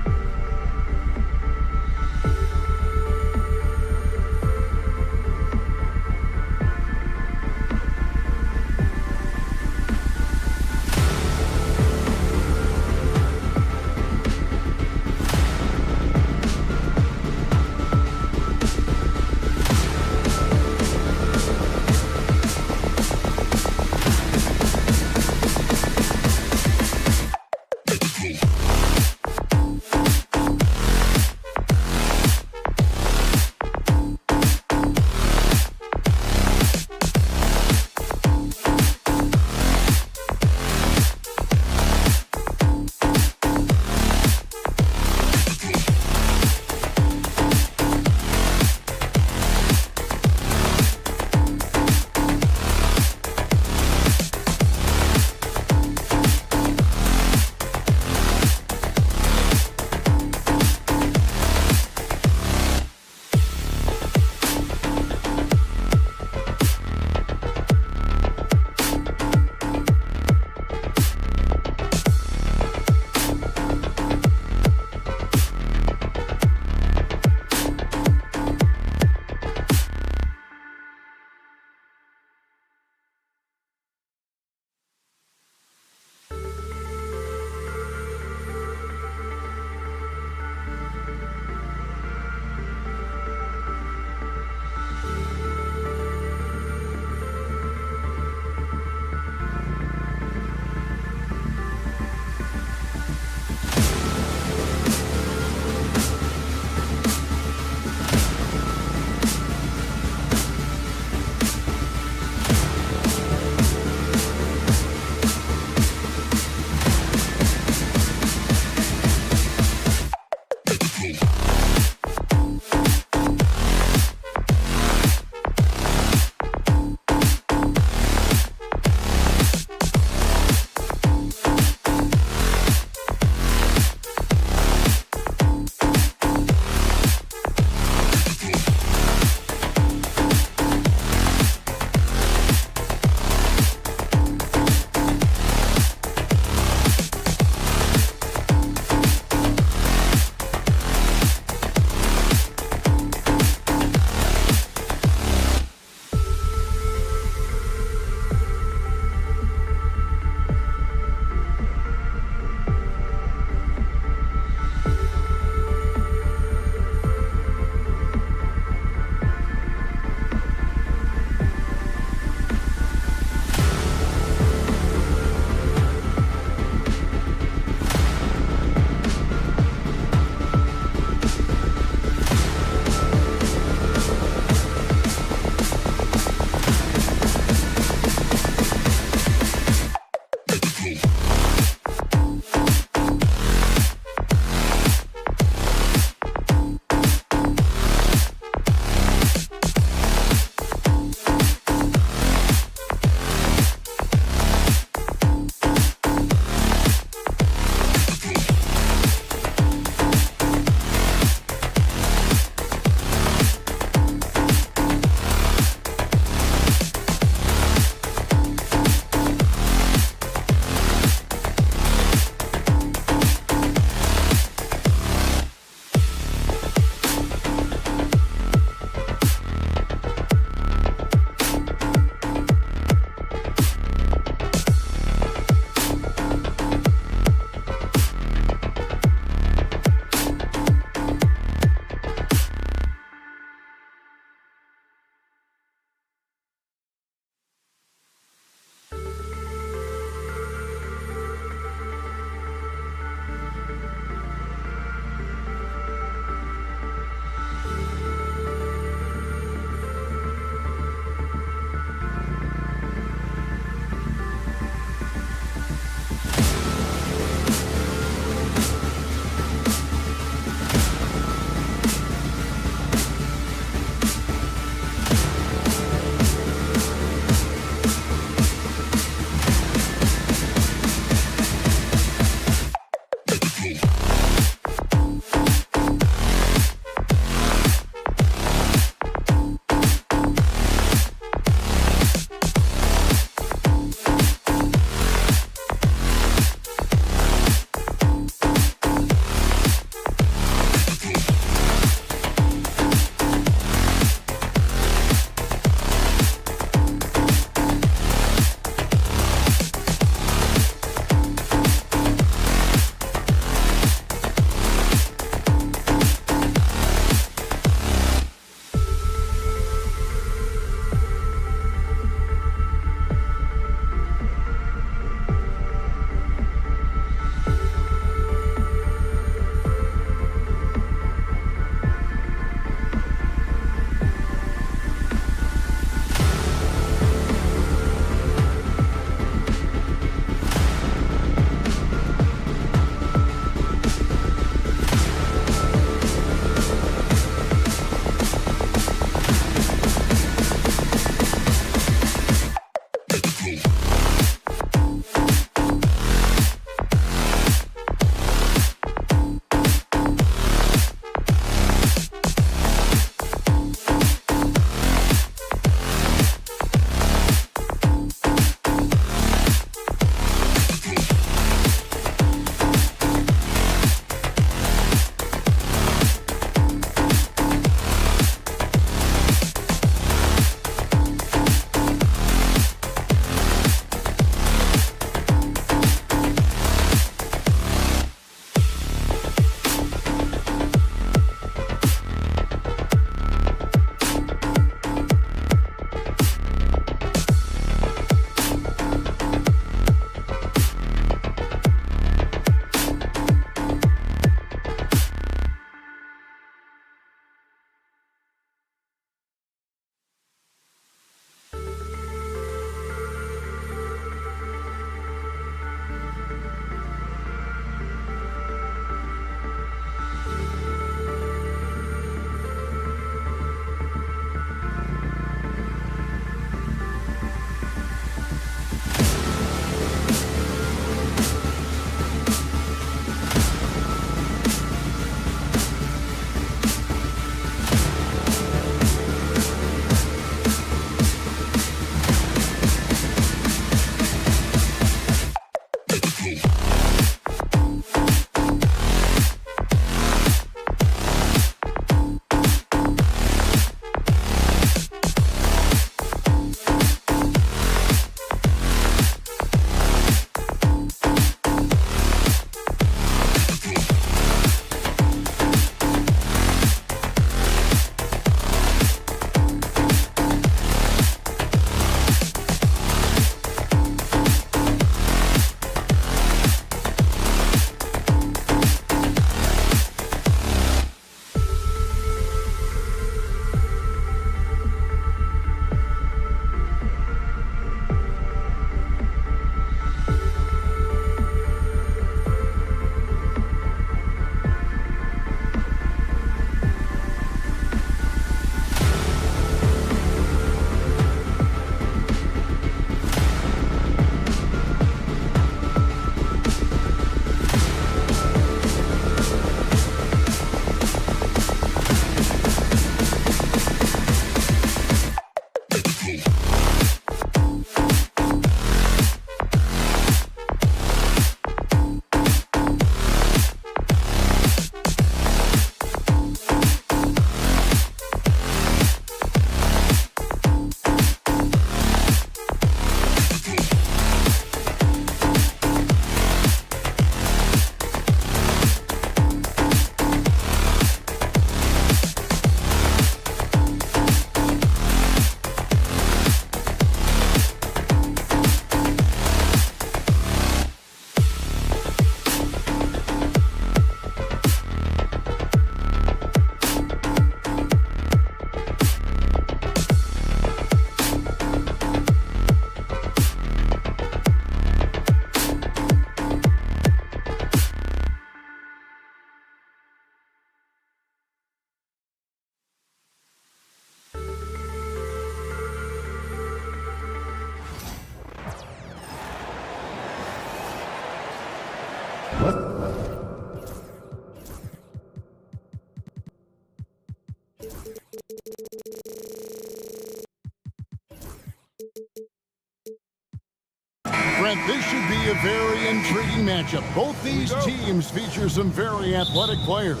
Brent, this should be a very intriguing matchup. Both these teams feature some very athletic players.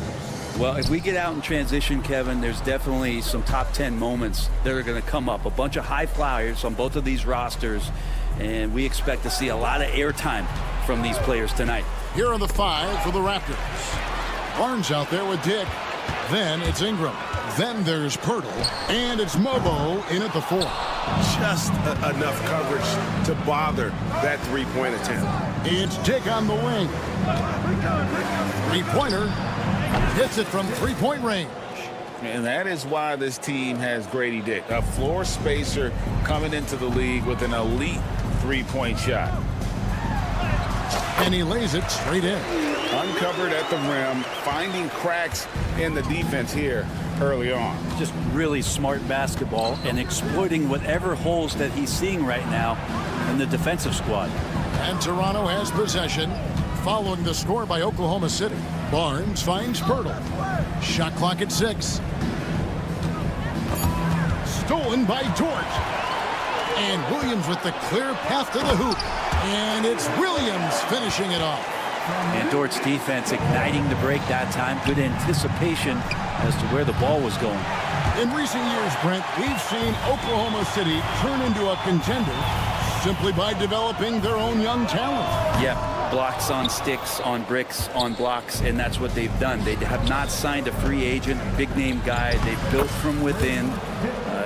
Well, if we get out in transition, Kevin, there's definitely some top 10 moments that are going to come up. A bunch of high flyers on both of these rosters, and we expect to see a lot of airtime from these players tonight. Here are the 5 for the Raptors. Barnes out there with Dick. Then it's Ingram. Then there's Pirtle. And it's Mobo in at the 4. Just enough coverage to bother that three-point attempt. It's Dick on the wing. Three-pointer. Hits it from three-point range. And that is why this team has Grady Dick, a floor spacer coming into the league with an elite three-point shot. And he lays it straight in. Uncovered at the rim, finding cracks in the defense here early on. Just really smart basketball and exploiting whatever holes that he's seeing right now in the defensive squad. And Toronto has possession, following the score by Oklahoma City. Barnes finds Pirtle. Shot clock at 6. Stolen by Dort. And Williams with the clear path to the hoop. And it's Williams finishing it off. And Dort's defense igniting the break that time. Good anticipation as to where the ball was going. In recent years, Brent, we've seen Oklahoma City turn into a contender simply by developing their own young talent. Yeah, blocks on sticks, on bricks, on blocks, and that's what they've done. They have not signed a free agent, big-name guy. They built from within.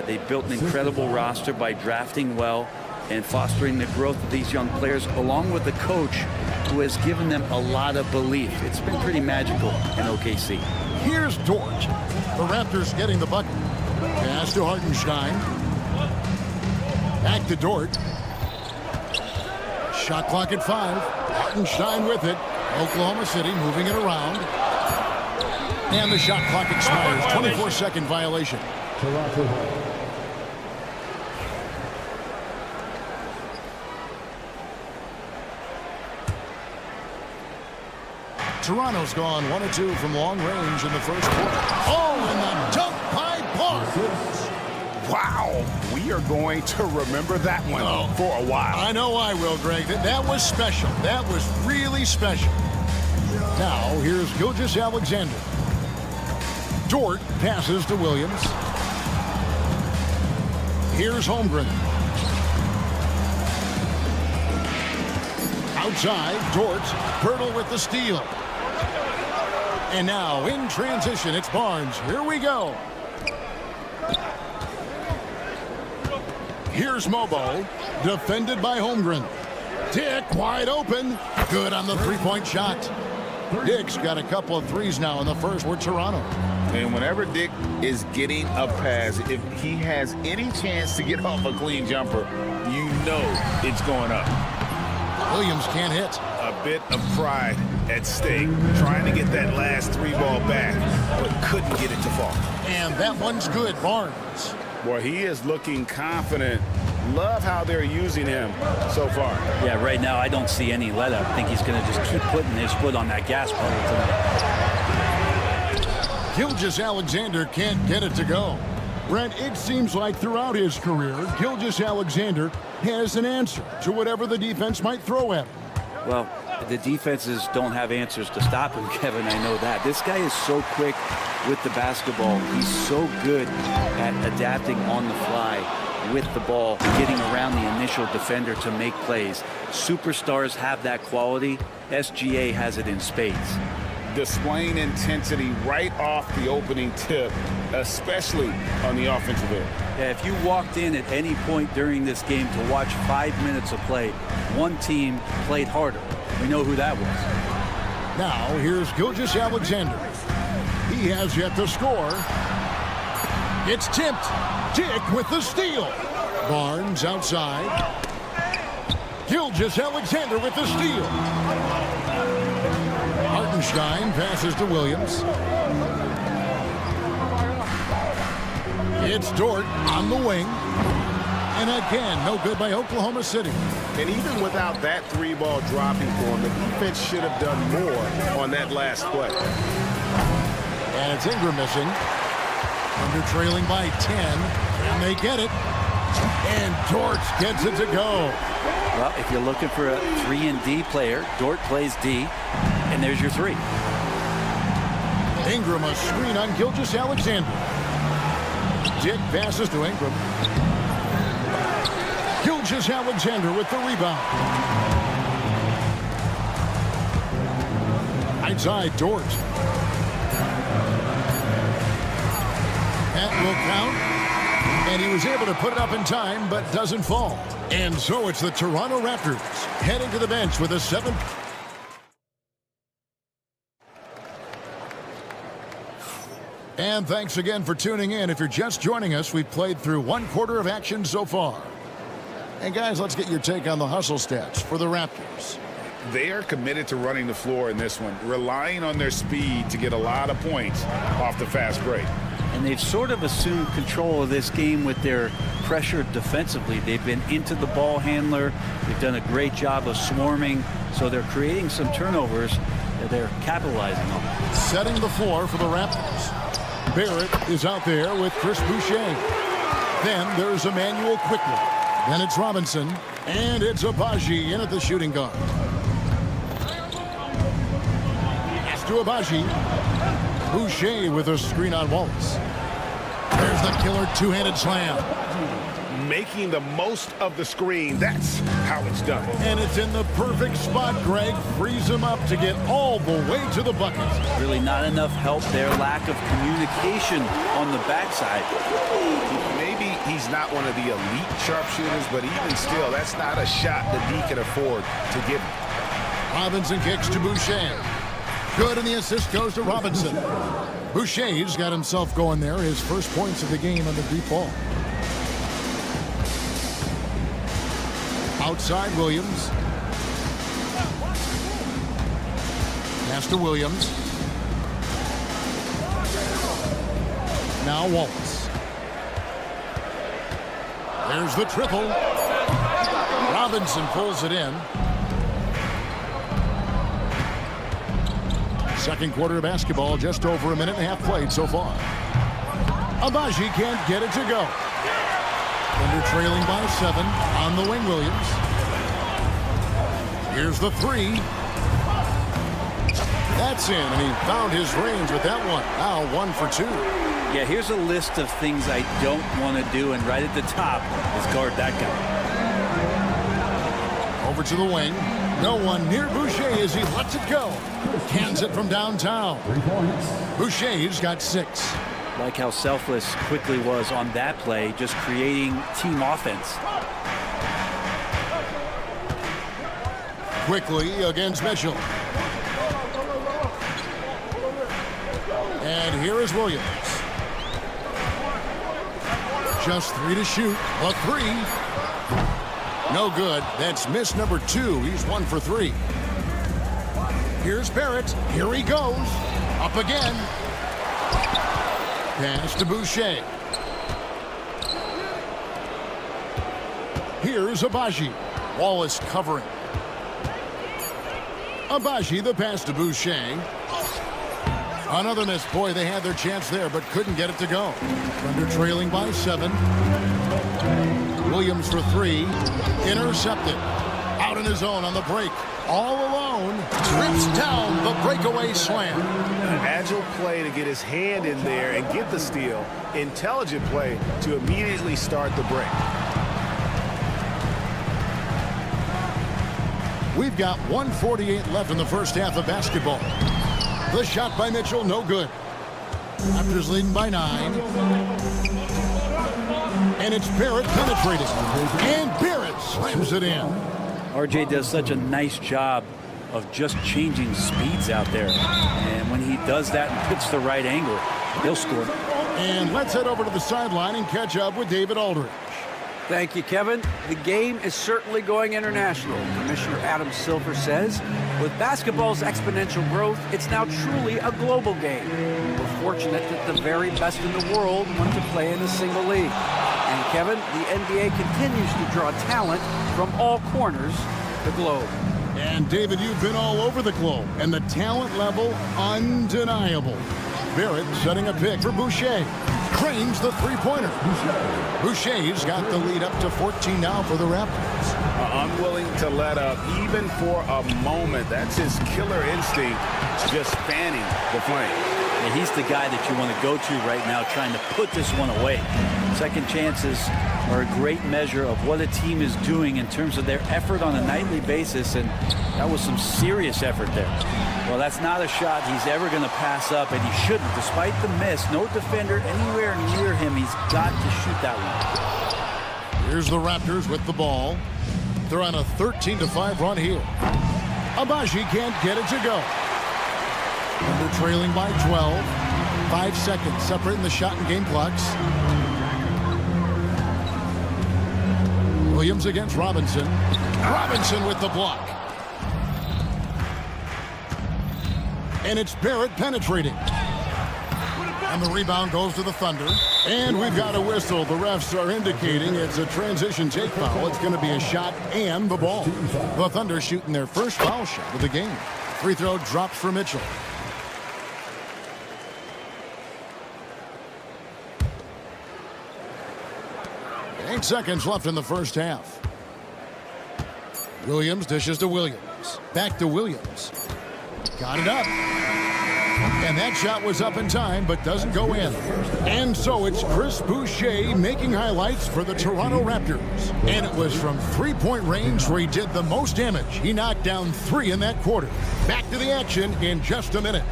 They built an incredible roster by drafting well and fostering the growth of these young players, along with a coach who has given them a lot of belief. It's been pretty magical in OKC. Here's Dort. The Raptors getting the bucket. Pass to Hartenstein. Back to Dort. Shot clock at 5. Hartenstein with it. Oklahoma City moving it around. And the shot clock expires. 24-second violation. Toronto's gone 1 of 2 from long range in the first quarter. Oh, and the dunk by Barnes. Wow, we are going to remember that one for a while. I know I will, Greg. That was special. That was really special. Now, here's Gilgeous-Alexander. Dort passes to Williams. Here's Holmgren. Outside, Dort. Pirtle with the steal. And now, in transition, it's Barnes. Here we go. Here's Mobo, defended by Holmgren. Dick wide open. Good on the three-point shot. Dick's got a couple of threes now in the first for Toronto. And whenever Dick is getting a pass, if he has any chance to get off a clean jumper, you know it's going up. Williams can't hit. A bit of pride at stake, trying to get that last 3-ball back, but couldn't get it to fall. And that one's good, Barnes. Boy, he is looking confident. Love how they're using him so far. Yeah, right now I don't see any let up. I think he's going to just keep putting his foot on that gas pedal tonight. Gilgeous-Alexander can't get it to go. Brent, it seems like throughout his career, Gilgeous-Alexander has an answer to whatever the defense might throw at him. Well, the defenses don't have answers to stop him, Kevin. I know that. This guy is so quick with the basketball. He's so good at adapting on the fly with the ball, getting around the initial defender to make plays. Superstars have that quality. SGA has it in spades. Displaying intensity right off the opening tip, especially on the offensive end. Yeah, if you walked in at any point during this game to watch 5 minutes of play, one team played harder. We know who that was. Now, here's Gilgeous-Alexander. He has yet to score. It's tipped. Dick with the steal. Barnes outside. Gilgeous-Alexander with the steal. Hartenstein passes to Williams. It's Dort on the wing. And again, no good by Oklahoma City. And even without that 3-ball dropping for him, the defense should have done more on that last play. And it's Ingram missing. Thunder trailing by 10, and they get it. And Dort gets it to go. Well, if you're looking for a 3-and-D player, Dort plays D, and there's your 3. Ingram a screen on Gilgeous-Alexander. Dick passes to Ingram. Gilgeous-Alexander with the rebound. Outside Dort. That will count. And he was able to put it up in time, but doesn't fall. And so it's the Toronto Raptors heading to the bench with a 7th. And thanks again for tuning in. If you're just joining us, we've played through 1 quarter of action so far. And guys, let's get your take on the hustle stats for the Raptors. They are committed to running the floor in this one, relying on their speed to get a lot of points off the fast break. And they've sort of assumed control of this game with their pressure defensively. They've been into the ball handler. They've done a great job of swarming. So they're creating some turnovers that they're capitalizing on. Setting the floor for the Raptors. Barrett is out there with Chris Boucher. Then there's Emmanuel Quickly. Then it's Robinson. And it's Agbaji in at the shooting guard. Pass to Agbaji. Boucher with a screen on Wallace. There's the killer two-handed slam. Making the most of the screen. That's how it's done. And it's in the perfect spot. Greg frees him up to get all the way to the bucket. Really not enough help there. Lack of communication on the backside. Maybe he's not one of the elite sharpshooters, but even still, that's not a shot that he can afford to give him. Robinson kicks to Boucher. Good, and the assist goes to Robinson. Boucher's got himself going there. His first points of the game on the deep ball. Outside Williams. Pass to Williams. Now Wallace. There's the triple. Robinson pulls it in. Second quarter of basketball, just over a minute and a half played so far. Agbaji can't get it to go. Thunder trailing by 7 on the wing, Williams. Here's the 3. That's in, and he found his range with that one. Now 1 for 2. Yeah, here's a list of things I don't want to do, and right at the top is guard that guy. Over to the wing. No one near Boucher as he lets it go. Cans it from downtown. Boucher's got 6. Like how selfless Quickly was on that play, just creating team offense. Quickly against Mitchell. And here is Williams. Just 3 to shoot. A 3. No good. That's miss number 2. He's 1 for 3. Here's Barrett. Here he goes. Up again. Pass to Boucher. Here's Agbaji. Wallace covering. Agbaji, the pass to Boucher. Another miss. Boy, they had their chance there, but couldn't get it to go. Thunder trailing by 7. Williams for 3. Intercepted. Out in his own on the break. All alone. Trips down the breakaway slam. An agile play to get his hand in there and get the steal. Intelligent play to immediately start the break. We've got 1:48 left in the first half of basketball. The shot by Mitchell, no good. Raptors leading by 9. And it's Barrett penetrating. And Barrett slams it in. RJ does such a nice job of just changing speeds out there. And when he does that and picks the right angle, he'll score. And let's head over to the sideline and catch up with David Aldridge. Thank you, Kevin. The game is certainly going international. Commissioner Adam Silver says, with basketball's exponential growth, it's now truly a global game. We're fortunate that the very best in the world want to play in a single league. And Kevin, the NBA continues to draw talent from all corners of the globe. And David, you've been all over the globe, and the talent level undeniable. Barrett setting a pick for Boucher. drains the three-pointer. Boucher's got the lead up to 14 now for the Raptors. Unwilling to let up even for a moment. That's his killer instinct, just fanning the flame. And he's the guy that you want to go to right now, trying to put this one away. Second chances are a great measure of what a team is doing in terms of their effort on a nightly basis, and that was some serious effort there. Well, that's not a shot he's ever going to pass up, and he shouldn't. Despite the miss, no defender anywhere near him. He's got to shoot that one. Here's the Raptors with the ball. They're on a 13-5 run here. Abaji can't get it to go. And they're trailing by 12. 5 seconds separating the shot and game clocks. Williams against Robinson. Robinson with the block. And it's Barrett penetrating. And the rebound goes to the Thunder. And we've got a whistle. The refs are indicating it's a transition take foul. It's going to be a shot and the ball. The Thunder shooting their first foul shot of the game. Free throw drops for Mitchell. Eight seconds left in the first half. Williams dishes to Williams. Back to Williams. Got it up. And that shot was up in time, but doesn't go in. And so it's Chris Boucher making highlights for the Toronto Raptors. And it was from three-point range where he did the most damage. He knocked down 3 in that quarter. Back to the action in just a minute.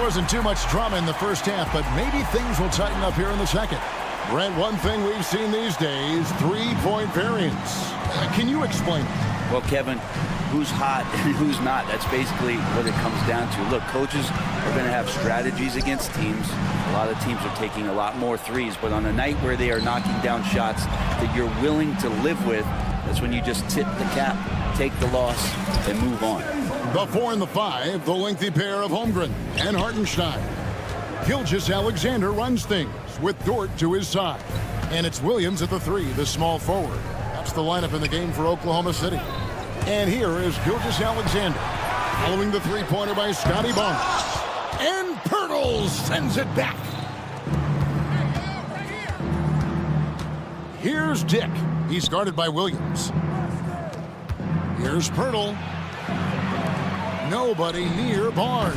Wasn't too much drama in the first half, but maybe things will tighten up here in the second. Brent, one thing we've seen these days, three-point variance. Can you explain it? Well, Kevin, who's hot and who's not? That's basically what it comes down to. Look, coaches are going to have strategies against teams. A lot of teams are taking a lot more threes, but on a night where they are knocking down shots that you're willing to live with, that's when you just tip the cap, take the loss, and move on. The 4 and the 5, the lengthy pair of Holmgren and Hartenstein. Gilgeous-Alexander runs things with Dort to his side. And it's Williams at the 3, the small forward. That's the lineup in the game for Oklahoma City. And here is Gilgeous-Alexander following the three-pointer by Scotty Barnes. And Pirtle sends it back. Here's Dick. He's guarded by Williams. Here's Pirtle. Nobody near Barnes.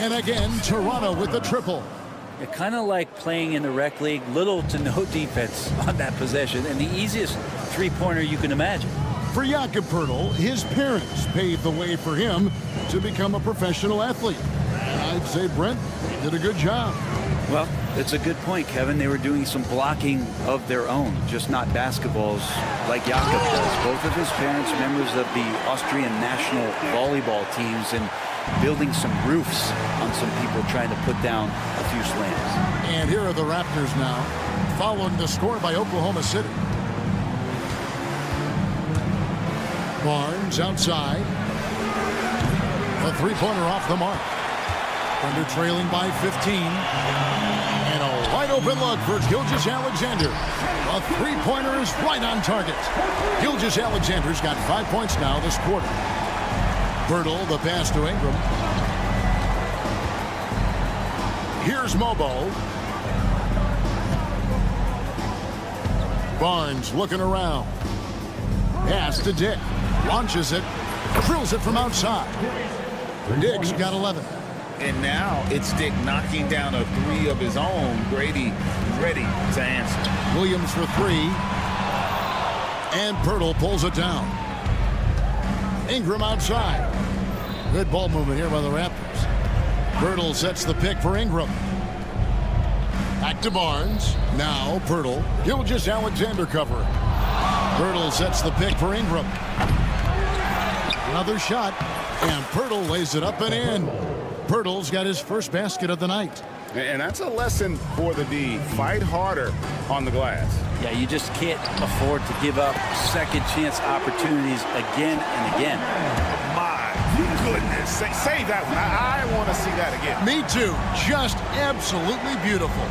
And again, Toronto with the triple. It's kind of like playing in the rec league, little to no defense on that possession, and the easiest three-pointer you can imagine. For Jakob Pirtle, his parents paved the way for him to become a professional athlete. I'd say Brent did a good job. Well, it's a good point, Kevin. They were doing some blocking of their own, just not basketballs like Jakob does. Both of his parents members of the Austrian national volleyball teams, and building some roofs on some people trying to put down a few slams. And here are the Raptors now, following the score by Oklahoma City. Barnes outside. A three-pointer off the mark. Thunder trailing by 15. And a wide open look for Gilgeous-Alexander. A three-pointer is right on target. Gilgeous-Alexander's got 5 points now this quarter. Pirtle, the pass to Ingram. Here's Mobo. Barnes looking around. Pass to Dick. Launches it. Drills it from outside. Dick's got 11. And now it's Dick knocking down a 3 of his own. Grady ready to answer. Williams for 3. And Pirtle pulls it down. Ingram outside. Good ball movement here by the Raptors. Pirtle sets the pick for Ingram. Back to Barnes. Now Pirtle. Gilgeous-Alexander covering. Pirtle sets the pick for Ingram. Another shot. And Pirtle lays it up and in. Pirtle's got his first basket of the night. And that's a lesson for the D. Fight harder on the glass. Yeah, you just can't afford to give up second chance opportunities again and again. My, goodness. Save that one. I want to see that again. Me too. Just absolutely beautiful.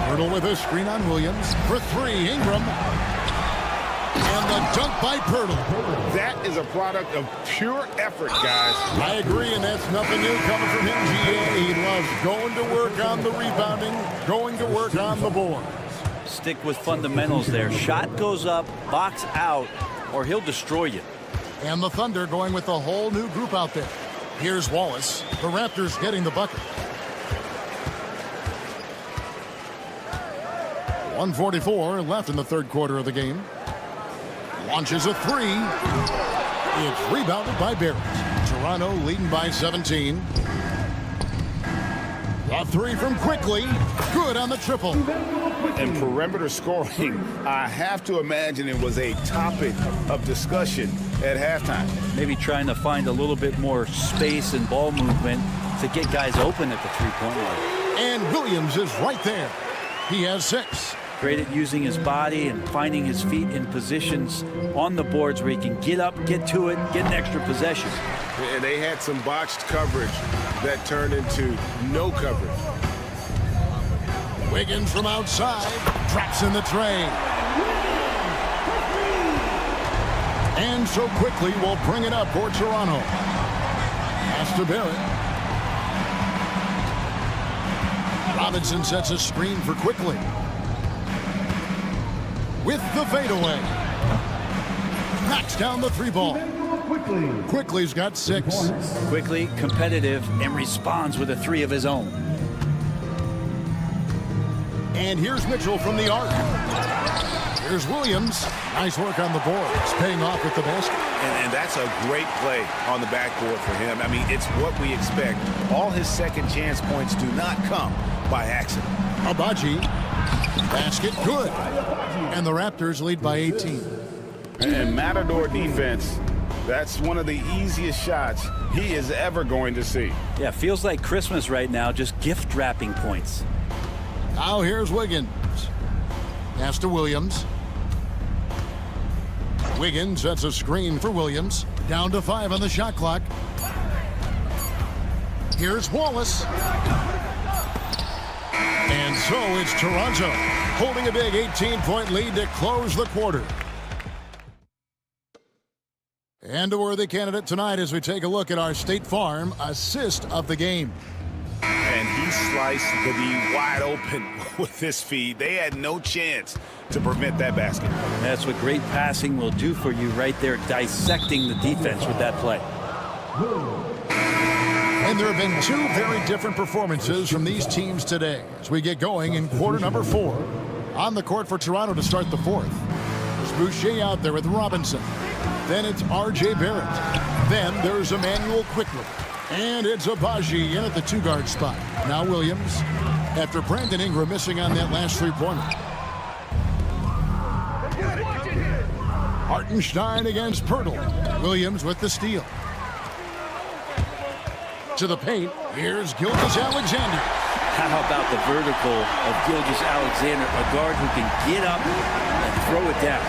Hurdle with a screen on Williams. For three, Ingram. And the dunk by Pirtle. That is a product of pure effort, guys. I agree, and that's nothing new coming from him, GA. He loves going to work on the rebounding, going to work on the boards. Stick with fundamentals there. Shot goes up, box out, or he'll destroy you. And the Thunder going with a whole new group out there. Here's Wallace. The Raptors getting the bucket. 1:44 left in the third quarter of the game. Launches a three. It's rebounded by Barrett. Toronto leading by 17. A three from Quickly. Good on the triple. And perimeter scoring, I have to imagine it was a topic of discussion at halftime. Maybe trying to find a little bit more space and ball movement to get guys open at the three-point line. And Williams is right there. He has 6. Great at using his body and finding his feet in positions on the boards where he can get up, get to it, get an extra possession. And they had some botched coverage that turned into no coverage. Wiggins from outside drops in the tray. And so Quickly will bring it up for Toronto. Pass to Barrett. Robinson sets a screen for Quickly. With the fadeaway. Knocks down the three ball. Quickly's got 6. Quickly, competitive, and responds with a three of his own. And here's Mitchell from the arc. Here's Williams. Nice work on the board. It's paying off with the basket. And that's a great play on the backboard for him. I mean, it's what we expect. All his second chance points do not come by accident. Abaji. Basket good. And the Raptors lead by 18. And Matador defense, that's one of the easiest shots he is ever going to see. Yeah, feels like Christmas right now, just gift wrapping points. Now here's Wiggins. Pass to Williams. Wiggins sets a screen for Williams. Down to 5 on the shot clock. Here's Wallace. And so it's Toronto holding a big 18-point lead to close the quarter. And a worthy candidate tonight as we take a look at our State Farm assist of the game. And he sliced the D wide open with his feed. They had no chance to prevent that basket. That's what great passing will do for you right there, dissecting the defense with that play. And there have been 2 very different performances from these teams today as we get going in quarter number 4. On the court for Toronto to start the 4th. There's Boucher out there with Robinson. Then it's R.J. Barrett. Then there's Emmanuel Quickly. And it's Abaji in at the 2-guard spot. Now Williams, after Brandon Ingram missing on that last three-pointer. Hartenstein against Pirtle. Williams with the steal. To the paint, here's Gilgeous-Alexander. How about the vertical of Gilgeous-Alexander, a guard who can get up and throw it down.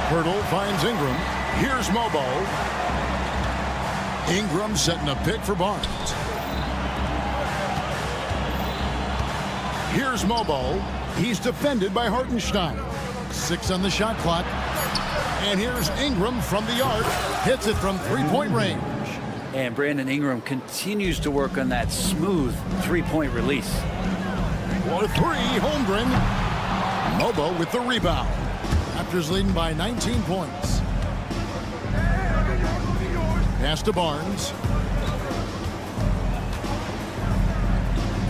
Pirtle finds Ingram. Here's Mobo. Ingram setting a pick for Barnes. Here's Mobo. He's defended by Hartenstein. 6 on the shot clock. And here's Ingram from the arc. Hits it from three-point range. And Brandon Ingram continues to work on that smooth three-point release. For 3, Holmgren. Mobo with the rebound. Raptors leading by 19 points. Pass to Barnes.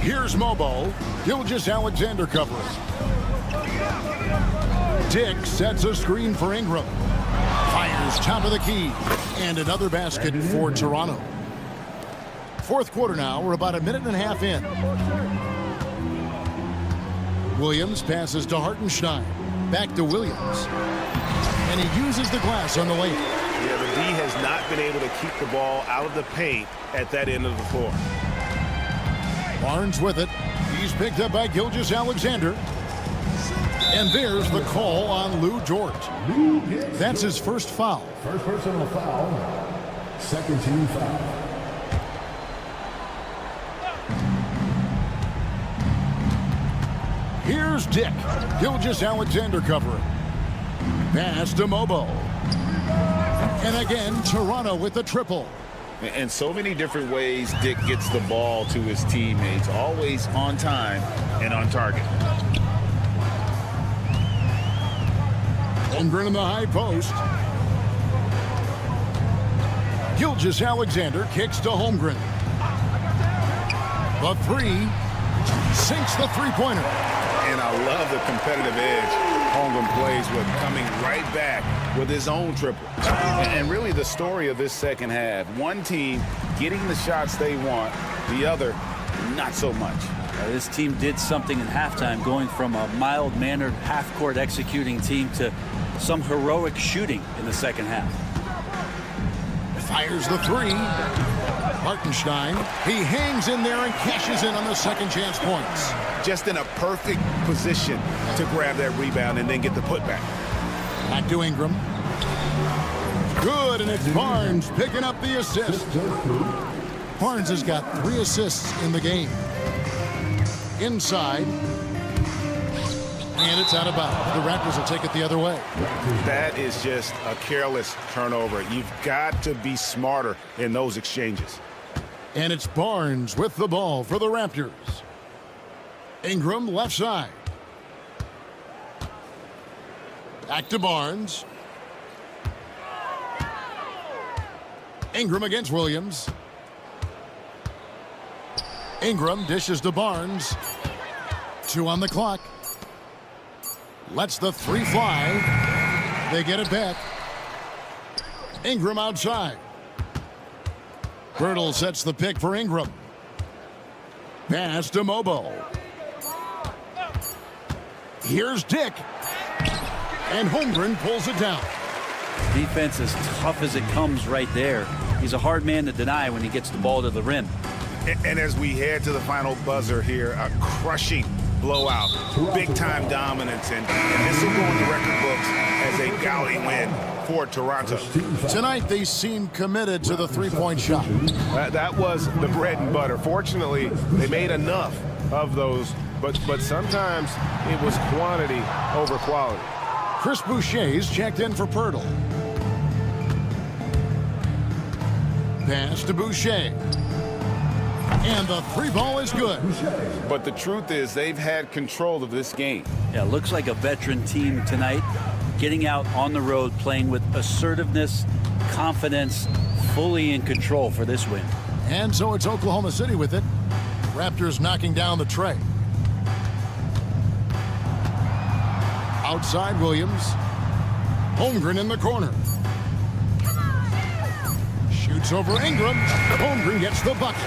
Here's Mobo. Gilgeous-Alexander covering. Dick sets a screen for Ingram. Fires top of the key. And another basket for Toronto. 4th quarter now. We're about a minute and a half in. Williams passes to Hartenstein. Back to Williams. And he uses the glass on the layup. Yeah, the D has not been able to keep the ball out of the paint at that end of the floor. Barnes with it. He's picked up by Gilgeous-Alexander. And there's the call on Lou Dort. That's his first foul. First personal foul. Second team foul. Here's Dick. Gilgeous-Alexander covering. Pass to Mobo. And again, Toronto with the triple. And so many different ways Dick gets the ball to his teammates, always on time and on target. Holmgren in the high post. Gilgeous-Alexander kicks to Holmgren. The three sinks the three-pointer. And I love the competitive edge Holmgren plays with, coming right back with his own triple. And really the story of this second half, one team getting the shots they want, the other not so much. This team did something in halftime, going from a mild-mannered half-court executing team to some heroic shooting in the second half. Fires the three. Hartenstein, he hangs in there and cashes in on the second chance points. Just in a perfect position to grab that rebound and then get the putback. Back to Ingram. Good, and it's Barnes picking up the assist. Barnes has got 3 assists in the game. Inside. And it's out of bounds. The Raptors will take it the other way. That is just a careless turnover. You've got to be smarter in those exchanges. And it's Barnes with the ball for the Raptors. Ingram left side. Back to Barnes. Ingram against Williams. Ingram dishes to Barnes. 2 on the clock. Lets the three fly. They get it back. Ingram outside. Birtle sets the pick for Ingram. Pass to Mobo. Here's Dick. And Holmgren pulls it down. Defense as tough as it comes right there. He's a hard man to deny when he gets the ball to the rim. And as we head to the final buzzer here, a crushing blowout, big-time dominance, and this will go in the record books as a gaudy win for Toronto. Tonight, they seem committed to the three-point shot. That was the bread and butter. Fortunately, they made enough of those, but sometimes it was quantity over quality. Chris Boucher's checked in for Pirtle. Pass to Boucher. And the three ball is good. But the truth is they've had control of this game. Yeah, looks like a veteran team tonight, getting out on the road, playing with assertiveness, confidence, fully in control for this win. And so it's Oklahoma City with it. Raptors knocking down the tray. Outside Williams. Holmgren in the corner. Shoots over Ingram. Holmgren gets the bucket.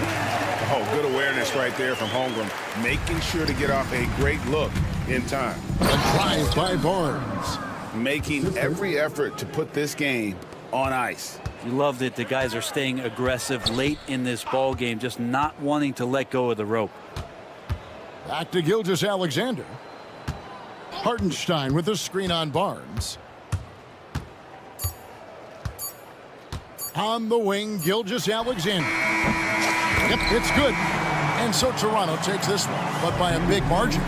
Oh, good awareness right there from Holmgren, making sure to get off a great look in time. A drive by Barnes. Making every effort to put this game on ice. You love that the guys are staying aggressive late in this ball game, just not wanting to let go of the rope. Back to Gilgeous-Alexander. Hartenstein with the screen on Barnes. On the wing, Gilgeous-Alexander. Yep, it's good. And so Toronto takes this one, but by a big margin.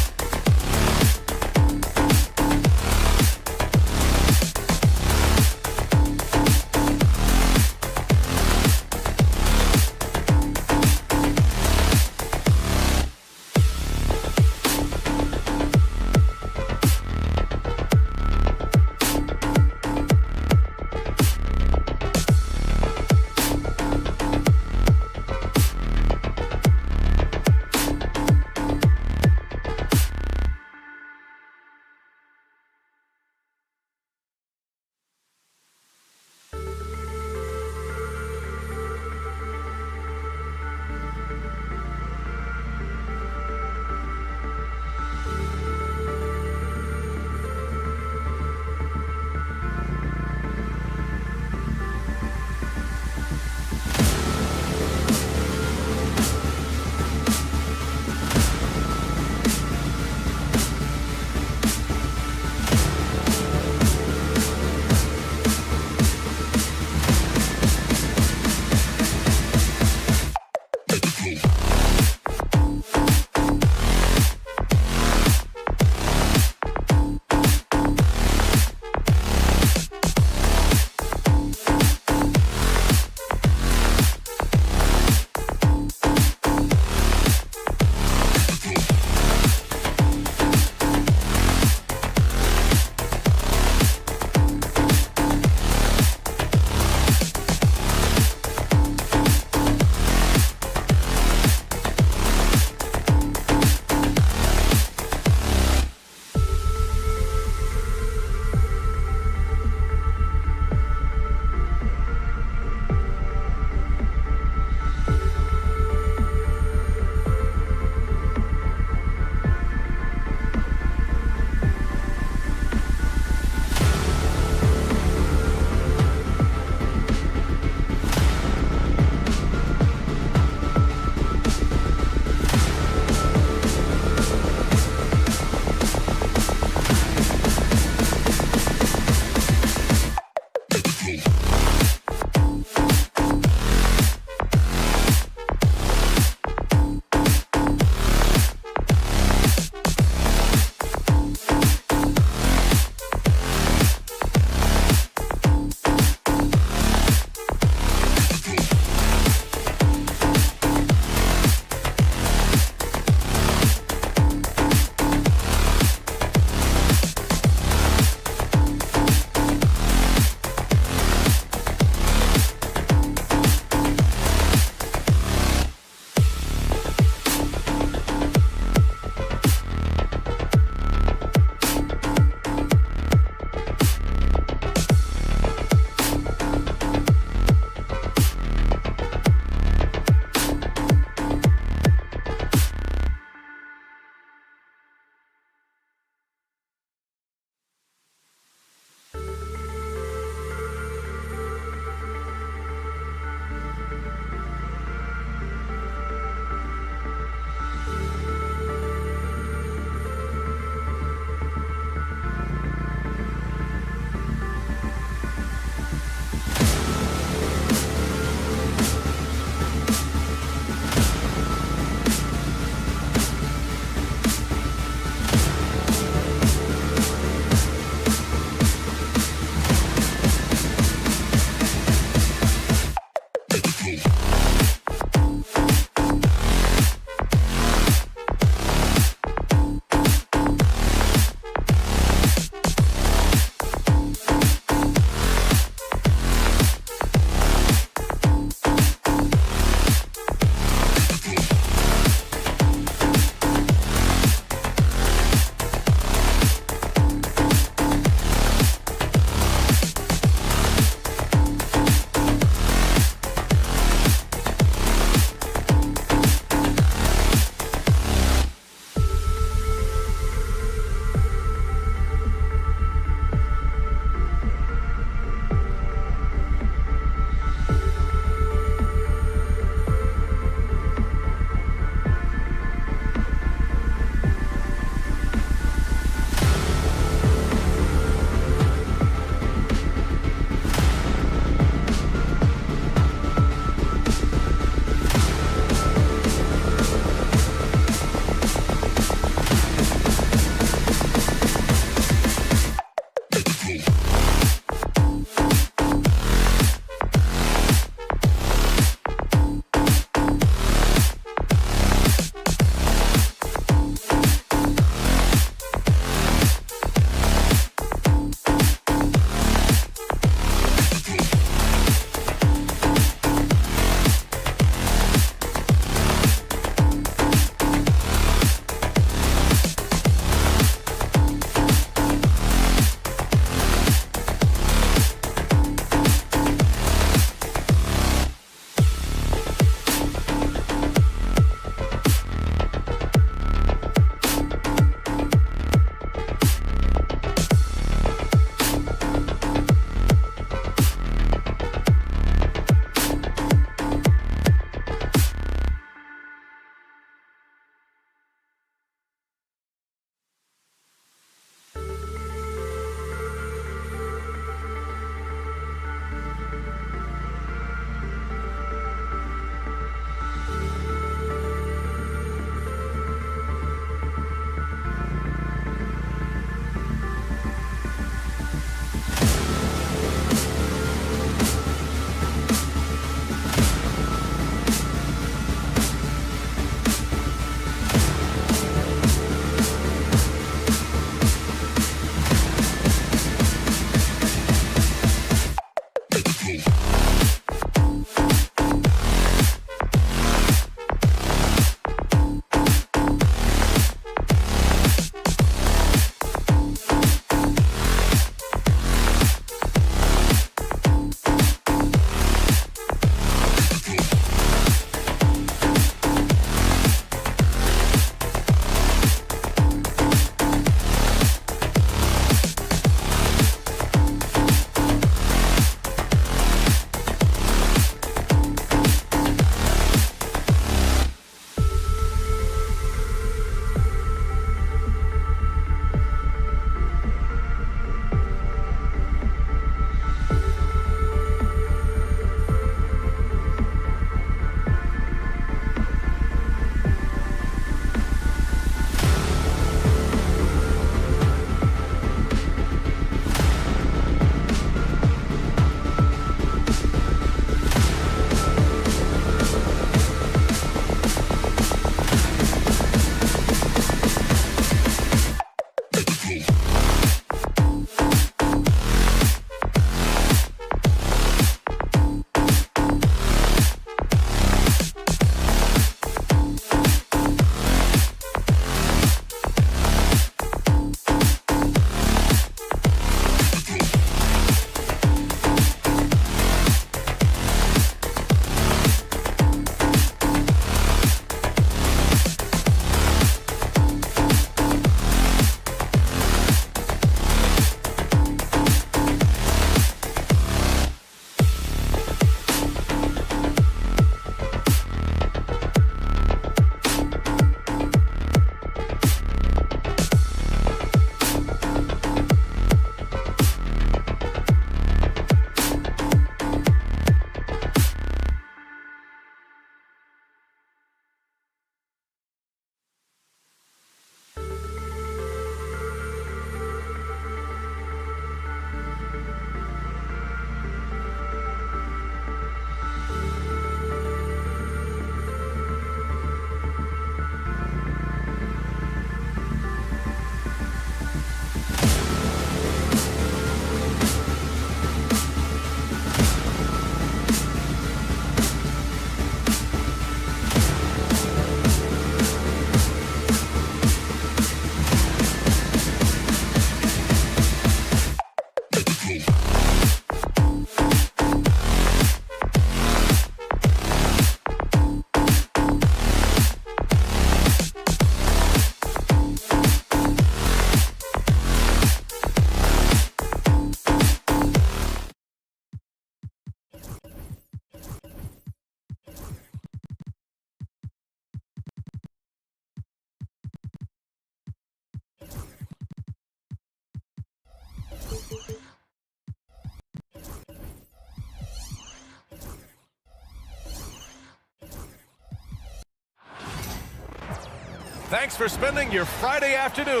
Thanks for spending your Friday afternoon.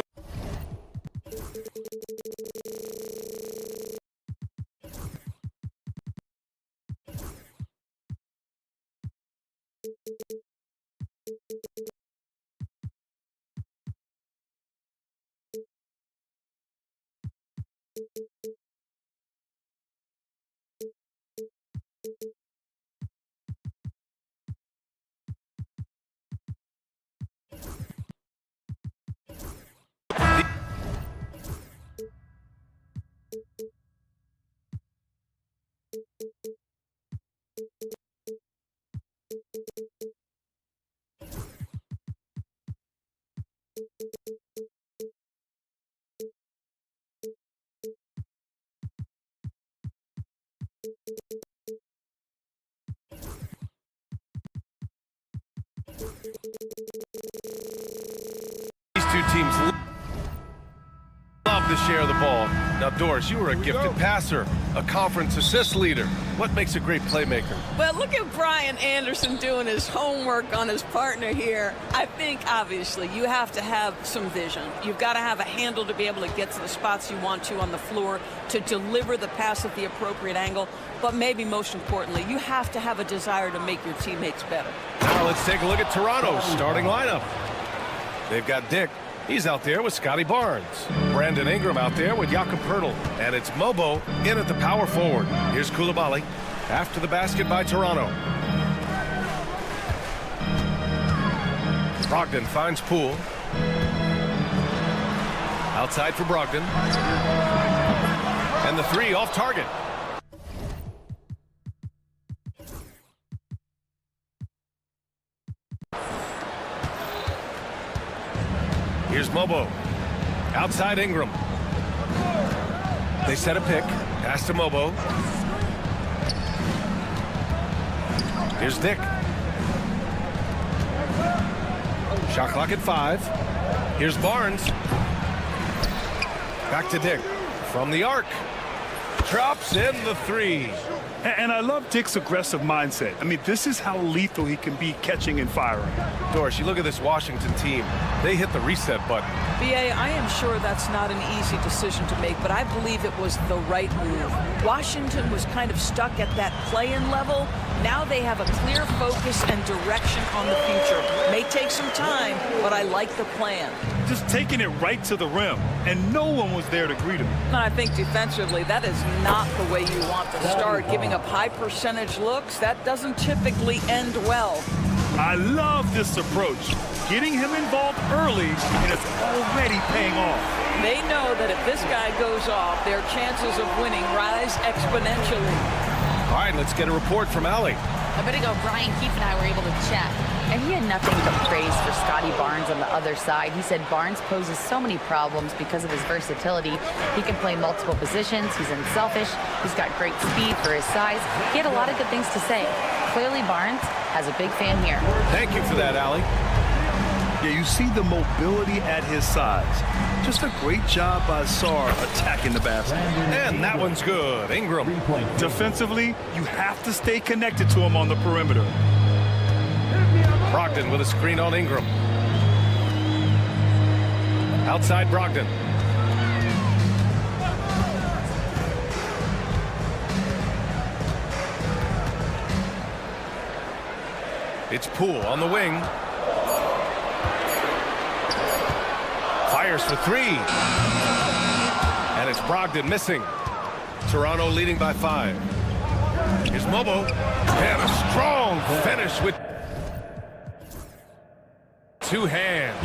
These two teams love to share the ball. Now, Doris, you were a gifted passer, a conference assist leader. What makes a great playmaker? Well, look at Brian Anderson doing his homework on his partner here. I think, obviously, you have to have some vision. You've got to have a handle to be able to get to the spots you want to on the floor, to deliver the pass at the appropriate angle. But maybe most importantly, you have to have a desire to make your teammates better. Now let's take a look at Toronto's starting lineup. They've got Dick. He's out there with Scotty Barnes. Brandon Ingram out there with Jakob Poeltl. And it's Mobo in at the power forward. Here's Coulibaly after the basket by Toronto. Brogdon finds Poole. Outside for Brogdon. And the three off target. Here's Mobo. Outside Ingram. They set a pick. Pass to Mobo. Here's Dick. Shot clock at 5. Here's Barnes. Back to Dick. From the arc. Drops in the 3. And I love Dick's aggressive mindset. I mean, this is how lethal he can be catching and firing. Doris, you look at this Washington team. They hit the reset button. BA, I am sure that's not an easy decision to make, but I believe it was the right move. Washington was kind of stuck at that play-in level. Now they have a clear focus and direction on the future. May take some time, but I like the plan. Just taking it right to the rim, and no one was there to greet him. And I think defensively, that is not the way you want to start. Giving up high percentage looks, that doesn't typically end well. I love this approach. Getting him involved early, and it's already paying off. They know that if this guy goes off, their chances of winning rise exponentially. All right, let's get a report from Allie. A bit ago, Brian Keefe and I were able to chat, and he had nothing but praise for Scotty Barnes on the other side. He said Barnes poses so many problems because of his versatility. He can play multiple positions. He's unselfish. He's got great speed for his size. He had a lot of good things to say. Clearly, Barnes has a big fan here. Thank you for that, Allie. Yeah, you see the mobility at his size. Just a great job by Sar attacking the basket. And that one's good. Ingram. Defensively, you have to stay connected to him on the perimeter. Brogdon with a screen on Ingram. Outside Brogdon. It's Poole on the wing. Fires for 3. And it's Brogdon missing. Toronto leading by 5. Here's Mobo. And a strong finish with 2 hands.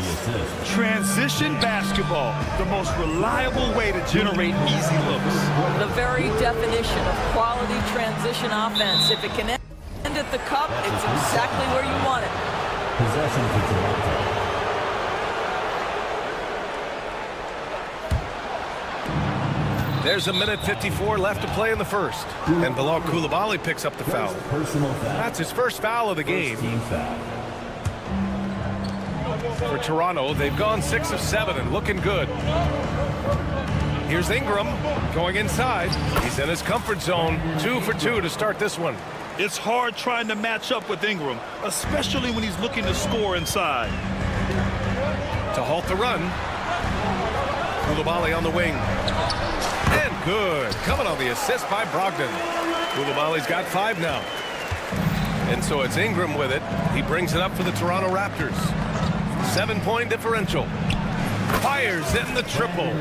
Transition basketball, the most reliable way to generate easy looks. The very definition of quality transition offense. If it can end at the cup, it's exactly where you want it. Possession for Toronto. There's a minute 54 left to play in the first. And Bilal Coulibaly picks up the foul. Personal foul. That's his first foul of the game. Team foul. For Toronto, they've gone 6 of 7 and looking good. Here's Ingram going inside. He's in his comfort zone. 2 for 2 to start this one. It's hard trying to match up with Ingram, especially when he's looking to score inside. off the run. Koulibaly on the wing. And good. Coming on the assist by Brogdon. Koulibaly's got 5 now. And so it's Ingram with it. He brings it up for the Toronto Raptors. 7-point differential. Fires in the triple.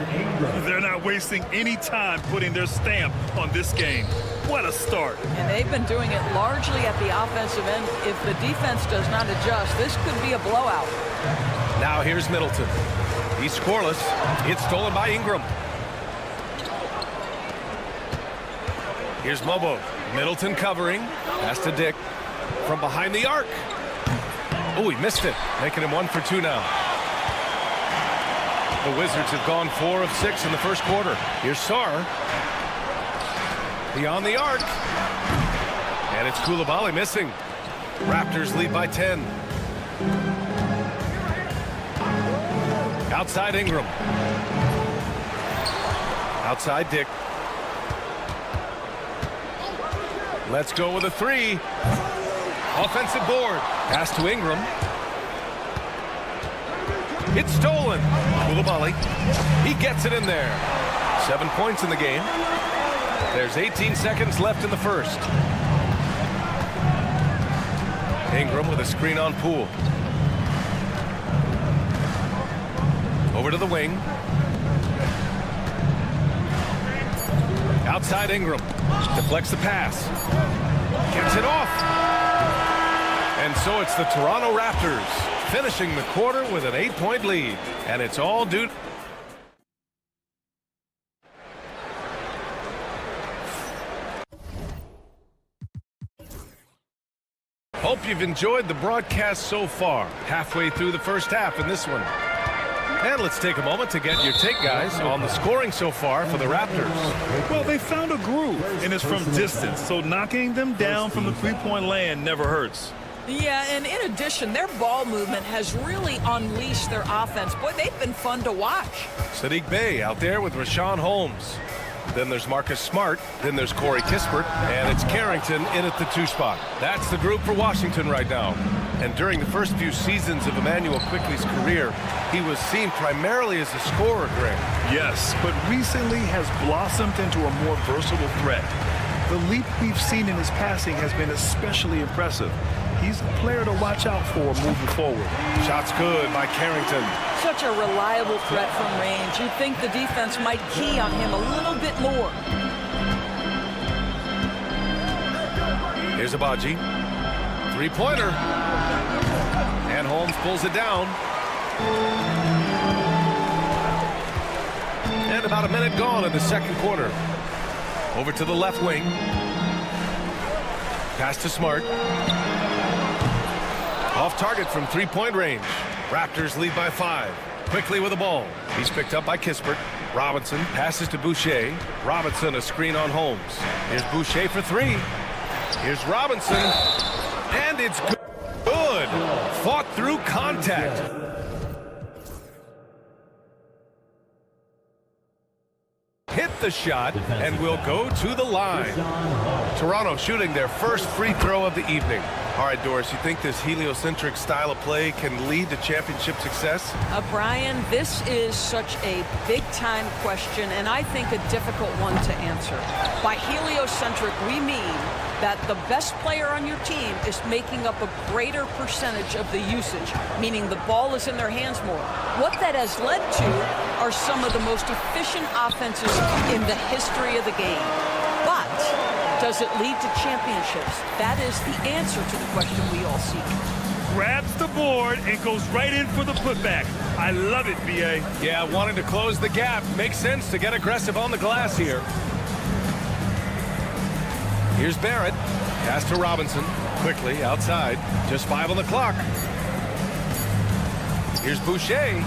They're not wasting any time putting their stamp on this game. What a start. And they've been doing it largely at the offensive end. If the defense does not adjust, this could be a blowout. Now here's Middleton. He's scoreless. It's stolen by Ingram. Here's Mobo. Middleton covering. Pass to Dick. From behind the arc. Oh, he missed it. Making him 1 for 2 now. The Wizards have gone 4 of 6 in the first quarter. Here's Sarr. Beyond the arc. And it's Koulibaly missing. Raptors lead by 10. Outside Ingram. Outside Dick. Let's go with a 3. Offensive board. Pass to Ingram. It's stolen. Koulibaly. He gets it in there. 7 points in the game. There's 18 seconds left in the first. Ingram with a screen on Poole. Over to the wing. Outside Ingram. Deflects the pass. Gets it off. And so it's the Toronto Raptors finishing the quarter with an 8-point lead. And it's all due. Hope you've enjoyed the broadcast so far. Halfway through the first half in this one. And let's take a moment to get your take, guys, on the scoring so far for the Raptors. Well, they found a groove, and it's from distance, so knocking them down from the three-point land never hurts. Yeah, and in addition, their ball movement has really unleashed their offense. Boy, they've been fun to watch. Sadiq Bey out there with Rashawn Holmes. Then there's Marcus Smart. Then there's Corey Kispert. And it's Carrington in at the 2 spot. That's the group for Washington right now. And during the first few seasons of Emmanuel Quickley's career, he was seen primarily as a scorer, Greg. Yes, but recently has blossomed into a more versatile threat. The leap we've seen in his passing has been especially impressive. He's a player to watch out for moving forward. Shots good by Carrington. Such a reliable threat from range. You'd think the defense might key on him a little bit more. Here's Abaji. 3-pointer. And Holmes pulls it down. And about a minute gone in the second quarter. Over to the left wing. Pass to Smart. Off target from 3-point range. Raptors lead by 5. Quickly with the ball. He's picked up by Kispert. Robinson passes to Boucher. Robinson a screen on Holmes. Here's Boucher for 3. Here's Robinson. And it's good. Fought through contact. Hit the shot and will go to the line. Toronto shooting their first free throw of the evening. All right, Doris, you think this heliocentric style of play can lead to championship success? Brian, this is such a big-time question, and I think a difficult one to answer. By heliocentric, we mean that the best player on your team is making up a greater percentage of the usage, meaning the ball is in their hands more. What that has led to are some of the most efficient offenses in the history of the game. But does it lead to championships? That is the answer to the question we all seek. Grabs the board and goes right in for the putback. I love it, B.A. Yeah, wanting to close the gap. Makes sense to get aggressive on the glass here. Here's Barrett. Pass to Robinson. Quickly outside. Just 5 on the clock. Here's Boucher.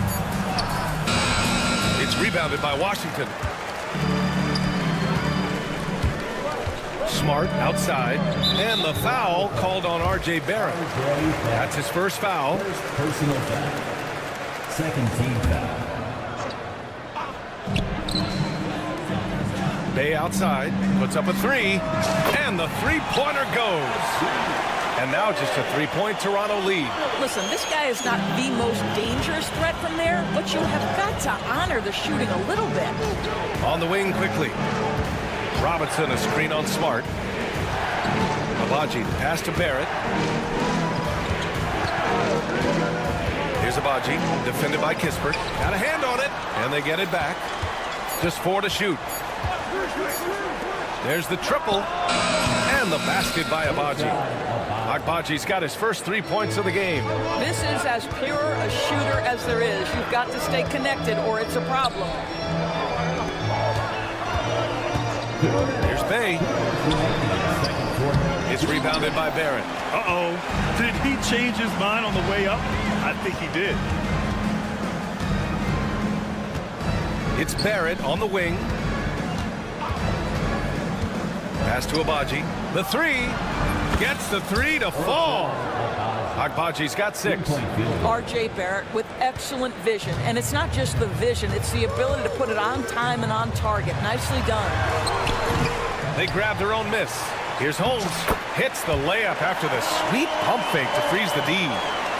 It's rebounded by Washington. Smart outside. And the foul called on R.J. Barrett. That's his first foul. Personal foul. Second team foul. Bay outside, puts up a 3, and the 3-pointer goes. And now just a 3-point Toronto lead. Listen, this guy is not the most dangerous threat from there, but you have got to honor the shooting a little bit. On the wing quickly. Robinson, a screen on Smart. Abaji, the pass to Barrett. Here's Abaji, defended by Kispert. Got a hand on it, and they get it back. Just 4 to shoot. There's the triple, and the basket by Abaji. Abaji's got his first 3 points of the game. This is as pure a shooter as there is. You've got to stay connected or it's a problem. Here's Bay. It's rebounded by Barrett. Uh-oh. Did he change his mind on the way up? I think he did. It's Barrett on the wing. Pass to Abaji. The 3. Gets the 3 to fall. Agbaji's got 6. R.J. Barrett with excellent vision. And it's not just the vision, it's the ability to put it on time and on target. Nicely done. They grab their own miss. Here's Holmes. Hits the layup after the sweet pump fake to freeze the D.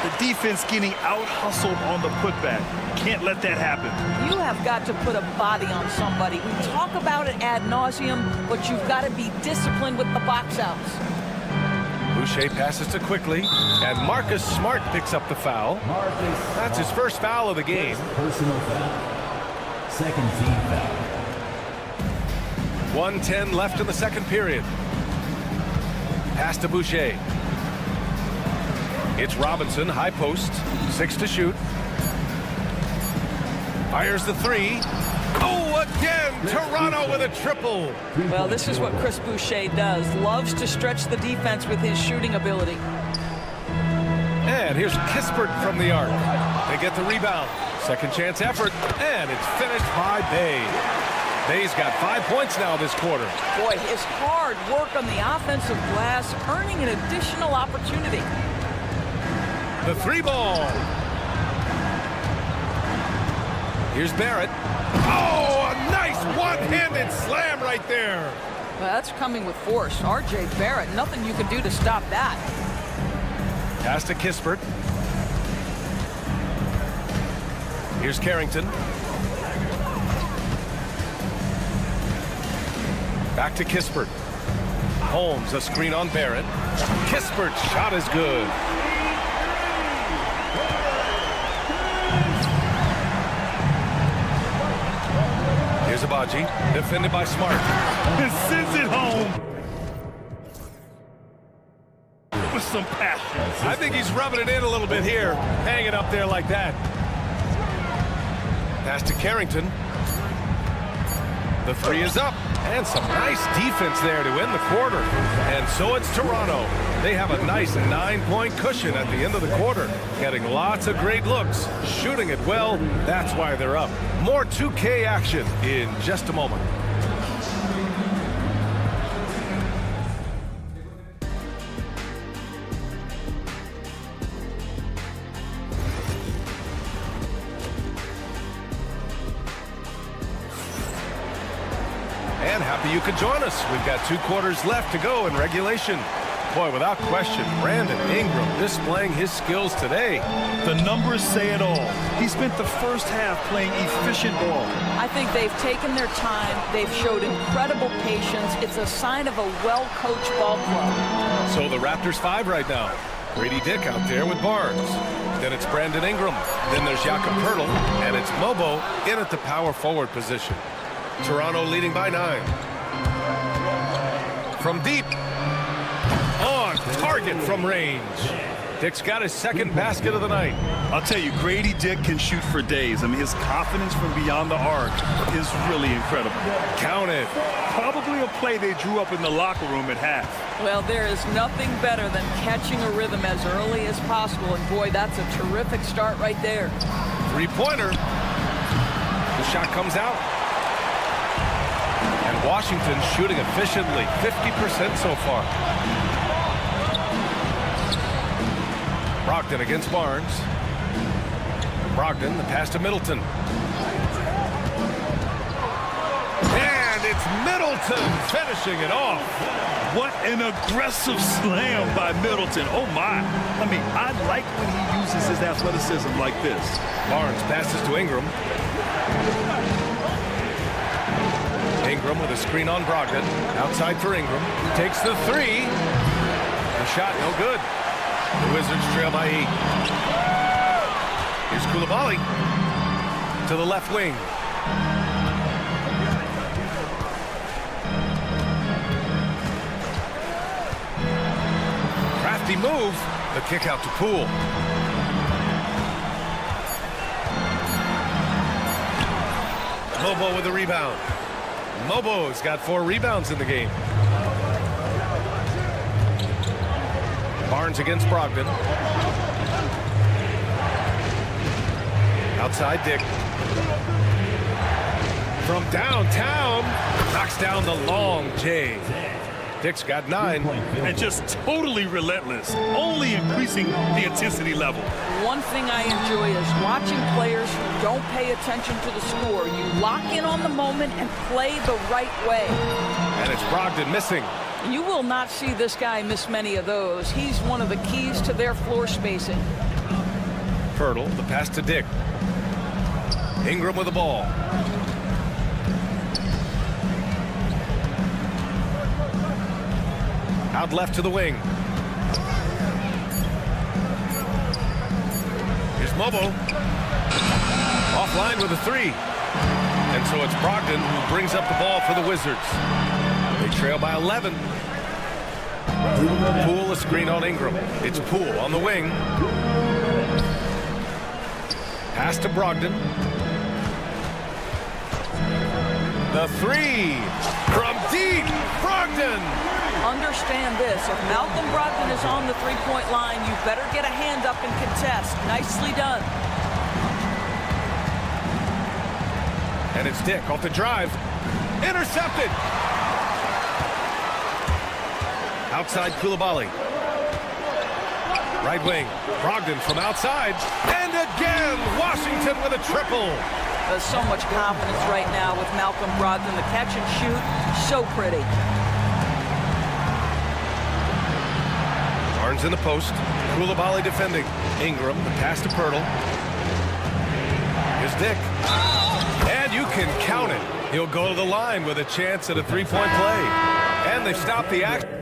The defense getting out-hustled on the putback. Can't let that happen. You have got to put a body on somebody. We talk about it ad nauseum, but you've got to be disciplined with the box outs. Boucher passes to Quickly, and Marcus Smart picks up the foul. That's his first foul of the game. Personal foul. Second team foul. 1:10 left in the second period. Pass to Boucher. It's Robinson, high post, 6 to shoot. Fires the 3. Oh, again, Toronto with a triple. Well, this is what Chris Boucher does. Loves to stretch the defense with his shooting ability. And here's Kispert from the arc. They get the rebound. Second chance effort, and it's finished by Bay. Bay's got 5 points now this quarter. Boy, his hard work on the offensive glass, earning an additional opportunity. The 3 ball. Here's Barrett. Oh, a nice one-handed slam right there. Well, that's coming with force. R.J. Barrett, nothing you can do to stop that. Pass to Kispert. Here's Carrington. Back to Kispert. Holmes, a screen on Barrett. Kispert's shot is good. Here's Abaji, defended by Smart. And sends it home with some passion. I think he's rubbing it in a little bit here, hanging up there like that. Pass to Carrington. The 3 is up, and some nice defense there to end the quarter. And so it's Toronto. They have a nice 9-point cushion at the end of the quarter, getting lots of great looks, shooting it well. That's why they're up. More 2K action in just a moment. And happy you could join us. We've got 2 quarters left to go in regulation. Boy, without question, Brandon Ingram displaying his skills today. The numbers say it all. He spent the first half playing efficient ball. I think they've taken their time. They've showed incredible patience. It's a sign of a well-coached ball club. So the Raptors 5 right now. Grady Dick out there with Barnes. Then it's Brandon Ingram. Then there's Jakob Poeltl. And it's Mobo in at the power forward position. Toronto leading by 9. From deep. On target from range. Dick's got his second basket of the night. I'll tell you, Grady Dick can shoot for days. I mean, his confidence from beyond the arc is really incredible. Counted. Probably a play they drew up in the locker room at half. Well, there is nothing better than catching a rhythm as early as possible. And boy, that's a terrific start right there. 3-pointer. The shot comes out. And Washington shooting efficiently, 50% so far. Brogdon against Barnes. Brogdon, the pass to Middleton. And it It's Middleton finishing it off. What an aggressive slam by Middleton. Oh, my. I mean, I like when he uses his athleticism like this. Barnes passes to Ingram. Ingram with a screen on Brogdon. Outside for Ingram. Takes the three. The shot no good. The Wizards trail by 8. Here's Koulibaly to the left wing. Crafty move. The kick out to Poole. Mobo with the rebound. Mobo's got 4 rebounds in the game. Barnes against Brogdon. Outside Dick. From downtown, knocks down the long J. Dick's got 9. And just totally relentless, only increasing the intensity level. One thing I enjoy is watching players who don't pay attention to the score. You lock in on the moment and play the right way. And it's Brogdon missing. You will not see this guy miss many of those. He's one of the keys to their floor spacing. Pirtle, the pass to Dick. Ingram with the ball. Out left to the wing. Here's Mobo. Offline with a 3. And so it's Brogdon who brings up the ball for the Wizards. They trail by 11. Poole, a screen on Ingram. It's Poole on the wing. Pass to Brogdon. The 3 from deep. Brogdon. Understand this. If Malcolm Brogdon is on the three-point line, you better get a hand up and contest. Nicely done. And it's Dick off the drive. Intercepted. Outside Koulibaly. Right wing. Brogdon from outside. And again, Washington with a triple. There's so much confidence right now with Malcolm Brogdon. The catch and shoot, so pretty. Barnes in the post. Koulibaly defending. Ingram, the pass to Pirtle. Here's Dick. And you can count it. He'll go to the line with a chance at a three-point play. And they've stopped the action.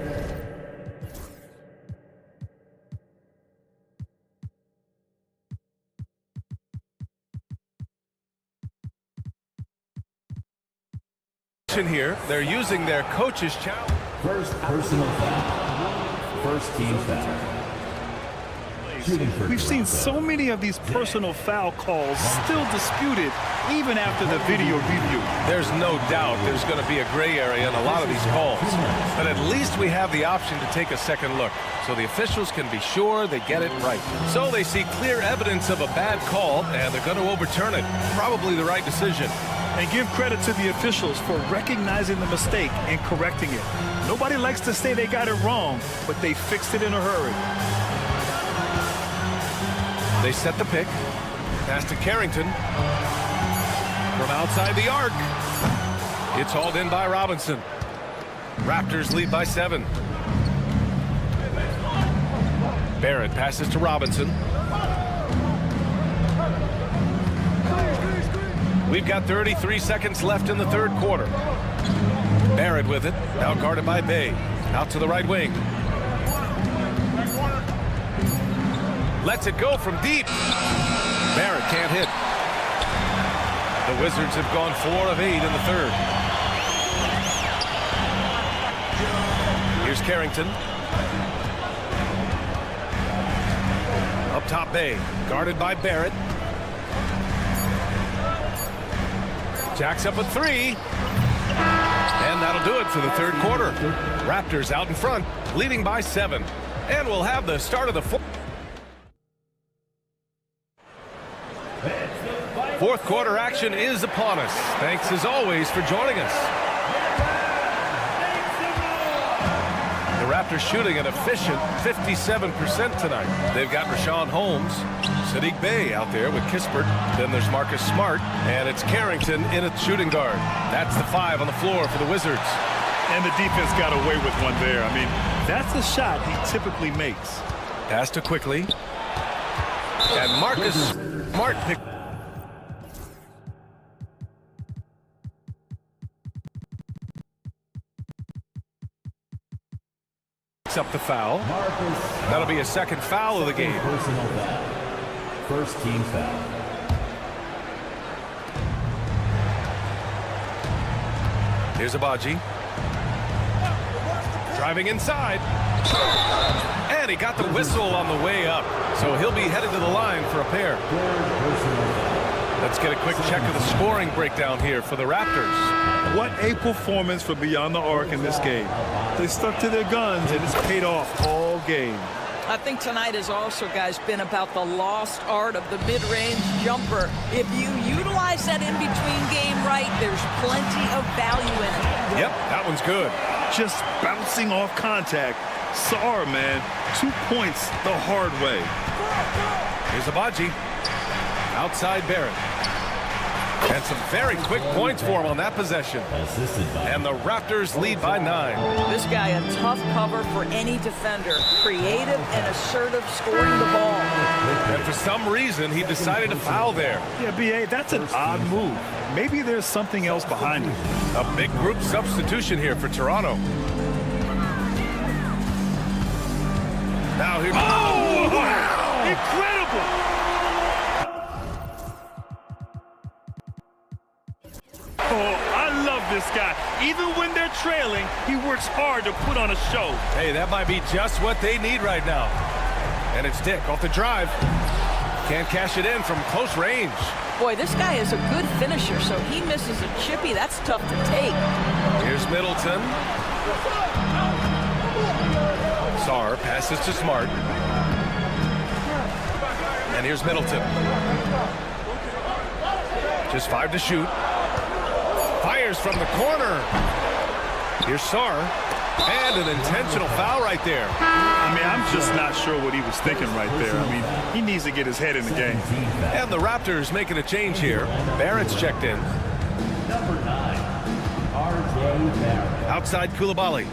Here, they're using their coach's challenge. First personal foul. First team foul. We've seen so many of these personal foul calls still disputed even after the video review. There's no doubt there's going to be a gray area in a lot of these calls. But at least we have the option to take a second look, so the officials can be sure they get it right. So they see clear evidence of a bad call, and they're going to overturn it. Probably the right decision. And give credit to the officials for recognizing the mistake and correcting it. Nobody likes to say they got it wrong, but they fixed it in a hurry. They set the pick. Pass to Carrington. From outside the arc. It's hauled in by Robinson. Raptors lead by 7. Barrett passes to Robinson. We've got 33 seconds left in the third quarter. Barrett with it. Now guarded by Bay. Out to the right wing. Lets it go from deep. Barrett can't hit. The Wizards have gone 4 of 8 in the third. Here's Carrington. Up top Bay. Guarded by Barrett. Jacks up a 3. And that'll do it for the third quarter. Raptors out in front, leading by 7. And we'll have the start of the fourth quarter action is upon us. Thanks as always for joining us. The Raptors Raptors shooting an efficient 57% tonight. They've got Rashawn Holmes, Saddiq Bey out there with Kispert. Then there's Marcus Smart, and it's Carrington in at shooting guard. That's the 5 on the floor for the Wizards. And the defense got away with one there. I mean, that's a shot he typically makes. Pass to Quickly. And Marcus Smart picks up the foul. That'll be a second foul of the game. Personal foul. First team foul. Here's Abaji. Driving inside. And he got the whistle on the way up. So he'll be headed to the line for a pair. Let's get a quick check of the scoring breakdown here for the Raptors. What a performance for Beyond the Arc in this game. They stuck to their guns, and it's paid off all game. I think tonight has also, guys, been about the lost art of the mid-range jumper. If you utilize that in-between game right, there's plenty of value in it. Yep, that one's good. Just bouncing off contact. Sorry, man. 2 points the hard way. Here's Abaji. Outside Barrett. And some very quick points for him on that possession. And the Raptors lead by 9. This guy a tough cover for any defender. Creative and assertive scoring the ball. And for some reason, he decided to foul there. Yeah, B.A., that's an odd move. Maybe there's something else behind it. A big group substitution here for Toronto. Now here. Oh, wow! Incredible! Oh, I love this guy. Even when they're trailing, he works hard to put on a show. Hey, that might be just what they need right now. And it's Dick off the drive. Can't cash it in from close range. Boy, this guy is a good finisher, so he misses a chippy. That's tough to take. Here's Middleton. Sarr passes to Smart. And here's Middleton. Just 5 to shoot. Fires from the corner. Here's Sarr. And an intentional foul right there. I mean, I'm just not sure what he was thinking right there. I mean, he needs to get his head in the game. And the Raptors making a change here. Barrett's checked in. Number 9, R.J. Barrett. Outside Koulibaly.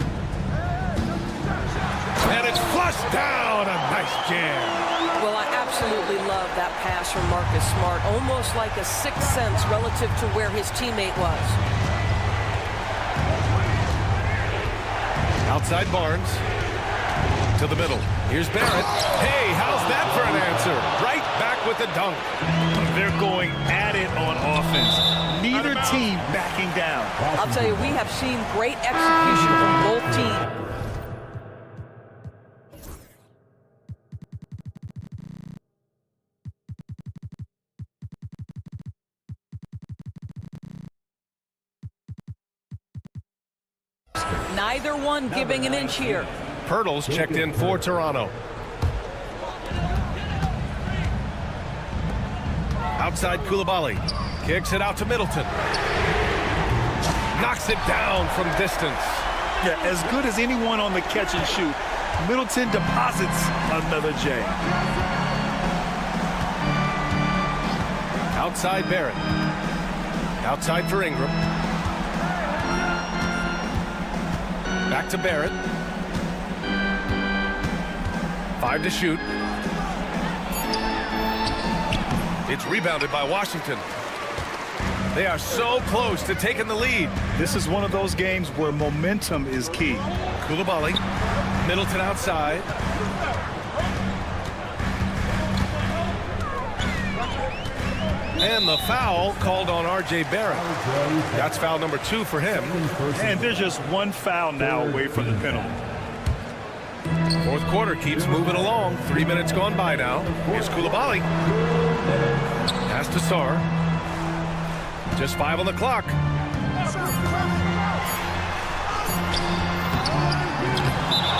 And it's flushed down. A nice jam. Well, I absolutely love that pass from Marcus Smart. Almost like a sixth sense relative to where his teammate was. Outside Barnes. To the middle. Here's Barrett. Hey, how's that for an answer? Right back with the dunk. They're going at it on offense. Neither team backing down. I'll tell you, we have seen great execution from both teams. Neither one giving an inch here. Pirtle's checked in for Toronto. Outside Koulibaly. Kicks it out to Middleton. Knocks it down from distance. Yeah, as good as anyone on the catch and shoot, Middleton deposits another J. Outside Barrett. Outside for Ingram. Back to Barrett. 5 to shoot. It's rebounded by Washington. They are so close to taking the lead. This is one of those games where momentum is key. Koulibaly. Middleton outside. And the foul called on R.J. Barrett. That's foul number 2 for him. And there's just one foul now away from the penalty. Fourth quarter keeps moving along. 3 minutes gone by now. Here's Koulibaly. Pass to Sarr. Just 5 on the clock.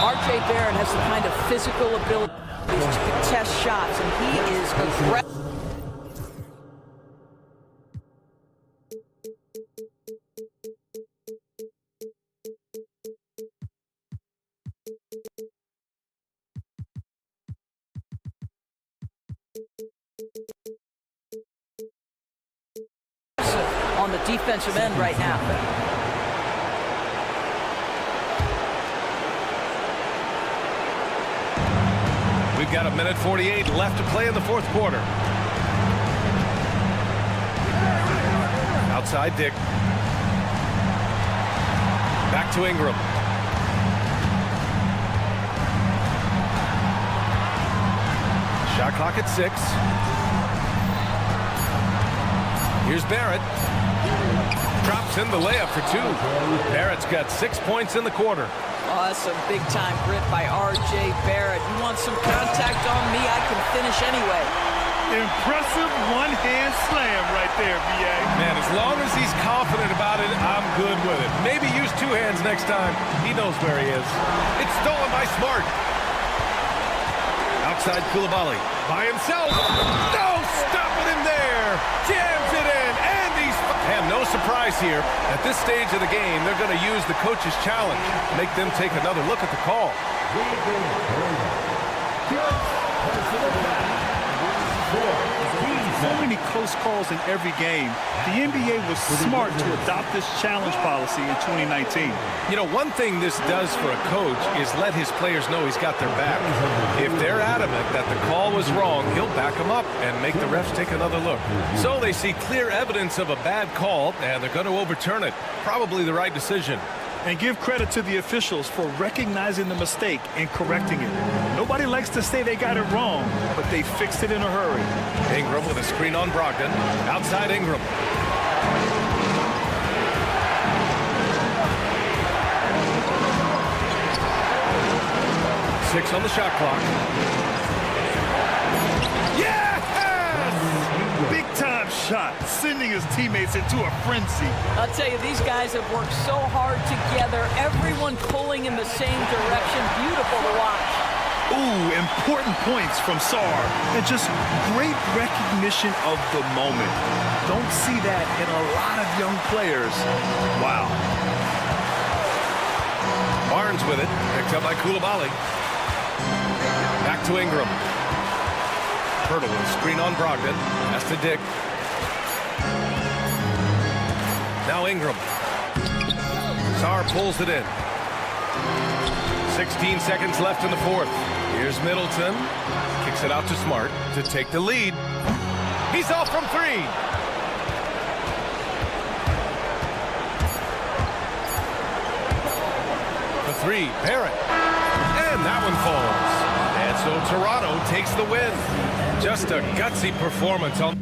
R.J. Barrett has the kind of physical ability to contest shots, and he is aggressive. on the defensive end right now. We've got 1:48 left to play in the fourth quarter. Outside Dick. Back to Ingram. Shot clock at 6. Here's Barrett. Drops in the layup for 2. Barrett's got 6 points in the quarter. Oh, that's some big-time grit by R.J. Barrett. You want some contact on me, I can finish anyway. Impressive one-hand slam right there, B.A. Man, as long as he's confident about it, I'm good with it. Maybe use 2 hands next time. He knows where he is. It's stolen by Smart. Outside Koulibaly. By himself. No, stopping him there. Jams it in. And he's... And no surprise here. At this stage of the game, they're going to use the coach's challenge. Make them take another look at the call. So many close calls in every game. The NBA was smart to adopt this challenge policy in 2019. You know, one thing this does for a coach is let his players know he's got their back. If they're adamant that the call was wrong, he'll back them up and make the refs take another look. So they see clear evidence of a bad call, and they're going to overturn it. Probably the right decision. And give credit to the officials for recognizing the mistake and correcting it. Nobody likes to say they got it wrong, but they fixed it in a hurry. Ingram with a screen on Brogdon. Outside Ingram. Six on the shot clock. Yes! Big-time shot, sending his teammates into a frenzy. I'll tell you, these guys have worked so hard together. Everyone pulling in the same direction. Beautiful to watch. Ooh, important points from Sar. And just great recognition of the moment. Don't see that in a lot of young players. Wow. Barnes with it. Picked up by Koulibaly. Back to Ingram. Hurdle with screen on Brogdon. Pass to Dick. Now Ingram. Sar pulls it in. 16 seconds left in the fourth. Here's Middleton. Kicks it out to Smart to take the lead. He's off from 3. The 3, Barrett. And that one falls. And so Toronto takes the win. Just a gutsy performance on...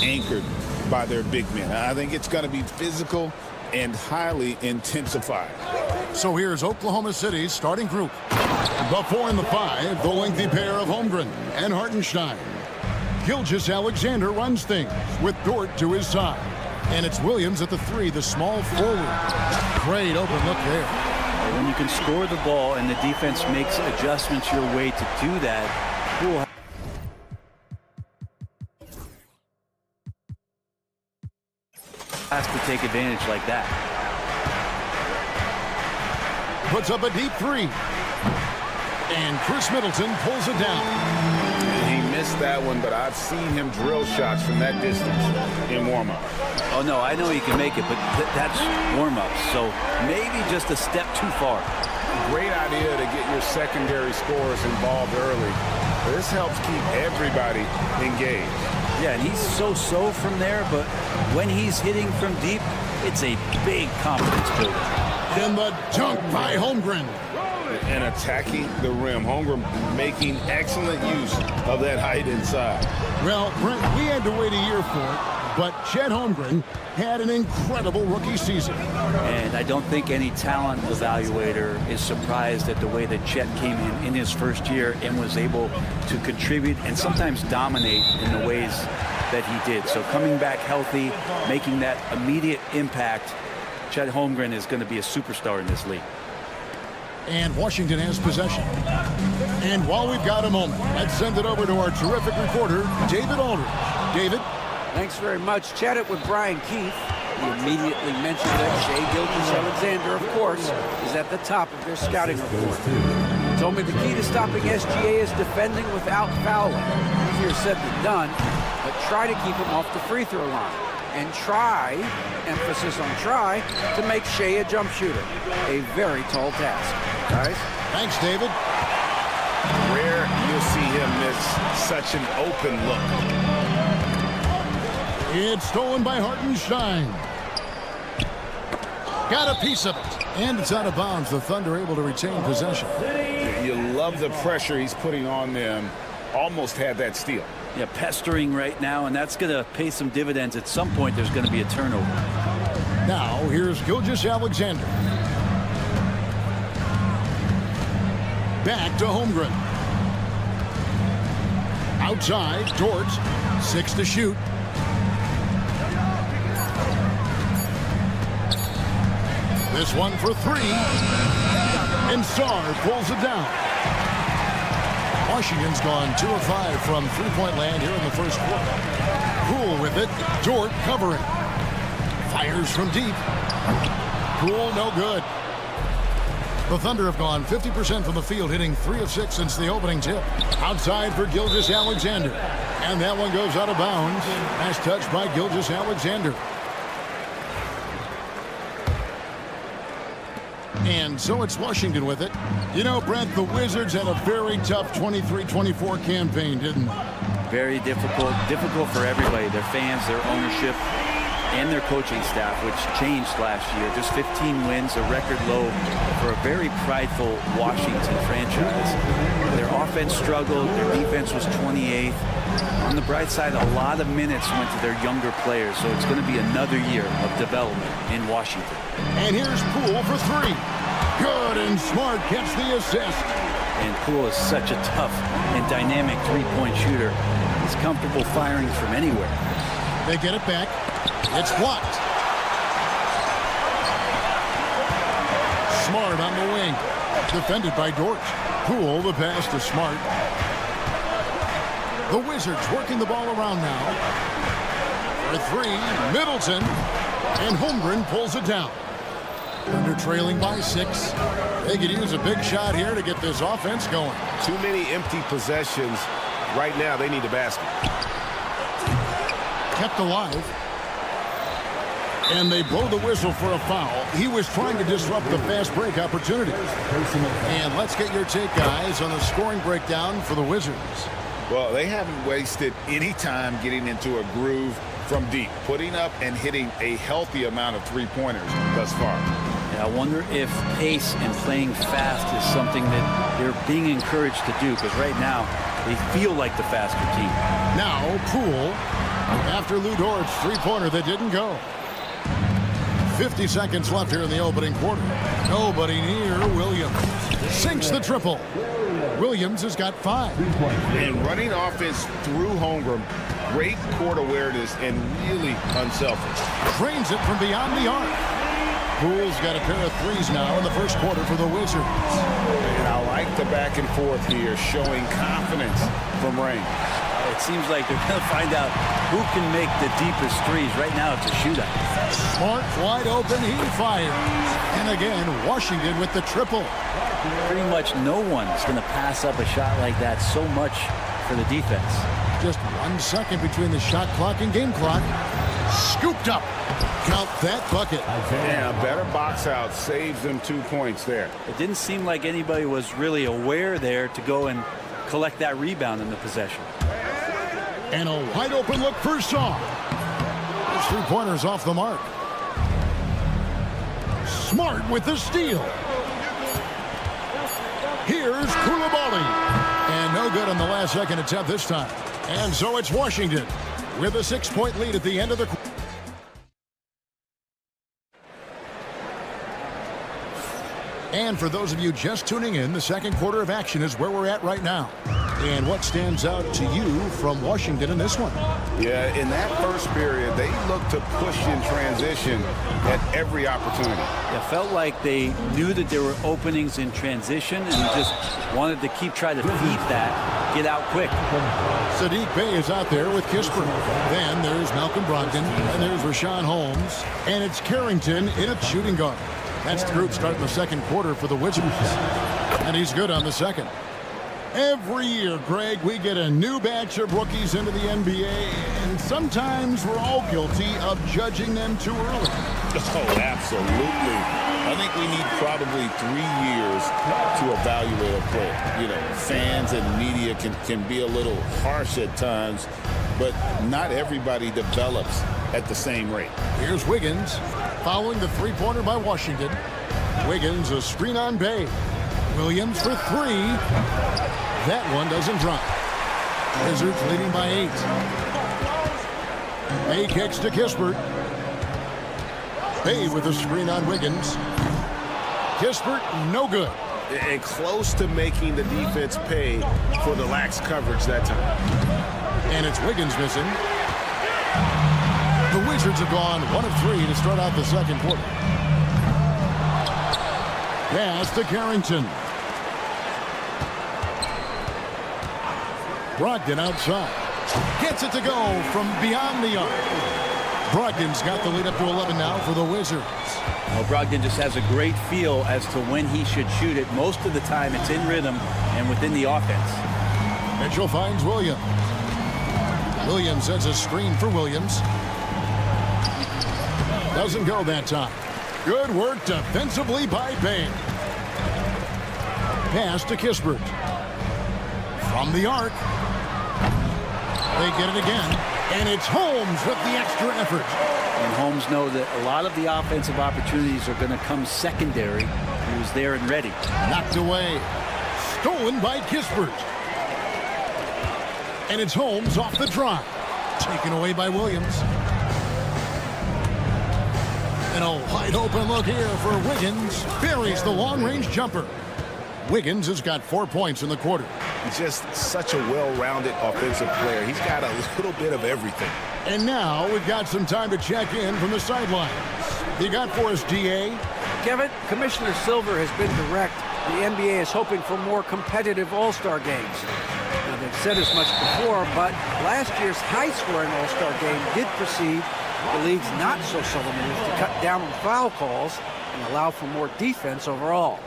anchored by their big men. I think it's going to be physical and highly intensified. So here's Oklahoma City's starting group. The 4 and the 5, the lengthy pair of Holmgren and Hartenstein. Gilgeous-Alexander runs things with Dort to his side. And it's Williams at the 3, the small forward. Great open look there. When you can score the ball and the defense makes adjustments your way to do that, Poole has to take advantage like that. Puts up a deep 3. And Chris Middleton pulls it down. He missed that one, but I've seen him drill shots from that distance in warm-up. Oh, no, I know he can make it, but that's warm-up. So maybe just a step too far. Great idea to get your secondary scorers involved early. This helps keep everybody engaged. Yeah, and he's so-so from there, but when he's hitting from deep, it's a big confidence builder. And the dunk by Holmgren. And attacking the rim. Holmgren making excellent use of that height inside. Well, Brent, we had to wait a year for it, but Chet Holmgren had an incredible rookie season. And I don't think any talent evaluator is surprised at the way that Chet came in his first year and was able to contribute and sometimes dominate in the ways that he did. So coming back healthy, making that immediate impact, Chet Holmgren is going to be a superstar in this league. And Washington has possession. And while we've got a moment, let's send it over to our terrific reporter, David Aldridge. David? Thanks very much. Chatted with Brian Keefe. He immediately mentioned that Shai Gilgeous-Alexander, of course, is at the top of their scouting report. He told me the key to stopping SGA is defending without fouling. Easier said than done, but try to keep him off the free throw line. And try, emphasis on try, to make Shai a jump shooter. A very tall task. Guys? Thanks, David. Rare you'll see him miss such an open look. It's stolen by Hartenstein. Got a piece of it. And it's out of bounds. The Thunder able to retain possession. You love the pressure he's putting on them. Almost had that steal. Yeah, pestering right now, and that's going to pay some dividends. At some point, there's going to be a turnover. Now, here's Gilgeous-Alexander. Back to Holmgren. Outside, Dort. 6 to shoot. This one for 3. And Sarr pulls it down. Washington's gone 2 of 5 from three-point land here in the first quarter. Poole with it. Dort covering. Fires from deep. Poole no good. The Thunder have gone 50% from the field, hitting 3 of 6 since the opening tip. Outside for Gilgeous-Alexander. And that one goes out of bounds. Nice touch by Gilgeous-Alexander. And so it's Washington with it. You know, Brent, the Wizards had a very tough 23-24 campaign, didn't they? Very difficult for everybody, their fans, their ownership, and their coaching staff, which changed last year. Just 15 wins, a record low for a very prideful Washington franchise. Their offense struggled, their defense was 28th. On the bright side, a lot of minutes went to their younger players, so it's going to be another year of development in Washington. And here's Poole for 3. Good, and Smart gets the assist. And Poole is such a tough and dynamic three-point shooter. He's comfortable firing from anywhere. They get it back. It's blocked. Smart on the wing. Defended by Dort. Poole, the pass to Smart. The Wizards working the ball around now. For 3, Middleton. And Holmgren pulls it down. Thunder trailing by 6. They could use a big shot here to get this offense going. Too many empty possessions. Right now, they need a basket. Kept alive. And they blow the whistle for a foul. He was trying to disrupt the fast break opportunity. And let's get your take, guys, on the scoring breakdown for the Wizards. Well, they haven't wasted any time getting into a groove from deep, putting up and hitting a healthy amount of three-pointers thus far. Yeah, I wonder if pace and playing fast is something that they're being encouraged to do, because right now they feel like the faster team. Now Poole After Lou Dort's three-pointer that didn't go. 50 seconds left here in the opening quarter. Nobody near Williams. Sinks the triple. Williams has got 5. And running offense through Holmgren, great court awareness and really unselfish. Drains it from beyond the arc. Poole's got a pair of threes now in the first quarter for the Wizards. And I like the back and forth here, showing confidence from Rain. It seems like they're going to find out who can make the deepest threes. Right now, it's a shootout. Smart wide open, he fires. And again, Washington with the triple. Pretty much no one's going to pass up a shot like that so much for the defense. Just 1 second between the shot clock and game clock. Scooped up. Count that bucket. Yeah, a better box out saves them 2 points there. It didn't seem like anybody was really aware there to go and collect that rebound in the possession. And a wide open look for Shaw. His three-pointer's off the mark. Smart with the steal. Here's Koulibaly. And no good on the last second attempt this time. And so it's Washington with a 6-point lead at the end of the quarter. And for those of you just tuning in, the second quarter of action is where we're at right now. And what stands out to you from Washington in this one? Yeah, in that first period, they looked to push in transition at every opportunity. It felt like they knew that there were openings in transition and just wanted to trying to feed that, get out quick. Saddiq Bey is out there with Kispert. Then there's Malcolm Brogdon, and there's Rashawn Holmes, and it's Carrington in at shooting guard. That's the group starting the second quarter for the Wizards. And he's good on the second. Every year, Greg, we get a new batch of rookies into the NBA, and sometimes we're all guilty of judging them too early. Oh, absolutely. I think we need probably 3 years to evaluate a player. You know, fans and media can be a little harsh at times, but not everybody develops at the same rate. Here's Wiggins following the three-pointer by Washington. Wiggins a screen on Bey. Williams for 3. That one doesn't drop. Wizards leading by 8. Bey kicks to Kispert. Bey with a screen on Wiggins. Kispert, no good. And close to making the defense pay for the lax coverage that time. And it's Wiggins missing. The Wizards have gone 1 of 3 to start out the second quarter. Pass to Carrington. Brogdon outside. Gets it to go from beyond the arc. Brogdon's got the lead up to 11 now for the Wizards. Well, Brogdon just has a great feel as to when he should shoot it. Most of the time it's in rhythm and within the offense. Mitchell finds Williams. Williams sets a screen for Williams. Doesn't go that time. Good work defensively by Bey. Pass to Kispert. From the arc. They get it again. And it's Holmes with the extra effort. And Holmes knows that a lot of the offensive opportunities are going to come secondary. He was there and ready. Knocked away. Stolen by Kispert. And it's Holmes off the drive. Taken away by Williams. And a wide open look here for Wiggins. Buries the long-range jumper. Wiggins has got 4 points in the quarter. He's just such a well-rounded offensive player. He's got a little bit of everything. And now we've got some time to check in from the sidelines. You got for us, DA? Kevin, Commissioner Silver has been direct. The NBA is hoping for more competitive All-Star games. Now, they've said as much before, but last year's high-scoring All-Star game did precede the league's not-so-subtle moves to cut down on foul calls and allow for more defense overall.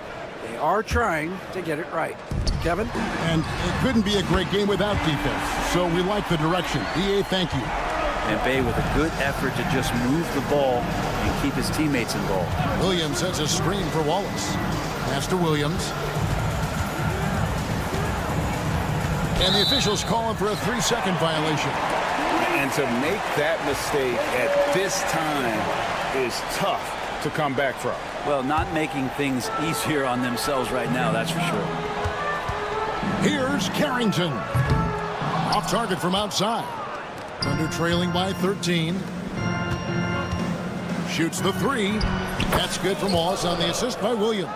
They are trying to get it right. Kevin? And it couldn't be a great game without defense, so we like the direction. DA, thank you. And Bey with a good effort to just move the ball and keep his teammates involved. Williams sets a screen for Wallace. Pass to Williams. And the officials call him for a 3-second violation. And to make that mistake at this time is tough to come back from. Well, not making things easier on themselves right now, that's for sure. Here's Carrington. Off target from outside. Thunder trailing by 13. Shoots the three. That's good from Wallace on the assist by Williams.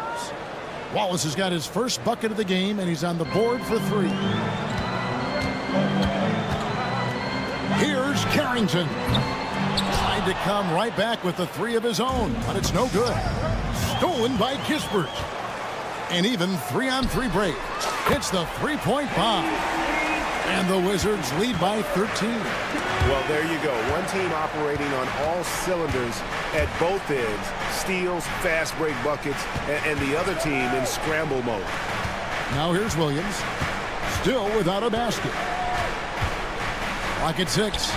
Wallace has got his first bucket of the game, and he's on the board for three. Here's Carrington. Tried to come right back with the three of his own, but it's no good. Stolen by Kispert. An even 3-on-3 break. Hits the three-point bomb. And the Wizards lead by 13. Well, there you go. One team operating on all cylinders at both ends. Steals, fast break buckets, and the other team in scramble mode. Now here's Williams. Still without a basket. Clock at 6.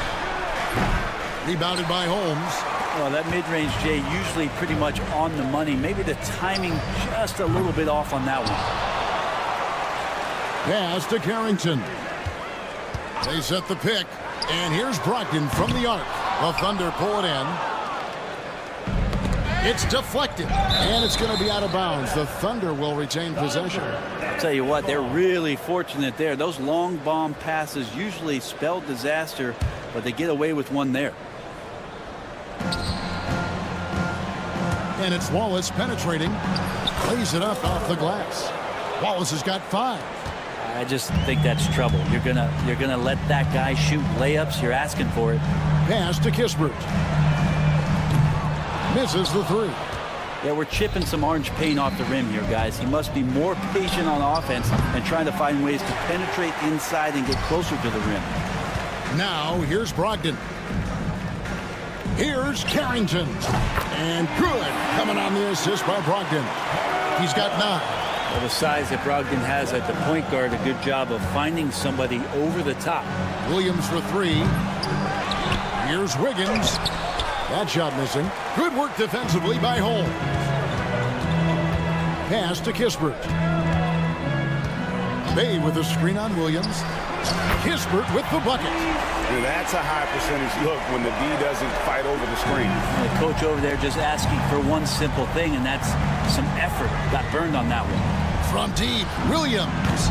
Rebounded by Holmes. Well, that mid-range, Jay, usually pretty much on the money. Maybe the timing just a little bit off on that one. Pass to Carrington. They set the pick. And here's Brogdon from the arc. The Thunder pull it in. It's deflected. And it's going to be out of bounds. The Thunder will retain possession. I'll tell you what, they're really fortunate there. Those long bomb passes usually spell disaster, but they get away with one there. And it's Wallace penetrating. Plays it up off the glass. Wallace has got 5. I just think that's trouble. You're gonna let that guy shoot layups. You're asking for it. Pass to Kispert. Misses the 3. Yeah, we're chipping some orange paint off the rim here, guys. He must be more patient on offense and trying to find ways to penetrate inside and get closer to the rim. Now here's Brogdon. Here's Carrington. And good coming on the assist by Brogdon. He's got 9. Well, the size that Brogdon has at the point guard, a good job of finding somebody over the top. Williams for 3. Here's Wiggins. That shot missing. Good work defensively by Holmes. Pass to Kispert. Bay with a screen on Williams. Kispert with the bucket. That's a high percentage look when the D doesn't fight over the screen. The coach over there just asking for one simple thing, and that's some effort. Got burned on that one. From deep, Williams.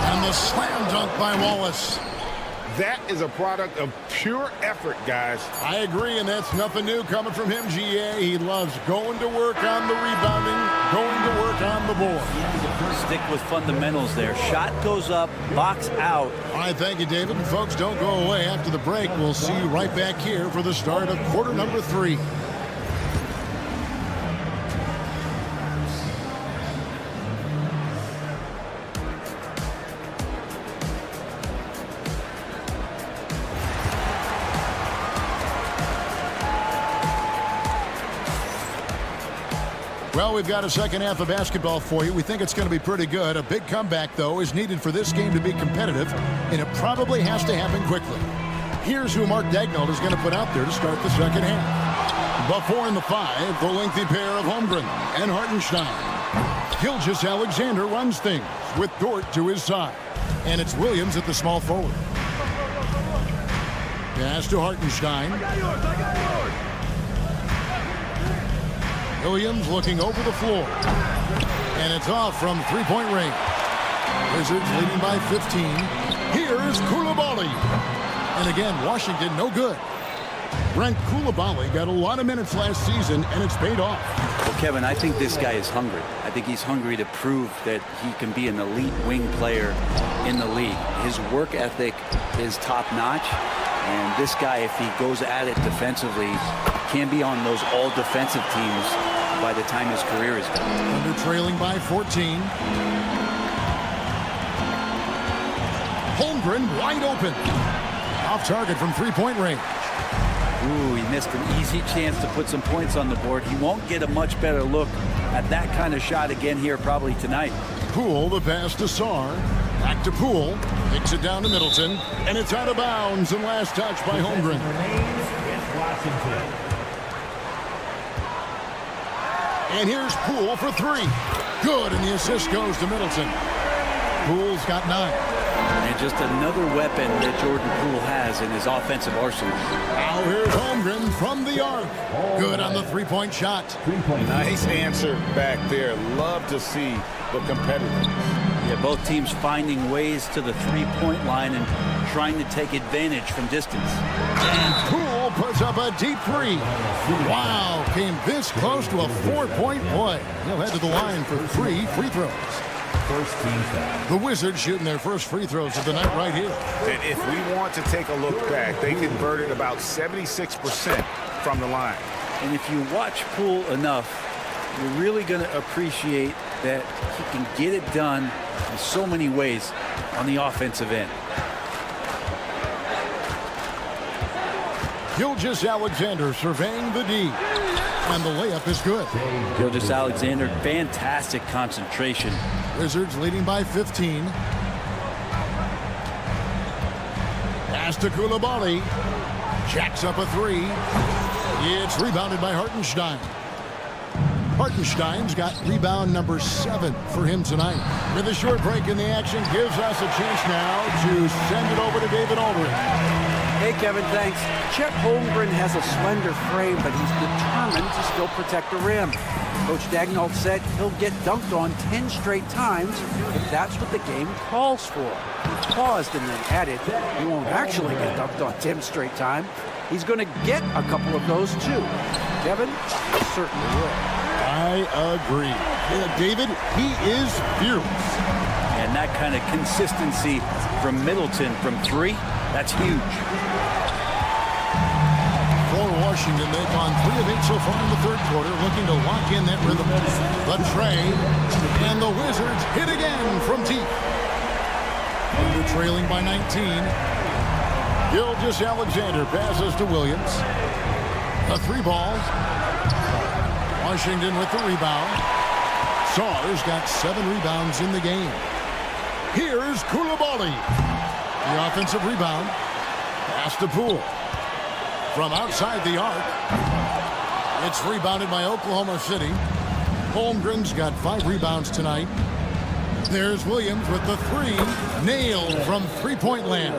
And the slam dunk by Wallace. That is a product of pure effort, guys. I agree, and that's nothing new coming from him, GA. He loves going to work on the rebounding, going to work on the board. Stick with fundamentals there. Shot goes up, box out. All right, thank you, David. And folks, don't go away. After the break, we'll see you right back here for the start of quarter number 3. Well, we've got a second half of basketball for you. We think it's going to be pretty good. A big comeback, though, is needed for this game to be competitive, and it probably has to happen quickly. Here's who Mark Daigneault is going to put out there to start the second half. The 4 and the 5, the lengthy pair of Holmgren and Hartenstein. Gilgeous-Alexander runs things with Dort to his side, and it's Williams at the small forward. Pass to Hartenstein. I got yours. Williams looking over the floor. And it's off from three-point range. Wizards leading by 15. Here's Coulibaly. And again, Washington no good. Brent Coulibaly got a lot of minutes last season, and it's paid off. Well, Kevin, I think this guy is hungry. I think he's hungry to prove that he can be an elite wing player in the league. His work ethic is top-notch. And this guy, if he goes at it defensively, can be on those all-defensive teams by the time his career is done. Under trailing by 14. Holmgren wide open. Off target from three-point range. Ooh, he missed an easy chance to put some points on the board. He won't get a much better look at that kind of shot again here probably tonight. Poole, the pass to Sarr. Back to Poole. Kicks it down to Middleton. And it's out of bounds. And last touch by Holmgren. And here's Poole for 3. Good, and the assist goes to Middleton. Poole's got 9. And just another weapon that Jordan Poole has in his offensive arsenal. Now here's Holmgren from the arc. Good on the three-point shot. Nice answer back there. Love to see the competitors. Yeah, both teams finding ways to the three-point line and trying to take advantage from distance. And Poole puts up a deep three. Wow, came this close to a 4-point play. He'll head to the line for 3 free throws. First team foul. The Wizards shooting their first free throws of the night right here. And if we want to take a look back, they converted about 76% from the line. And if you watch Poole enough, you're really going to appreciate that he can get it done in so many ways on the offensive end. Gilgeous-Alexander surveying the D. And the layup is good. Gilgeous-Alexander, fantastic concentration. Wizards leading by 15. Pass to Coulibaly. Jacks up a three. It's rebounded by Hartenstein. Hartenstein's got rebound number 7 for him tonight. With a short break in the action, gives us a chance now to send it over to David Aldridge. Hey, Kevin, thanks. Chet Holmgren has a slender frame, but he's determined to still protect the rim. Coach Daigneault said he'll get dunked on 10 straight times if that's what the game calls for. He paused and then added, he won't actually get dunked on 10 straight times. He's going to get a couple of those, too. Kevin, certainly will. I agree. Yeah, David, he is fearless. And that kind of consistency from Middleton from 3, that's huge. For Washington, they've gone 3 of 8 so far in the third quarter, looking to lock in that rhythm. The tray, and the Wizards hit again from deep. They're trailing by 19. Gilgeous-Alexander passes to Williams. A 3 ball. Washington with the rebound. Saar's got 7 rebounds in the game. Here's Coulibaly. The offensive rebound. Pass to Poole. From outside the arc. It's rebounded by Oklahoma City. Holmgren's got 5 rebounds tonight. There's Williams with the 3. Nailed from three-point land.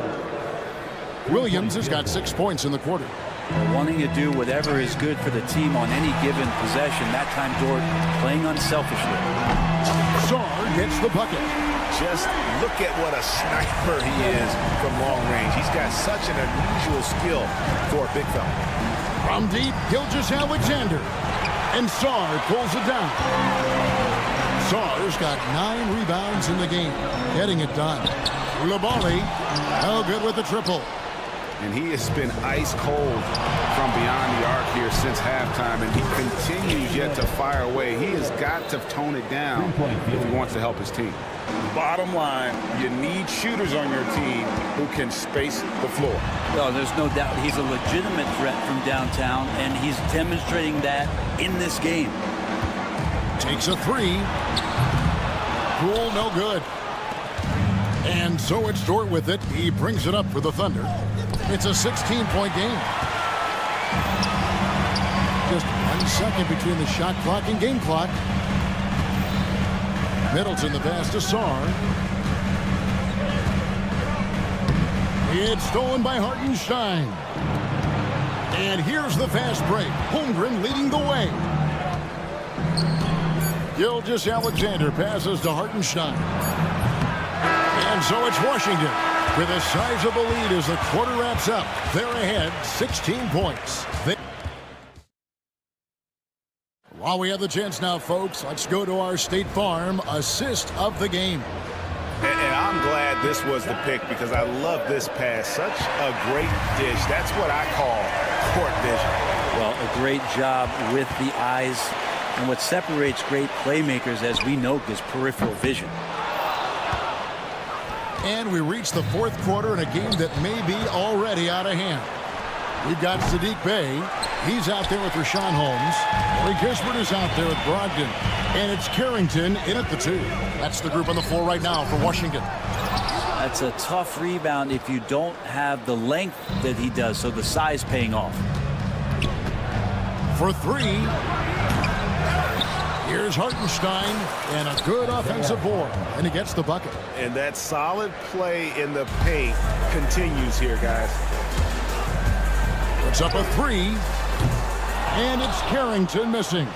Williams has got 6 points in the quarter. Wanting to do whatever is good for the team on any given possession. That time, Dort playing unselfishly. Saar gets the bucket. Just look at what a sniper he is from long range. He's got such an unusual skill for a big fella. From deep, Gilgeous-Alexander. And Saar pulls it down. Saar's got 9 rebounds in the game. Getting it done. Coulibaly, no good with the triple. And he has been ice cold from beyond the arc here since halftime, and he continues yet to fire away. He has got to tone it down if he wants to help his team. Bottom line, you need shooters on your team who can space the floor. Well, there's no doubt he's a legitimate threat from downtown, and he's demonstrating that in this game. Takes a 3. Poole, no good. And so it's Dort with it. He brings it up for the Thunder. It's a 16-point game. Just 1 second between the shot clock and game clock. Middleton the pass to Saar. It's stolen by Hartenstein. And here's the fast break. Holmgren leading the way. Gilgeous-Alexander passes to Hartenstein. And so it's Washington with a sizable lead as the quarter wraps up. They're ahead 16 points. While we have the chance now, folks, let's go to our State Farm assist of the game. And I'm glad this was the pick because I love this pass. Such a great dish. That's what I call court vision. Well, a great job with the eyes. And what separates great playmakers, as we know, is peripheral vision. And we reach the fourth quarter in a game that may be already out of hand. We've got Saddiq Bey. He's out there with Rashawn Holmes. Lee Kispert is out there with Brogdon. And it's Carrington in at the 2. That's the group on the floor right now for Washington. That's a tough rebound if you don't have the length that he does, so the size paying off. For 3. Here's Hartenstein, and a good offensive board, and he gets the bucket. And that solid play in the paint continues here, guys. Puts up a 3, and it's Carrington missing.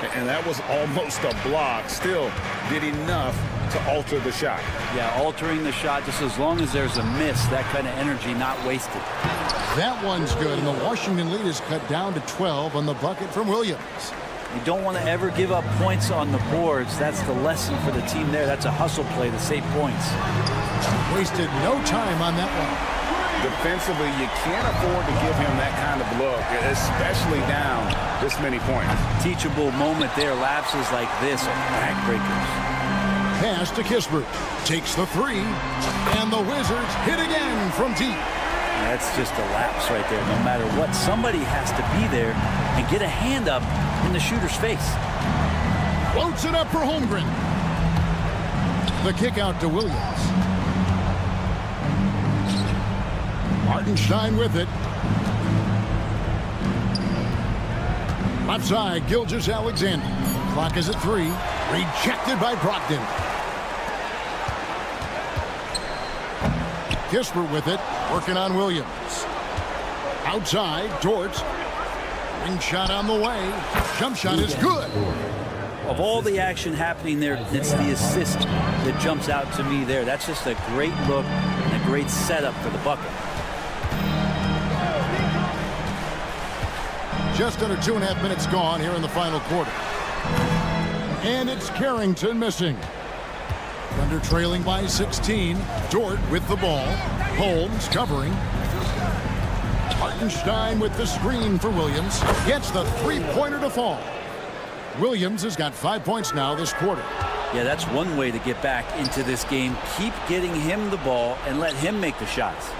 And that was almost a block. Still did enough to alter the shot. Yeah, altering the shot, just as long as there's a miss, that kind of energy not wasted. That one's good, and the Washington lead is cut down to 12 on the bucket from Williams. You don't want to ever give up points on the boards. That's the lesson for the team there. That's a hustle play to save points. Wasted no time on that one. Defensively, you can't afford to give him that kind of look, especially down this many points. Teachable moment there. Lapses like this are backbreakers. Pass to Kispert. Takes the three, and the Wizards hit again from deep. That's just a lapse right there. No matter what, somebody has to be there and get a hand up in the shooter's face. Floats it up for Holmgren. The kick out to Williams. Hartenstein with it. Left side, Gilgeous-Alexander. Clock is at 3. Rejected by Brogdon. Kispert with it, working on Williams. Outside, Dort. Ring shot on the way. Jump shot is good. Of all the action happening there, it's the assist that jumps out to me there. That's just a great look and a great setup for the bucket. Just under 2.5 minutes gone here in the final quarter. And it's Carrington missing. Thunder trailing by 16. Dort with the ball. Holmes covering. Hartenstein with the screen for Williams. Gets the three-pointer to fall. Williams has got 5 points now this quarter. Yeah, that's one way to get back into this game. Keep getting him the ball and let him make the shots.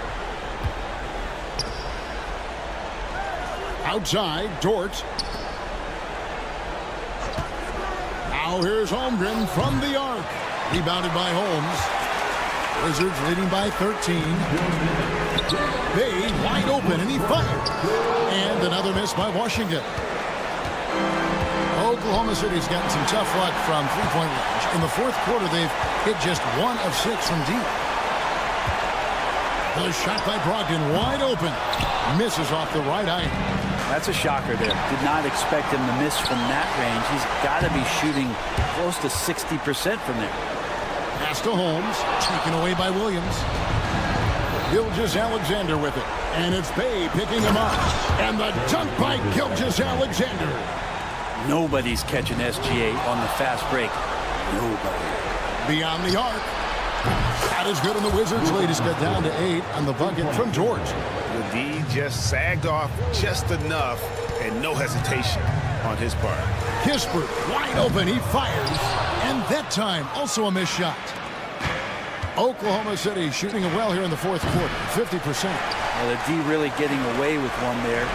Outside, Dort. Now here's Holmgren from the arc. Rebounded by Holmes. Wizards leading by 13. Bay wide open, and he fired. And another miss by Washington. Oklahoma City's gotten some tough luck from three-point range. In the fourth quarter, they've hit just 1 of 6 from deep. The shot by Brogdon, wide open. Misses off the right eye. That's a shocker there. Did not expect him to miss from that range. He's got to be shooting close to 60% from there. Pass to Holmes, taken away by Williams. Gilgeous-Alexander with it. And it's Bay picking him up. And the dunk by Gilgeous-Alexander. Nobody's catching SGA on the fast break. Nobody. Beyond the arc. That is good, and the Wizards lead is cut down to 8 on the bucket from George. The D just sagged off just enough, and no hesitation on his part. Kispert wide open, he fires, and that time also a missed shot. Oklahoma City shooting it well here in the fourth quarter, 50%. Well, the D really getting away with one there.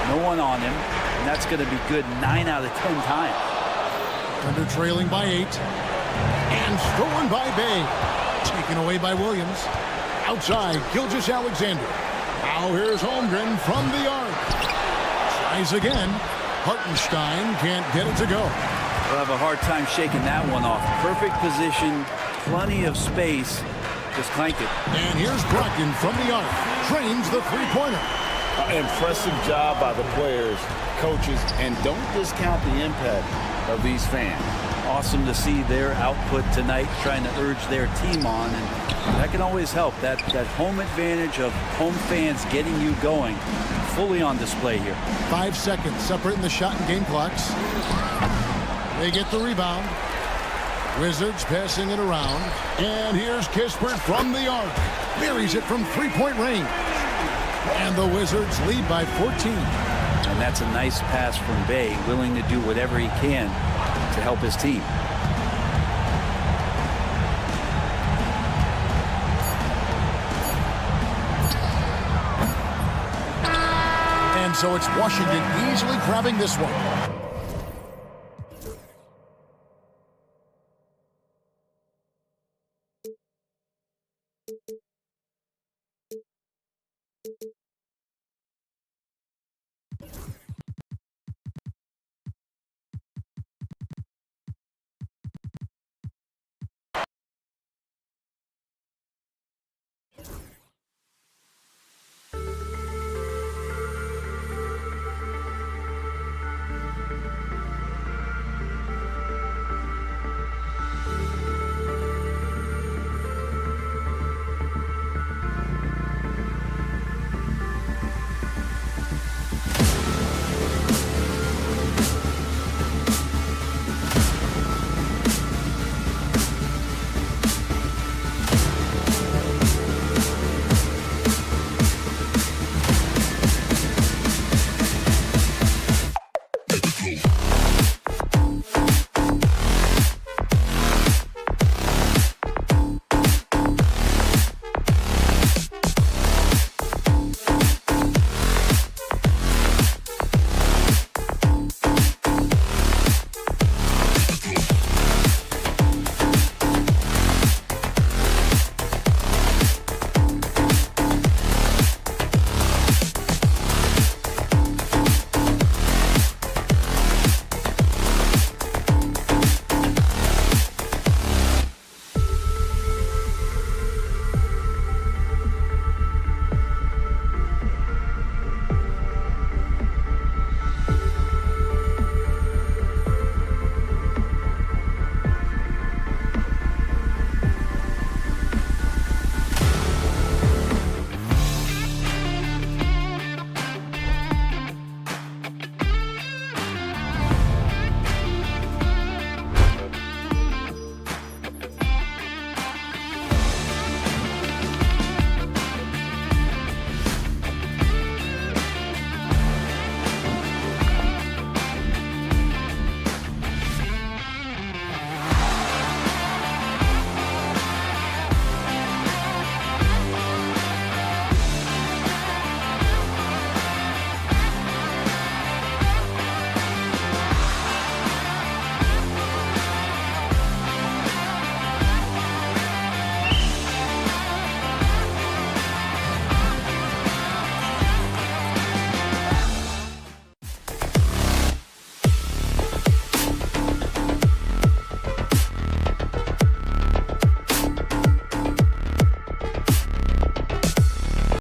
No one on him, and that's going to be good 9 out of 10 times. Under trailing by 8, and stolen by Bay. Taken away by Williams. Outside, Gilgeous-Alexander. Now here's Holmgren from the arc. Tries again. Hartenstein can't get it to go. We'll have a hard time shaking that one off. Perfect position, plenty of space. Just clank it. And here's Brogdon from the arc. Trains the three-pointer. Impressive job by the players, coaches, and don't discount the impact of these fans. Awesome to see their output tonight, trying to urge their team on, and that can always help. That home advantage of home fans getting you going, fully on display here. 5 seconds separating the shot and game clocks. They get the rebound. Wizards passing it around, and here's Kispert from the arc. Buries it from three-point range, and the Wizards lead by 14. And that's a nice pass from Bay, willing to do whatever he can to help his team. And so it's Washington easily grabbing this one.